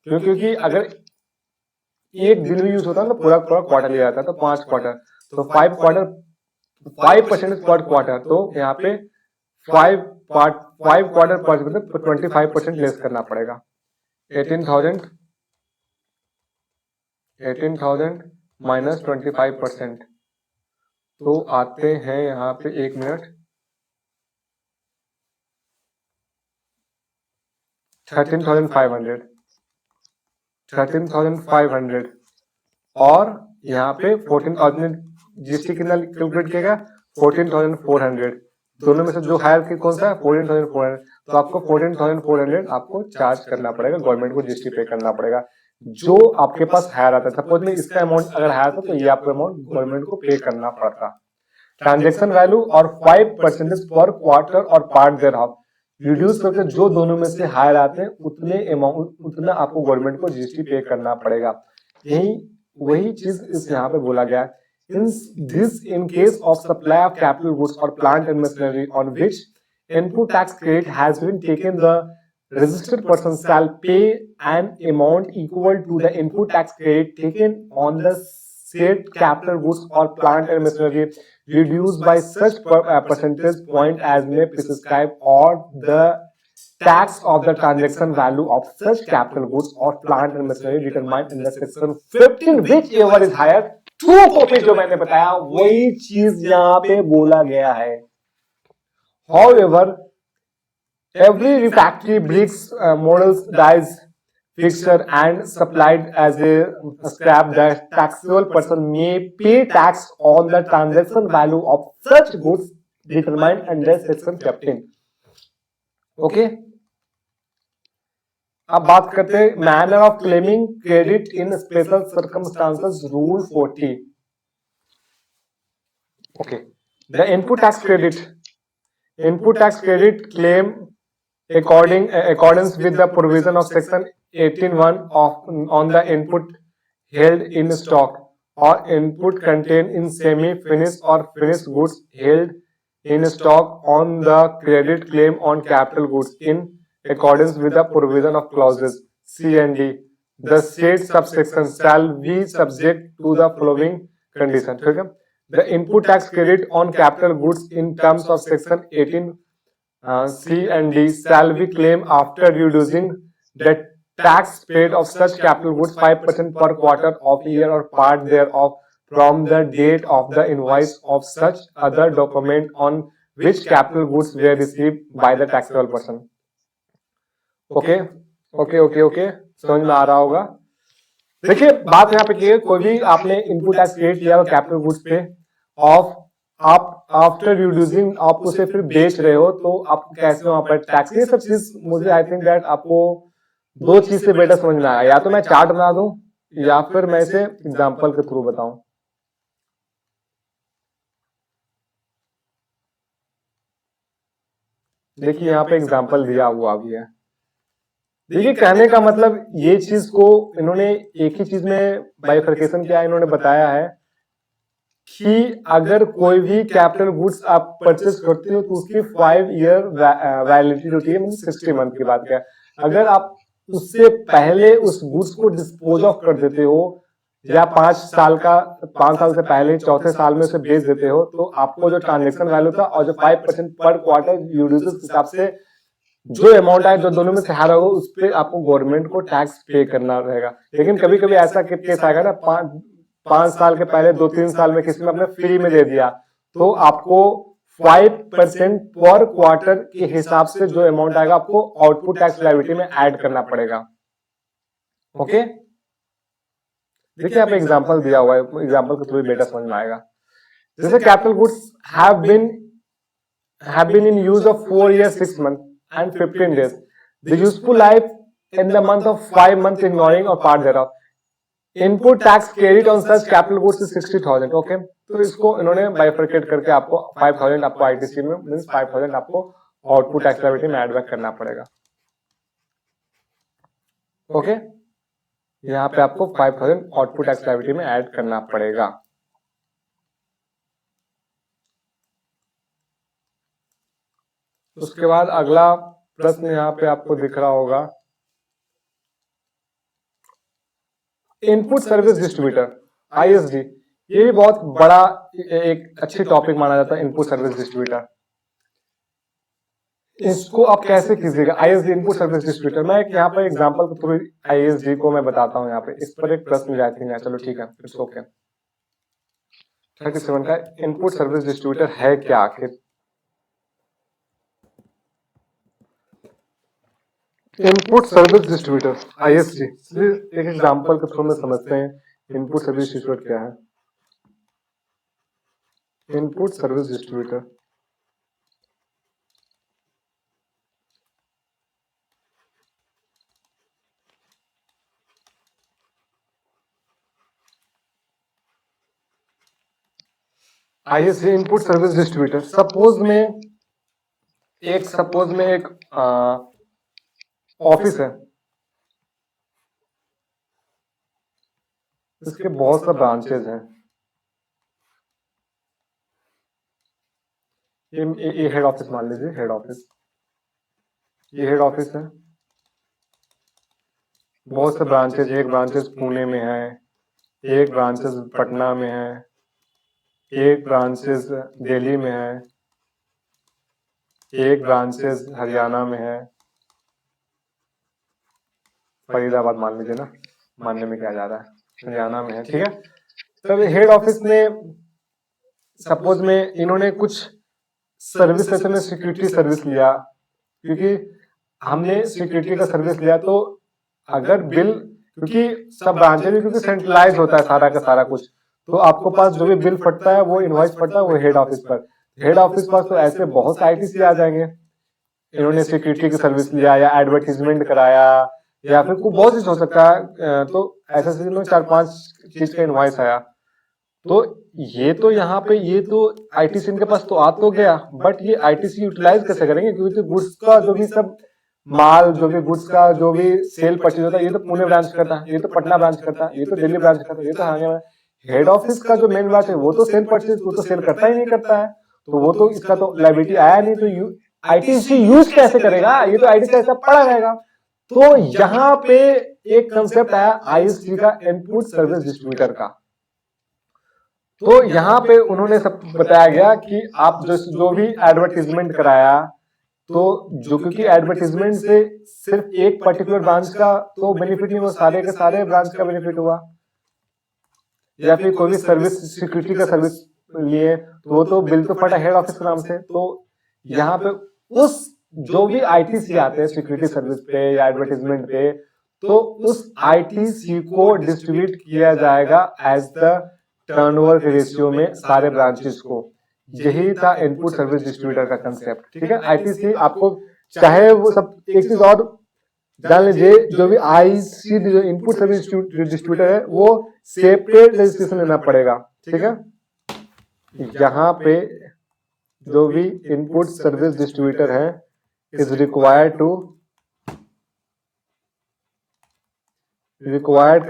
क्योंकि अगर एक दिन भी यूज होता है तो पूरा पूरा क्वार्टर ले जाता है, तो 5 क्वार्टर, तो 5 क्वार्टर, 5% पर क्वार्टर, तो यहाँ पे 5 क्वार्टर पर मतलब 25% लेस करना पड़ेगा। 18,000 माइनस 25%, तो आते हैं यहाँ पे, एक मिनट, 13,500 और यहाँ पे 14,000 जीएसटी कितना कैलकुलेट किया, 14,400। दोनों में से जो हायर की कौन सा है? 14,400। तो आपको 14,400 आपको चार्ज करना पड़ेगा, गवर्नमेंट को जीएसटी पे करना पड़ेगा। जो आपके पास हायर आता है, सपोज में इसका अमाउंट अगर हायर था तो ये आपको अमाउंट गवर्नमेंट को पे करना पड़ता। ट्रांजेक्शन वैल्यू और 5% पर क्वार्टर और पार्ट देयर हाफ रिड्यूस करके जो दोनों में से हायर आते हैं उतने अमाउंट, उतना आपको गवर्नमेंट को जीएसटी पे करना पड़ेगा। यही वही चीज इस यहाँ पे बोला गया है। In case of supply of capital goods or plant and machinery on which input tax credit has been taken, the registered person shall pay an amount equal to the input tax credit taken on the said capital goods or plant and machinery, reduced by such percentage point as may prescribe, or the tax of the transaction value of such capital goods or plant and machinery determined in the section 15 whichever is higher। true copy जो मैंने बताया वही चीज यहाँ पे बोला गया है। However, every refractory bricks, models, dies, fixture and supplied as a scrap, the taxable person may pay tax on the transaction value of such goods determined under section 15। Okay, अब बात करते हैं manner of claiming credit in special circumstances rule 40। Okay, the input tax credit claim accordance with the provision of section 18(1) on the input held in stock or input contained in semi-finished or finished goods held in stock on the credit claim on capital goods in accordance with the provision of clauses C and D. The said subsection shall be subject to the following condition। ठीक है, the input tax credit on capital goods in terms of section 18 C and D shall be claimed after reducing the tax paid of such capital goods 5% per quarter of year or part thereof from the date of the invoice of such other document on which capital goods were received by the taxable person। Okay okay okay okay, समझ में आ रहा होगा। देखिए बात यहाँ पे की है, कोई भी आपने इनपुट टैक्स क्रिएट किया कैपिटल गुड्स पे ऑफ आप आफ्टर रिड्यूसिंग आप उसे फिर बेच रहे हो तो आप कैसे वहां पर टैक्स, ये सब चीज मुझे आई थिंक दैट आपको दो चीज से बेटर समझ में आया, या तो मैं चार्ट बना दूं या फिर मैं इसे एग्जांपल के थ्रू बताऊं। देखिए यहाँ पे एग्जांपल दिया हुआ भी है। देखिए कहने का मतलब ये चीज को इन्होंने एक ही चीज में बाइफर्केशन किया, इन्होंने बताया है कि अगर कोई भी कैपिटल गुड्स आप परचेस करते हो तो उसकी 5 ईयर वैलिडिटी होती है, मतलब 60 मंथ की बात है। अगर आप उससे पहले उस गुड्स को डिस्पोज ऑफ कर देते हो या 5 साल से पहले चौथे साल में उसे बेच देते हो तो आपको जो ट्रांजेक्शन वैल्यू था और जो 5% पर क्वार्टर यूडिस हिसाब से जो अमाउंट आए जो दोनों में से हारा हो उस पर आपको गवर्नमेंट को टैक्स पे करना रहेगा। लेकिन कभी कभी ऐसा केस आएगा ना, 5 साल के पहले 2-3 साल में किसी ने अपने फ्री में दे दिया तो आपको 5% पर क्वार्टर के हिसाब से जो अमाउंट आएगा आपको आउटपुट टैक्स लायबिलिटी में ऐड करना पड़ेगा। ओके, देखिए यहाँ पे एग्जांपल दिया हुआ है, एग्जांपल के थ्रू बेटा समझ में आएगा। जैसे capital goods have been in use of 4 years 6 months and 15 days। The useful life in the month of 5 months ignoring or part thereof। Input tax credit on such capital goods is 60,000। Okay, तो इसको इन्होंने bifurcate करके आपको 5,000 आपको ITC में means 5,000 आपको output tax liability में add back करना पड़ेगा। ओके, यहाँ पे आपको 5,000 आउटपुट टैक्स लायबिलिटी में ऐड करना पड़ेगा। उसके बाद अगला प्रश्न यहाँ पे आपको दिख रहा होगा, इनपुट सर्विस डिस्ट्रीब्यूटर आईएसडी। ये भी बहुत बड़ा एक अच्छी टॉपिक माना जाता है, इनपुट सर्विस डिस्ट्रीब्यूटर। इसको आप कैसे कीजिएगा आईएसडी इनपुट सर्विस डिस्ट्रीब्यूटर। मैं यहाँ पर एग्जांपल के थ्रू आईएसडी को मैं बताता हूँ। यहाँ पे इस पर एक प्रश्न जाती है, चलो ठीक है, इट्स ओके। 37 का इनपुट सर्विस डिस्ट्रीब्यूटर है क्या आखिर? इनपुट सर्विस डिस्ट्रीब्यूटर आईएसडी, एक एग्जांपल के थ्रू में समझते हैं इनपुट सर्विस डिस्ट्रीब्यूटर क्या है। Input service distributor ISD input service distributor. Suppose में एक ऑफिस है, इसके बहुत सा ब्रांचेज हैं। ये हेड ऑफिस मान लीजिए, हेड ऑफिस, ये हेड ऑफिस है। बहुत से ब्रांचेज, एक ब्रांचेज पुणे में है, एक ब्रांचेज पटना में है, एक ब्रांचेज दिल्ली में है, एक ब्रांचेज हरियाणा में है, फरीदाबाद मान लीजिए ना, मानने में क्या जा रहा है, हरियाणा में है, ठीक है। तब हेड ऑफिस ने सपोज में इन्होंने कुछ सर्विस जैसे में सिक्योरिटी सर्विस लिया, क्योंकि हमने सिक्योरिटी का सर्विस लिया तो अगर बिल, क्योंकि सब ब्रांचेज में क्योंकि सेंट्रलाइज होता है सारा का सारा कुछ, तो आपको पास जो भी बिल फटता है वो इनवॉइस फटता है वो हेड ऑफिस पर। हेड ऑफिस पास तो ऐसे बहुत से आईटीसी आ जाएंगे, इन्होंने सिक्योरिटी की सर्विस लिया या एडवर्टीजमेंट कराया या फिर कुछ बहुत चीज हो सकता है, तो ऐसे सीजन में 4-5 चीज का इनवॉइस आया, तो ये तो यहाँ पे ये तो आईटीसी इनके पास तो आ तो गया, बट ये आईटीसी यूटिलाइज कैसे करेंगे, क्योंकि तो गुड्स का जो भी सब माल, जो भी गुड्स का जो भी सेल परचेज होता है ये तो पुणे ब्रांच करता है, ये तो पटना ब्रांच करता है, ये तो दिल्ली ब्रांच करता है, ये तो हरियाणा। हेड ऑफिस का जो मेन ब्रांच है वो तो सेल परचेज वो तो सेल करता ही नहीं करता है, तो वो तो इसका तो लायबिलिटी आया नहीं, तो आईटीसी यूज कैसे करेगा, ये तो आईटीसी ऐसा पड़ा रहेगा। तो यहाँ पे एक कंसेप्ट आया आईएसडी का, इनपुट सर्विस डिस्ट्रीब्यूटर का। तो यहाँ पे उन्होंने सब बताया गया कि आप जो भी एडवर्टीजमेंट कराया, तो जो क्योंकि एडवर्टीजमेंट से सिर्फ एक पर्टिकुलर ब्रांच का तो बेनिफिट नहीं, वो सारे के सारे ब्रांच का बेनिफिट हुआ, या फिर कोई भी सर्विस सिक्योरिटी का सर्विस लिए तो वो तो बिल तो फटा हेड ऑफिस के नाम से। तो यहाँ पे उस जो भी आईटीसी आते हैं सिक्योरिटी सर्विस पे या एडवर्टीजमेंट पे, तो उस आईटीसी को डिस्ट्रीब्यूट किया जाएगा एज द टर्नओवर के रेशियो में सारे ब्रांचेस को। यही था इनपुट सर्विस डिस्ट्रीब्यूटर का कंसेप्ट, ठीक है। आईटीसी आपको चाहे वो सब, एक चीज और जान लीजिए, जो भी आईसी जो इनपुट सर्विस डिस्ट्रीब्यूटर है वो सेपरेट रजिस्ट्रेशन लेना पड़ेगा, ठीक है। यहाँ पे जो भी इनपुट सर्विस डिस्ट्रीब्यूटर है इज रिक्वायर्ड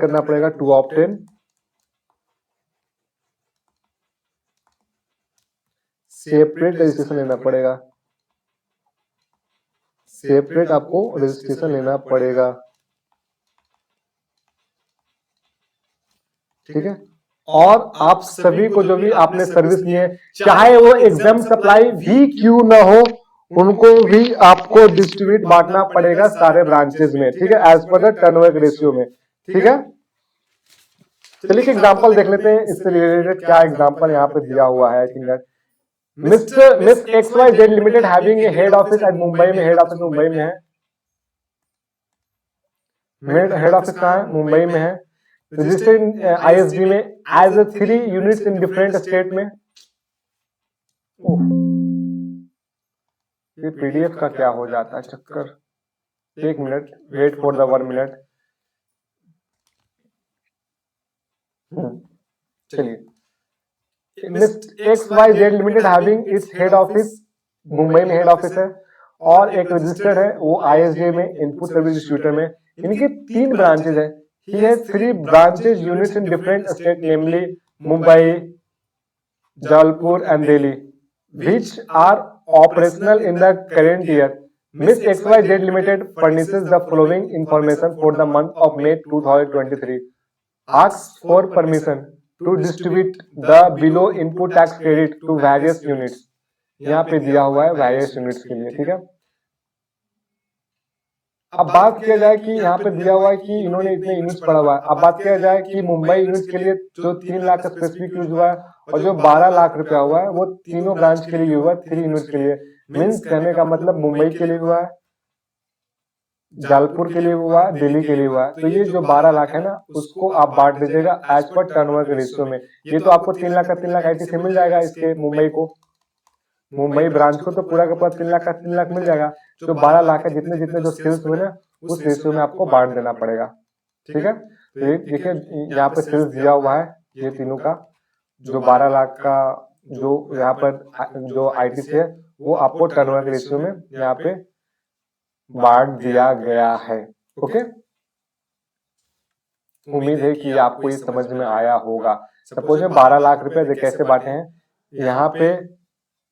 करना पड़ेगा टू ऑब्टेन सेपरेट रजिस्ट्रेशन लेना पड़ेगा, सेपरेट आपको रजिस्ट्रेशन लेना पड़ेगा, ठीक है। और आप सभी को जो भी आपने सर्विस ली है, चाहे वो एग्जाम सप्लाई भी क्यों ना हो, उनको भी आपको डिस्ट्रीब्यूट बांटना पड़ेगा सारे ब्रांचेस में, ठीक है, as per the turnover ratio में, ठीक है। चलिए एग्जांपल देख लेते हैं इससे रिलेटेड, क्या एग्जांपल यहाँ पे दिया हुआ है। Miss XYZ limited having a head office at Mumbai में, हेड ऑफिस मुंबई में है, हेड ऑफिस कहाँ है, मुंबई में है, रजिस्टर्ड आईएसडी में as a 3 units in different state में। ये पीडीएफ का क्या हो जाता है चक्कर, एक minute wait for the 1 minute. चलिए, XYZ limited having its head office Mumbai में, हेड ऑफिस है, और एक रजिस्टर्ड है वो आईएसडी में, इनपुट सर्विस डिस्ट्रीब्यूटर में। इनके 3 ब्रांचेज है, he has 3 branches units in different states, namely Mumbai, Jalpur and Delhi, which are operational in the current year. Miss XYZ Limited furnishes the following information for the month of May 2023. Asks for permission to distribute the below input tax credit to various units. यहाँ पे दिया हुआ है various units के लिए, ठीक है। अब बात किया जाए कि यहाँ पे दिया हुआ है कि इन्होंने इतने यूनिट्स पढ़ा हुआ है। अब बात किया जाए कि मुंबई यूनिट्स के लिए जो 3 लाख का स्पेसिफिक यूज हुआ है और जो 12 लाख रुपया हुआ है वो तीनों ब्रांच के लिए हुआ है, 3 यूनिट्स के लिए। मीन्स कहने का मतलब मुंबई के लिए हुआ है, जालपुर के लिए हुआ है, दिल्ली के लिए हुआ है। तो ये जो 12 लाख है ना, उसको आप बांट दीजिएगा एज पर टर्नओवर के रेशियो में। ये तो आपको 3 लाख का 3 लाख आईटीसी मिल जाएगा, इसके मुंबई को, मुंबई ब्रांच को तो पूरा का पूरा 3 लाख का 3 लाख मिल जाएगा। जो 12 लाख है, जितने जितने जो सेल्स हुए ना उस रेशियो में आपको बांट देना पड़ेगा, ठीक है। तो ये देखिए यहाँ पे सेल्स दिया हुआ है ये तीनों का, जो 12 लाख का जो यहाँ पर जो आईटीसी है वो आपको टर्नओवर के रेशियो में यहाँ पे बांट दिया गया है, ओके। उम्मीद है कि आपको ये समझ में आया होगा। सपोज में 12 लाख रुपए कैसे बांटे हैं, यहाँ पे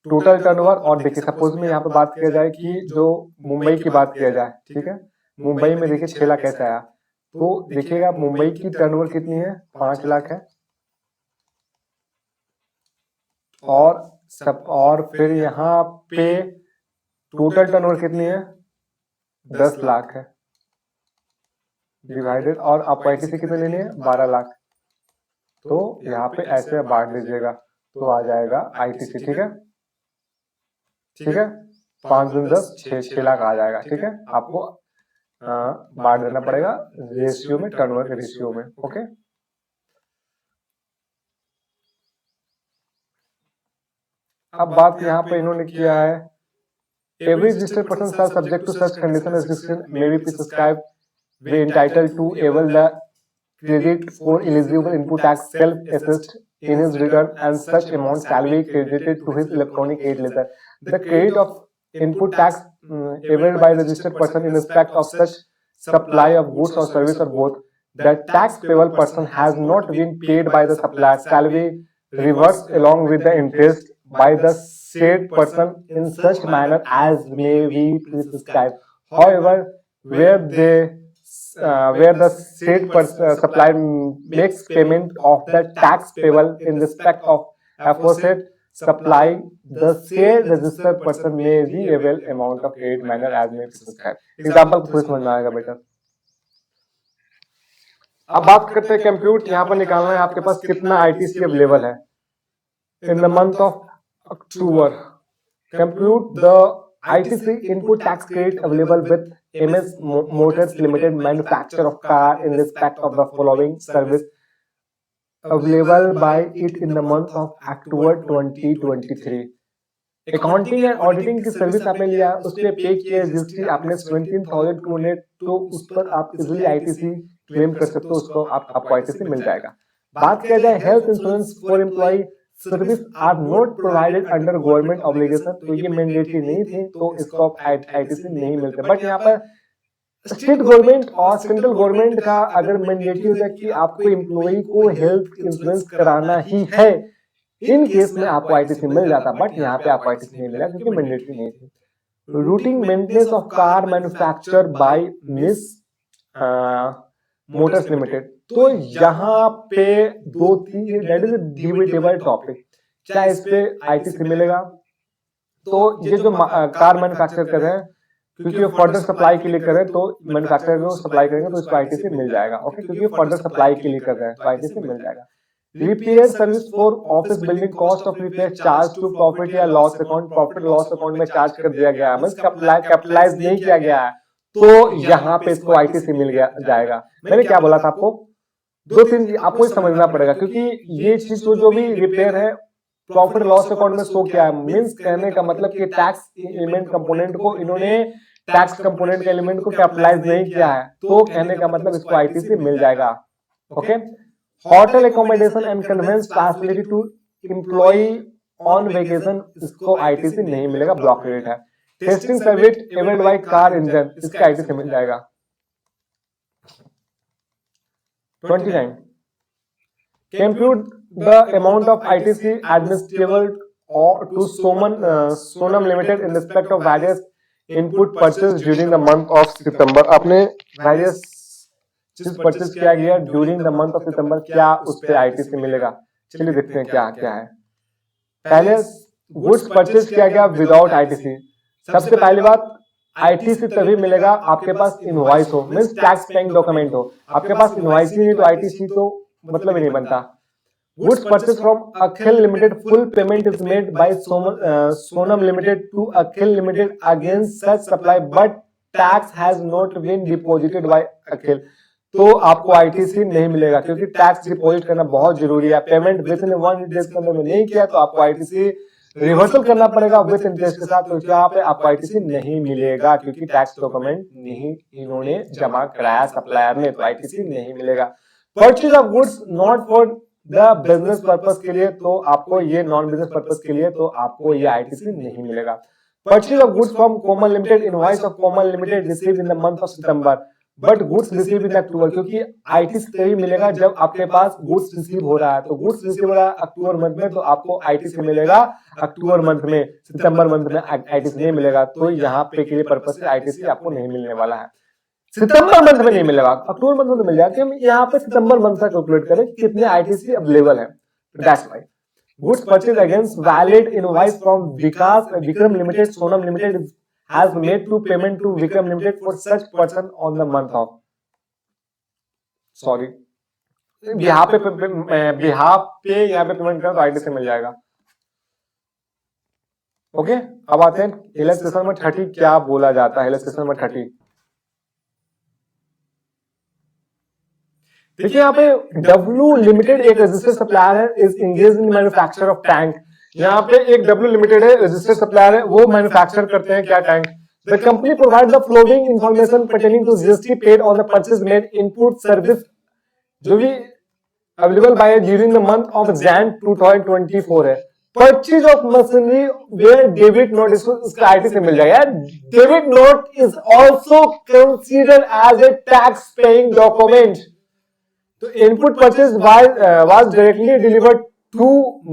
टोटल टर्नओवर, और देखिए सपोज में यहाँ पे बात किया जाए कि जो मुंबई की बात किया जाए, ठीक है। मुंबई में देखिए 6 लाख कैसे आया, तो देखिएगा मुंबई की टर्नओवर कितनी है, 5 लाख है, और फिर यहाँ पे टोटल टर्नओवर कितनी है, 10 लाख है, डिवाइडेड, और आपको आईटीसी कितने लेनी है 12 लाख, तो यहाँ पे ऐसे बांट दीजिएगा तो आ जाएगा आईटीसी। ठीक है, ठीक है, 5 दूनी 10, 6 लाख आ जाएगा। ठीक है, आपको बांट देना पड़ेगा रेशियो में, टर्नओवर के रेशियो में। ओके, अब बात यहाँ पे इन्होंने किया है, every registered person shall subject to such condition as restriction may be prescribed be entitled to able the credit for eligible input tax self-assessed in his return, and such amount shall be credited to his electronic aid letter. The credit of input tax able by the registered person in respect of such supply of goods or service or both the tax payable person has not been paid by the supplier shall be reversed along with the interest by the said person in such manner as may be prescribed. However, where the said supplier makes payment of the tax payable in respect of aforesaid supply, the said registered person may reavail amount of credit manner as may prescribed. Example को समझ में आएगा बेटा। अब बात करते हैं compute, यहाँ पर निकालना है आपके पास कितना आईटीसी अवेलेबल है इन the month of October. Compute the ITC input tax credit available with MS Motors Limited, manufacturer of car, in respect of the following service available by it in the month of October 2023. Accounting and auditing की service आपने लिया, उस पर पे किया registry आपने 17,200, तो उस पर आप इजिली आईटीसी क्लेम कर सकते हो, उसको आपको आईटीसी मिल जाएगा। बात किया जाए health insurance for employ service are not provided under government obligation, तो ये मैंडेटरी नहीं थी, तो इसको आईटीसी नहीं मिलते। बट यहाँ पर स्टेट गवर्नमेंट और सेंट्रल गवर्नमेंट का अगर मैंडेटरी होता है कि आपको एम्प्लॉय को हेल्थ इंश्योरेंस कराना ही है, इन केस में आपको आईटीसी मिल जाता, बट यहाँ पे आपको आईटीसी नहीं मिला क्योंकि मैंडेटरी नहीं थी। Routing maintenance of car manufacture by Miss Motors Limited, तो यहाँ पे 2-3 दैट इज डिबेटेबल टॉपिक, क्या इस पे आईटीसी मिलेगा? तो ये जो कार मैन्युफैक्चर कर रहे हैं, क्योंकि वो फर्दर सप्लाई के लिए कर रहे हैं, तो मैन्युफैक्चरर को सप्लाई करेंगे तो इसको आईटीसी मिल जाएगा। ओके, क्योंकि फर्दर सप्लाई के लिए कर रहे हैं तो आईटीसी मिल जाएगा। Repair service for office building, cost of repair charge to profit या loss account, profit loss account में चार्ज कर दिया गया है, मतलब कैपिटलाइज नहीं किया गया है, तो यहाँ पे इसको आईटीसी मिल जाएगा। मैंने क्या बोला था आपको, 2-3 आपको समझना पड़ेगा, क्योंकि ये चीज जो भी रिपेयर है प्रॉफिट लॉस अकाउंट में शो किया है, मींस कहने का मतलब कि टैक्स एलिमेंट कंपोनेंट को इन्होंने टैक्स कंपोनेंट के एलिमेंट को कैपिटलाइज नहीं किया है, तो कहने का मतलब इसको आईटीसी मिल जाएगा। Okay, hotel accommodation and conveyance facility to employ on vacation, इसको आईटीसी नहीं मिलेगा, ब्लॉक क्रेडिट है। Testing service enabled by car engine, इसका आईटीसी मिल जाएगा। 29. Compute the amount of ITC administrable or to Sonam Limited in respect of various input purchase during the month of September. आपने various चीज purchase किया गया during the month of सितंबर, क्या उस पे आईटीसी मिलेगा? चलिए देखते हैं क्या क्या है। पहले गुड्स परचेज किया गया विदाउट आईटीसी, सबसे पहली बात आईटीसी तभी मिलेगा आपके पास इनवॉइस हो, मींस टैक्स पेइंग डॉक्यूमेंट हो। आपके पास इनवॉइस ही नहीं तो आईटीसी तो मतलब ही नहीं बनता। Goods purchase from Akhil limited, full payment is made by Sonam limited to Akhil limited against such supply but tax has not been deposited by Akhil, तो आपको आईटीसी नहीं मिलेगा, क्योंकि टैक्स डिपॉजिट करना बहुत जरूरी है। पेमेंट विद इन 1 डेज के अंदर में नहीं किया तो आपको आईटीसी रिवर्सल करना पड़ेगा विद इंटरेस्ट के साथ, तो यहाँ पे आपको आईटीसी नहीं मिलेगा क्योंकि टैक्स डॉक्यूमेंट नहीं इन्होंने जमा कराया सप्लायर ने, तो आईटीसी नहीं मिलेगा। Purchase of goods not for the business purpose के लिए, तो आपको ये नॉन बिजनेस पर्पस के लिए, तो आपको ये आईटीसी नहीं मिलेगा। Purchase of goods from Komal limited, invoice of Komal limited received in the month of सितंबर बट गुड्स रिसीव इन अक्टूबर, क्योंकि आईटीसी तभी मिलेगा जब आपके पास गुड्स रिसीव हो रहा है, तो गुड्स रिसीव हो रहा है अक्टूबर मंथ में, तो आपको आईटीसी मिलेगा अक्टूबर मंथ में, सितंबर मंथ में आईटीसी नहीं मिलेगा, तो यहाँ पे के लिए पर्पस से आईटीसी आपको नहीं मिलने वाला है। सितंबर मंथ में नहीं मिलेगा, अक्टूबर मंथ में तो मिल जाएगा। हम यहाँ पे सितंबर मंथ का कैलकुलेट करें कितने आईटीसी अवेलेबल है, that's why goods purchase against valid invoice from Vikram limited, Sonam limited has made to payment to Vikram Limited for such person on the month of sorry, behalf पे यहाँ पे पेमेंट करें तो IT से मिल जाएगा। ओके, अब आते हैं इलस्ट्रेशन नंबर 30 क्या बोला जाता है। इलस्ट्रेशन नंबर 30 देखिए यहाँ पे W लिमिटेड एक रजिस्टर्ड सप्लायर है, is engage in manufacture of tank. यहाँ पे एक W लिमिटेड है, रजिस्टर्ड सप्लायर है, वो मैन्युफैक्चर करते हैं क्या, tank. The company provide the following information pertaining to GST paid on the purchase made input service जो भी available by during the month of Jan 2024 है। Purchase of machinery where debit note, इसका IT से मिल जाएगा। Debit note is also considered as a tax paying document. तो input purchase was directly delivered to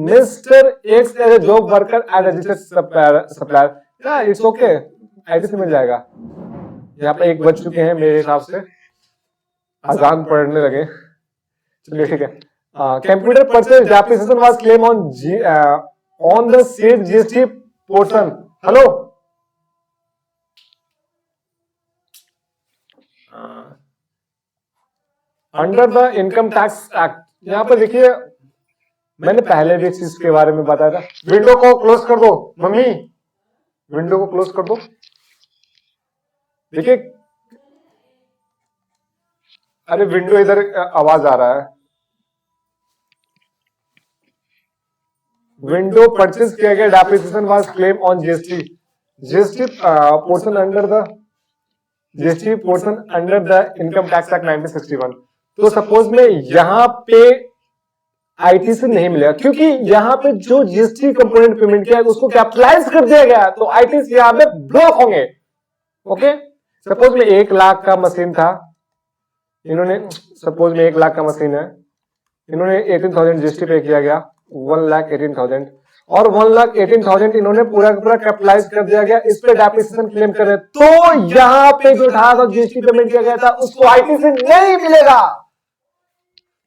mister X as a job worker and registered supplier. या it's okay, IT से मिल जाएगा। यहाँ पे 1 बज चुके हैं मेरे हिसाब से, अजान पढ़ने लगे। चलिए ठीक है। Computer purchase depreciation was claim on the set GST portion. Hello, under the income tax act. यहाँ पर देखिए मैंने पहले भी इस चीज के बारे में बताया था। विंडो को क्लोज कर दो मम्मी, विंडो को क्लोज कर दो। देखिए, अरे विंडो इधर आवाज आ रहा है। विंडो परचेज किया गया, depreciation was claim on GST portion under the GST portion under the income tax act 1961। तो सपोज में यहां पे आईटी से नहीं मिलेगा, क्योंकि यहाँ पे जो जीएसटी कंपोनेंट पेमेंट किया है उसको कैपिटलाइज कर दिया गया, तो आईटी से यहाँ पे ब्लॉक होंगे। ओके, सपोज में 1 लाख का मशीन था, इन्होंने सपोज में 1 लाख का मशीन है, इन्होंने 18,000 जीएसटी पे किया गया, 1,18,000 और 1,18,000 इन्होंने पूरा का पूरा कैपिटलाइज कर दिया गया, इस पे डेप्रिसिएशन क्लेम कर रहे, तो यहाँ पे जो 18,000 जीएसटी पेमेंट किया गया था उसको आईटी से नहीं मिलेगा।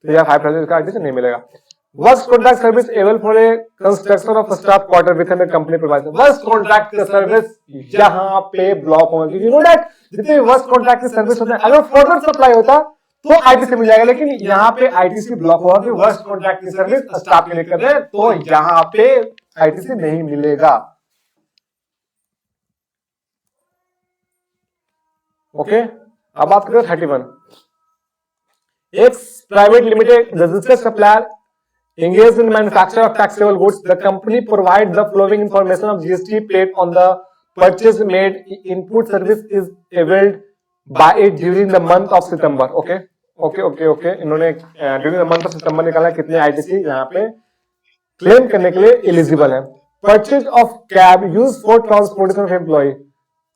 तो यह 5,000 का आईटी से नहीं मिलेगा। Work contract service able for a construction of staff quarter with in company provide. Work contract का सर्विस यहाँ पे ब्लॉक होगा, क्योंकि यू नो दैट जितने वर्क कॉन्ट्रैक्ट की सर्विस होते हैं अगर फर्दर सप्लाई होता तो आईटी से मिल जाएगा, लेकिन यहाँ पे आईटी से ब्लॉक होगा कि वर्क कॉन्ट्रैक्ट की सर्विस स्टाफ के लिए कर रहे हैं, तो यहाँ पे आईटी से नहीं मिलेगा। ओके, अब बात करें 31। एक private limited registered supplier engaged in manufacture of taxable goods. The company provides the following information of GST paid on the purchase made. Input service is availed by it during the month of September. Okay, इन्होंने during the month of September निकाला कितने ITC यहाँ पे claim करने के लिए eligible है। Purchase of cab used for transportation of employee.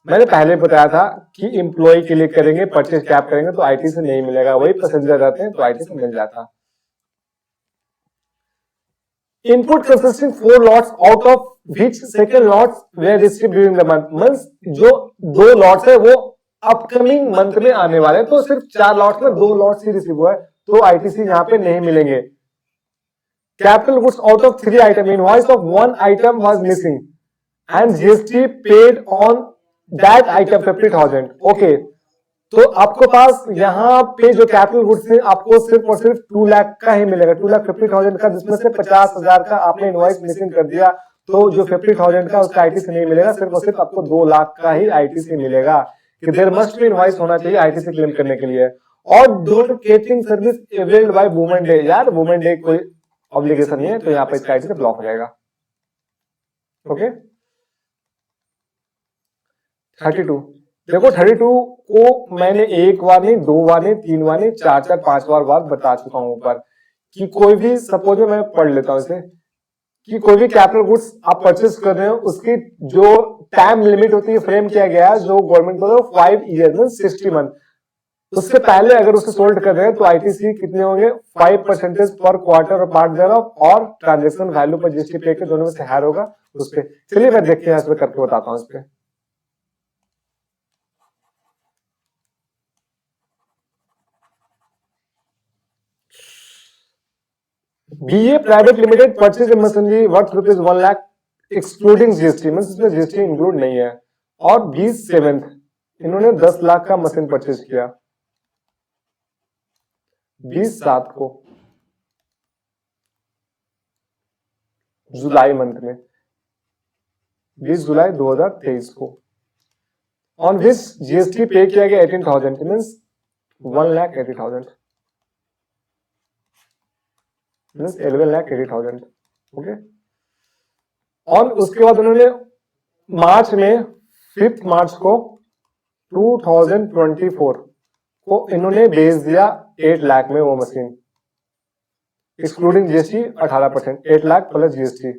मैंने पहले बताया था कि एम्प्लॉय के लिए करेंगे, परचेज कैब करेंगे तो आईटी से नहीं मिलेगा, वही पैसेंजर रहते हैं तो आईटी से मिल जाता। Input consisting 4 lots out of which second lots were received during the month. Means जो 2 lots है वो अपकमिंग मंथ में आने वाले हैं, तो सिर्फ 4 lots में 2 lots ही रिसीव हुआ है, तो आईटीसी यहाँ पे नहीं मिलेंगे। Capital goods out of 3 item, invoice of 1 item was missing and GST paid on that item 50,000. Okay, तो आपको पास यहाँ पे जो कैपिटल गुड्स है आपको सिर्फ और सिर्फ 2 लाख का ही मिलेगा, 2,50,000 का, जिसमें से 50,000 का आपने इनवॉइस मिसिंग कर दिया, तो जो 50,000 का उसका आईटी से नहीं मिलेगा, सिर्फ और सिर्फ आपको 2 लाख का ही आईटी से मिलेगा। कि देयर मस्ट बी इनवॉइस होना चाहिए आईटी से क्लेम करने के लिए। और don't catering service availed by women day, यार वुमेन डे कोई ऑब्लिगेशन नहीं है, तो यहाँ पे इसका आईटी से ब्लॉक हो जाएगा। ओके, 32 देखो 32 को मैंने 1 बार नहीं, 2 बार नहीं, 3 बार नहीं, 4 5 बार बता चुका हूं ऊपर कि कोई भी सपोज मैं पढ़ लेता हूं इसे कि कोई भी कैपिटल गुड्स आप परचेस कर रहे हो उसकी जो टाइम लिमिट होती है फ्रेम किया गया है जो गवर्नमेंट को 5 ईयर में 60 मंथ, उससे पहले अगर उसको सोल्ड कर रहे हैं तो आईटीसी कितने होंगे 5% पर क्वार्टर और पार्ट thereof और ट्रांजेक्शन वैल्यू पर जीएसटी पे के दोनों में से हायर होगा उस पे। चलिए मैं देखते हैं इसमें करके बताता हूं। इस पे BA private limited purchase machinery worth ₹1 lakh excluding GST, means इसमें जीएसटी इंक्लूड नहीं है। और 20/7 इन्होंने 10 लाख का मशीन परचेज किया। 20/7 को, जुलाई मंथ में, 20 जुलाई 2023 को, ऑन विच जीएसटी पे किया गया 18,000 मीन्स 1,80,000 मीन्स 11,80,000। ओके, और उसके बाद उन्होंने मार्च में 5 मार्च को 2024 को इन्होंने बेच दिया 8 लाख में वो machine, excluding GST 18%, 8 lakh plus GST,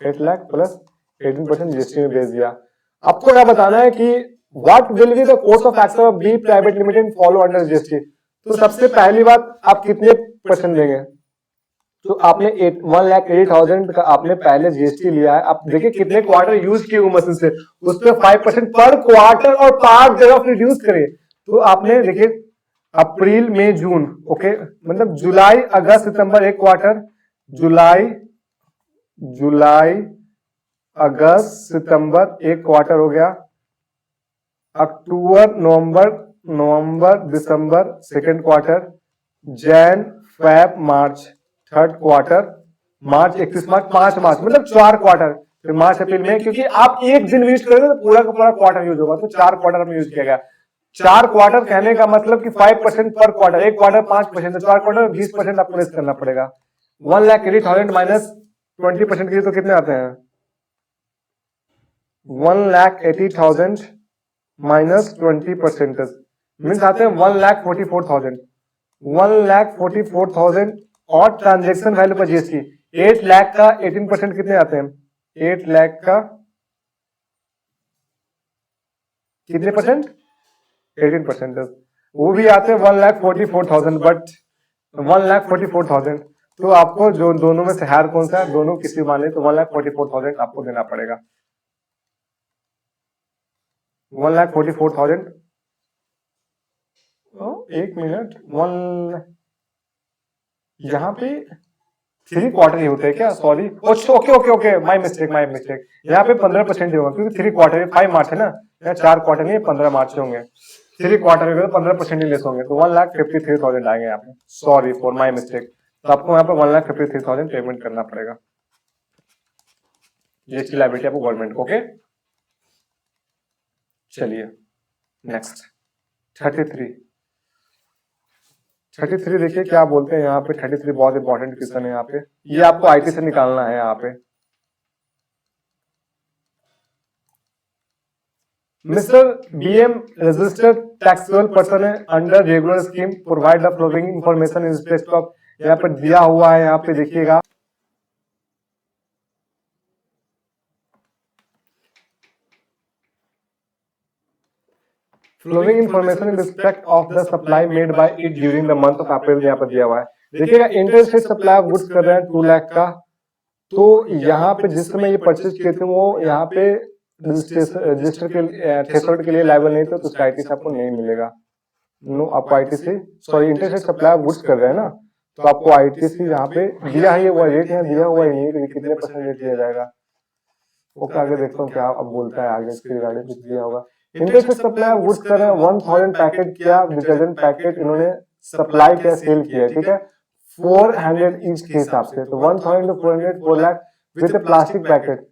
8 lakh plus 18% GST में बेच दिया। आपको क्या बताना है कि what will be the course of action of B private limited follow under GST. तो सबसे पहली बात, आप कितने परसेंट देंगे? तो आपने 1,80,000 का आपने पहले जीएसटी लिया है, आप देखिए कितने क्वार्टर यूज किए वो मशीन से, उस पर 5% पर क्वार्टर और 5 जगह रिड्यूस करें। तो आपने देखिए अप्रैल मई जून, ओके, मतलब जुलाई अगस्त सितंबर एक क्वार्टर, जुलाई अगस्त सितंबर एक क्वार्टर हो गया, अक्टूबर नवंबर दिसंबर second quarter, Jan Feb March third quarter, March 31 March 5 March, मतलब 4 क्वार्टर, फिर मार्च अप्रैल में, क्योंकि आप एक दिन यूज करेंगे तो पूरा का पूरा क्वार्टर यूज होगा, तो 4 क्वार्टर में यूज किया गया। 4 क्वार्टर कहने का मतलब कि 5% पर क्वार्टर, एक क्वार्टर 5%, तो 4 क्वार्टर 20% आपको लेस करना पड़ेगा। 1,80,000 माइनस 20% के लिए तो कितने आते हैं? 1,80,000 माइनस 20% मीन्स आते हैं 1,44,000, 1,44,000 और ट्रांजेक्शन वैल्यू पर जीएसटी 8 लाख का 18% कितने आते हैं? 8 लाख का कितने परसेंट? 18%, वो भी आते हैं 1,44,000, बट 1,44,000, तो आपको जो दोनों में से हार कौन सा है? दोनों किसी मान ले तो 1,44,000 आपको देना पड़ेगा। 1,44,000, एक मिनट, यहाँ पे 3 क्वार्टर ही होते हैं क्या? सॉरी, ओके, माय मिस्टेक, यहाँ पे 15% ही होगा, क्योंकि 3 क्वार्टर 5 मार्च है ना, यहाँ 4 क्वार्टर नहीं 15 मार्च होंगे, 3 क्वार्टर में 15% ही लेस होंगे, तो 1,53,000 आएंगे यहाँ पे, सॉरी फॉर माय मिस्टेक। तो आपको यहाँ पे 1,53,000 पेमेंट करना पड़ेगा जीएसटी लायबिलिटी आपको गवर्नमेंट को। ओके, चलिए नेक्स्ट 33 देखिए क्या बोलते हैं यहाँ पे। 33 बहुत इंपॉर्टेंट क्वेश्चन है यहाँ पे, ये आपको आईटी से निकालना है। यहाँ पे mister BM registered taxable person है under regular scheme, provide the following information in respect of, यहाँ पे दिया हुआ है, यहाँ पे देखिएगा following information in respect of the supply made by it during the month of April, यहाँ पर दिया हुआ है। देखिएगा इंटरस्टेट सप्लाई ऑफ गुड्स कर रहे हैं 2 लाख का, तो यहाँ पे जिस समय ये परचेज किए थे वो यहाँ पे रजिस्टर के थ्रेशोल्ड के लिए लायबल नहीं थे, तो उसका आईटी से आपको नहीं मिलेगा। नो, आपको आईटी से, sorry, interstate supply of goods कर रहे हैं ना, तो आपको आईटी से यहाँ पे दिया है, ये वो रेट यहाँ दिया हुआ है, ये कितने परसेंट रेट दिया जाएगा। ओके, आगे देखता हूँ क्या अब बोलता है आगे इसके रिगार्डिंग कुछ दिया होगा। इंटरस्टेट सप्लाई ऑफ गुड्स कर रहे हैं 1000 पैकेट किया, डिटर्जेंट पैकेट इन्होंने सप्लाई किया, सेल किया, ठीक है, 400 ईच के हिसाब से, तो 1000 to 400, 4 lakh with plastic packet,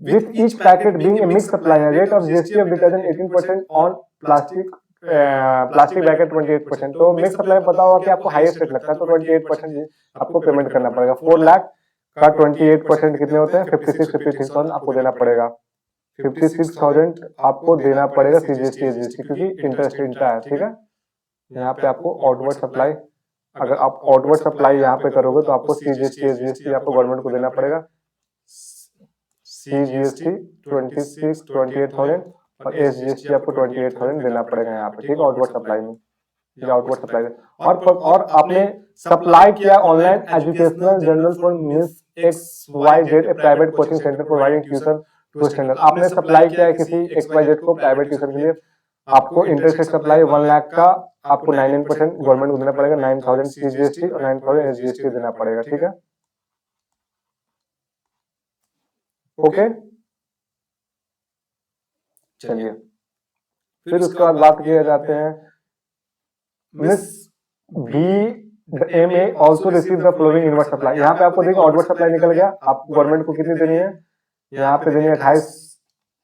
with each packet being a mixed supply, rate of GST of detergent 18% on plastic packet 28%। तो मिक्स सप्लाई में पता होगा कि आपको हाईएस्ट रेट लगता है, तो 28% आपको पेमेंट करना पड़ेगा। 4 लाख का 28% कितने होते हैं? 56,000 आपको देना पड़ेगा। 56,000 आपको देना पड़ेगा सीजीएसटी एसजीएसटी, क्योंकि इंटरेस्ट इंट्रा है, ठीक है। यहाँ पे आपको आउटवर्ड सप्लाई, अगर आप आउटवर्ड सप्लाई यहाँ पे करोगे तो आपको सीजीएसटी एसजीएसटी आपको गवर्नमेंट को देना पड़ेगा। सीजीएसटी 28,000 और एसजीएसटी आपको 28,000 देना पड़ेगा यहाँ पे, ठीक है, आउटवर्ड सप्लाई में, ये आउटवर्ड सप्लाई में। और आपने सप्लाई किया online educational general for means XYZ a private coaching centre providing tuition to standard, आपने सप्लाई किया है किसी XYZ को प्राइवेट ट्यूशन के लिए, आपको इंटरेस्ट सप्लाई 1 लाख का आपको 9% गवर्नमेंट को देना पड़ेगा, 9,000 सीजीएसटी और 9,000 एसजीएसटी देना पड़ेगा, ठीक है। ओके, चलिए फिर उसके बाद बात किए जाते हैं मिस बी ए में also receive the flowing inward supply. यहाँ पे आपको देखिए आउटवर्ड सप्लाई निकल गया, आपको गवर्नमेंट को कितनी देनी है, यहाँ पे देनी है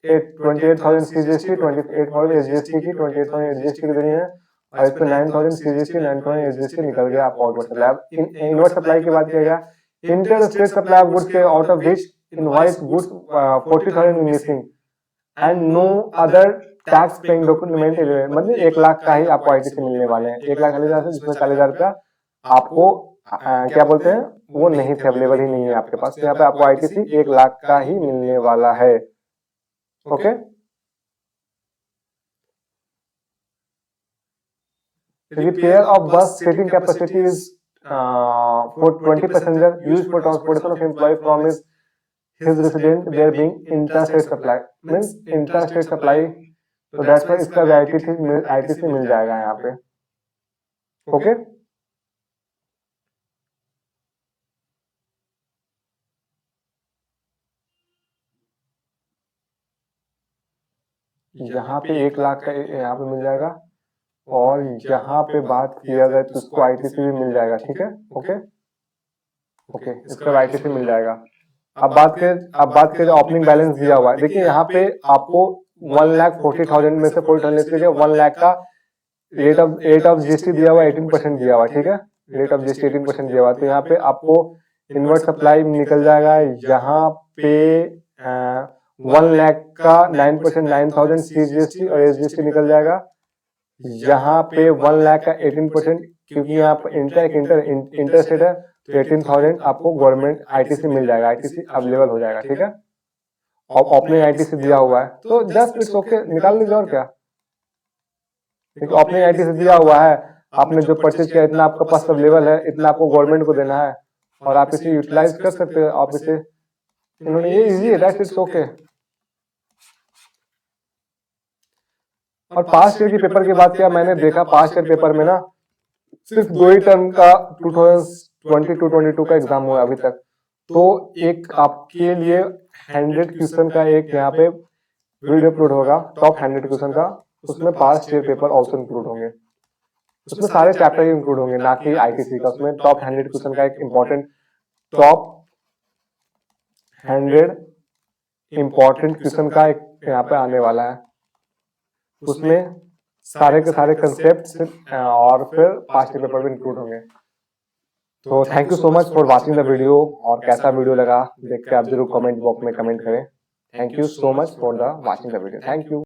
28,000 सीजीएसटी, 28,000 एसजीएसटी की, 28,000 एसजीएसटी की देनी है, और इस पे 9,000 सीजीएसटी, 9,000 एसजीएसटी निकल गया आपको आउटवर्ड सप्लाई। अब इनवर्ट सप्लाई की बात किया गया, inter state supply of goods के out of which invoice goods 40,000 missing and no other tax paying document, मतलब 1 लाख का ही आपको आईटीसी मिलने वाले हैं, 1,40,000 से, जिसमें 40,000 रुपया आपको क्या बोलते हैं वो नहीं थे, अवेलेबल ही नहीं है आपके पास। यहाँ पे आपको आईटीसी 1 लाख का ही मिलने वाला है। Okay, the pair of bus seating capacity is for 20 passenger used for transportation of employee from his resident, there being intra-state supply, means intra-state supply, so that's why इसका भी ITC मिल जाएगा यहाँ पे। ओके, यहाँ पे 1 लाख का यहाँ पे मिल जाएगा, और यहाँ पे बात किया जाए तो इसको आईटीसी भी मिल जाएगा। ठीक है, ओके ओके, इसका आईटीसी मिल जाएगा। अब बात करें ओपनिंग बैलेंस दिया हुआ है, देखिए यहाँ पे आपको 1,40,000 में से 40,000 1 लाख का रेट ऑफ जीएसटी दिया हुआ है, 18% दिया हुआ है। ठीक है, रेट ऑफ जीएसटी 18% दिया हुआ है, तो यहाँ पे आपको इनवर्ट सप्लाई निकल जाएगा, यहाँ पे 1 लाख का 9%, 9,000 सीजीएसटी और एसजीएसटी निकल जाएगा, यहाँ पे 1 लाख का 18%, क्योंकि यहाँ पर इंटर स्टेट है, तो 18,000 आपको गवर्नमेंट आईटीसी मिल जाएगा, आईटीसी अवेलेबल हो जाएगा। ठीक है, और ओपनिंग आईटीसी दिया हुआ है, तो जस्ट इट्स ओके, निकाल लीजिए और क्या, क्योंकि ओपनिंग आईटीसी दिया हुआ है, आपने जो परचेज किया इतना आपका पास अवेलेबल है, इतना आपको गवर्नमेंट को देना है, और आप इसे यूटिलाइज कर सकते हैं। आप इसे, इन्होंने ये इजी है, दैट्स इट्स ओके। और पास्ट ईयर के पेपर की बात किया, मैंने देखा पास्ट ईयर पेपर में ना सिर्फ 2 ही टर्म का 2022 का एग्जाम हुआ अभी तक, तो एक आपके लिए 100 क्वेश्चन का एक यहाँ पे वीडियो अपलोड होगा, टॉप 100 क्वेश्चन का, उसमें past year paper also include होंगे, उसमें सारे चैप्टर इंक्लूड होंगे, ना कि आईटीसी का। उसमें टॉप 100 क्वेश्चन का एक इम्पोर्टेंट, टॉप 100 इम्पोर्टेंट क्वेश्चन का एक यहाँ पे आने वाला है, उसमें सारे के सारे कंसेप्ट और फिर पास्ट पेपर भी इंक्लूड होंगे। तो thank you so much for watching the video, और कैसा वीडियो लगा देख के आप जरूर कमेंट बॉक्स में कमेंट करें। Thank you so much for the watching the video, thank you.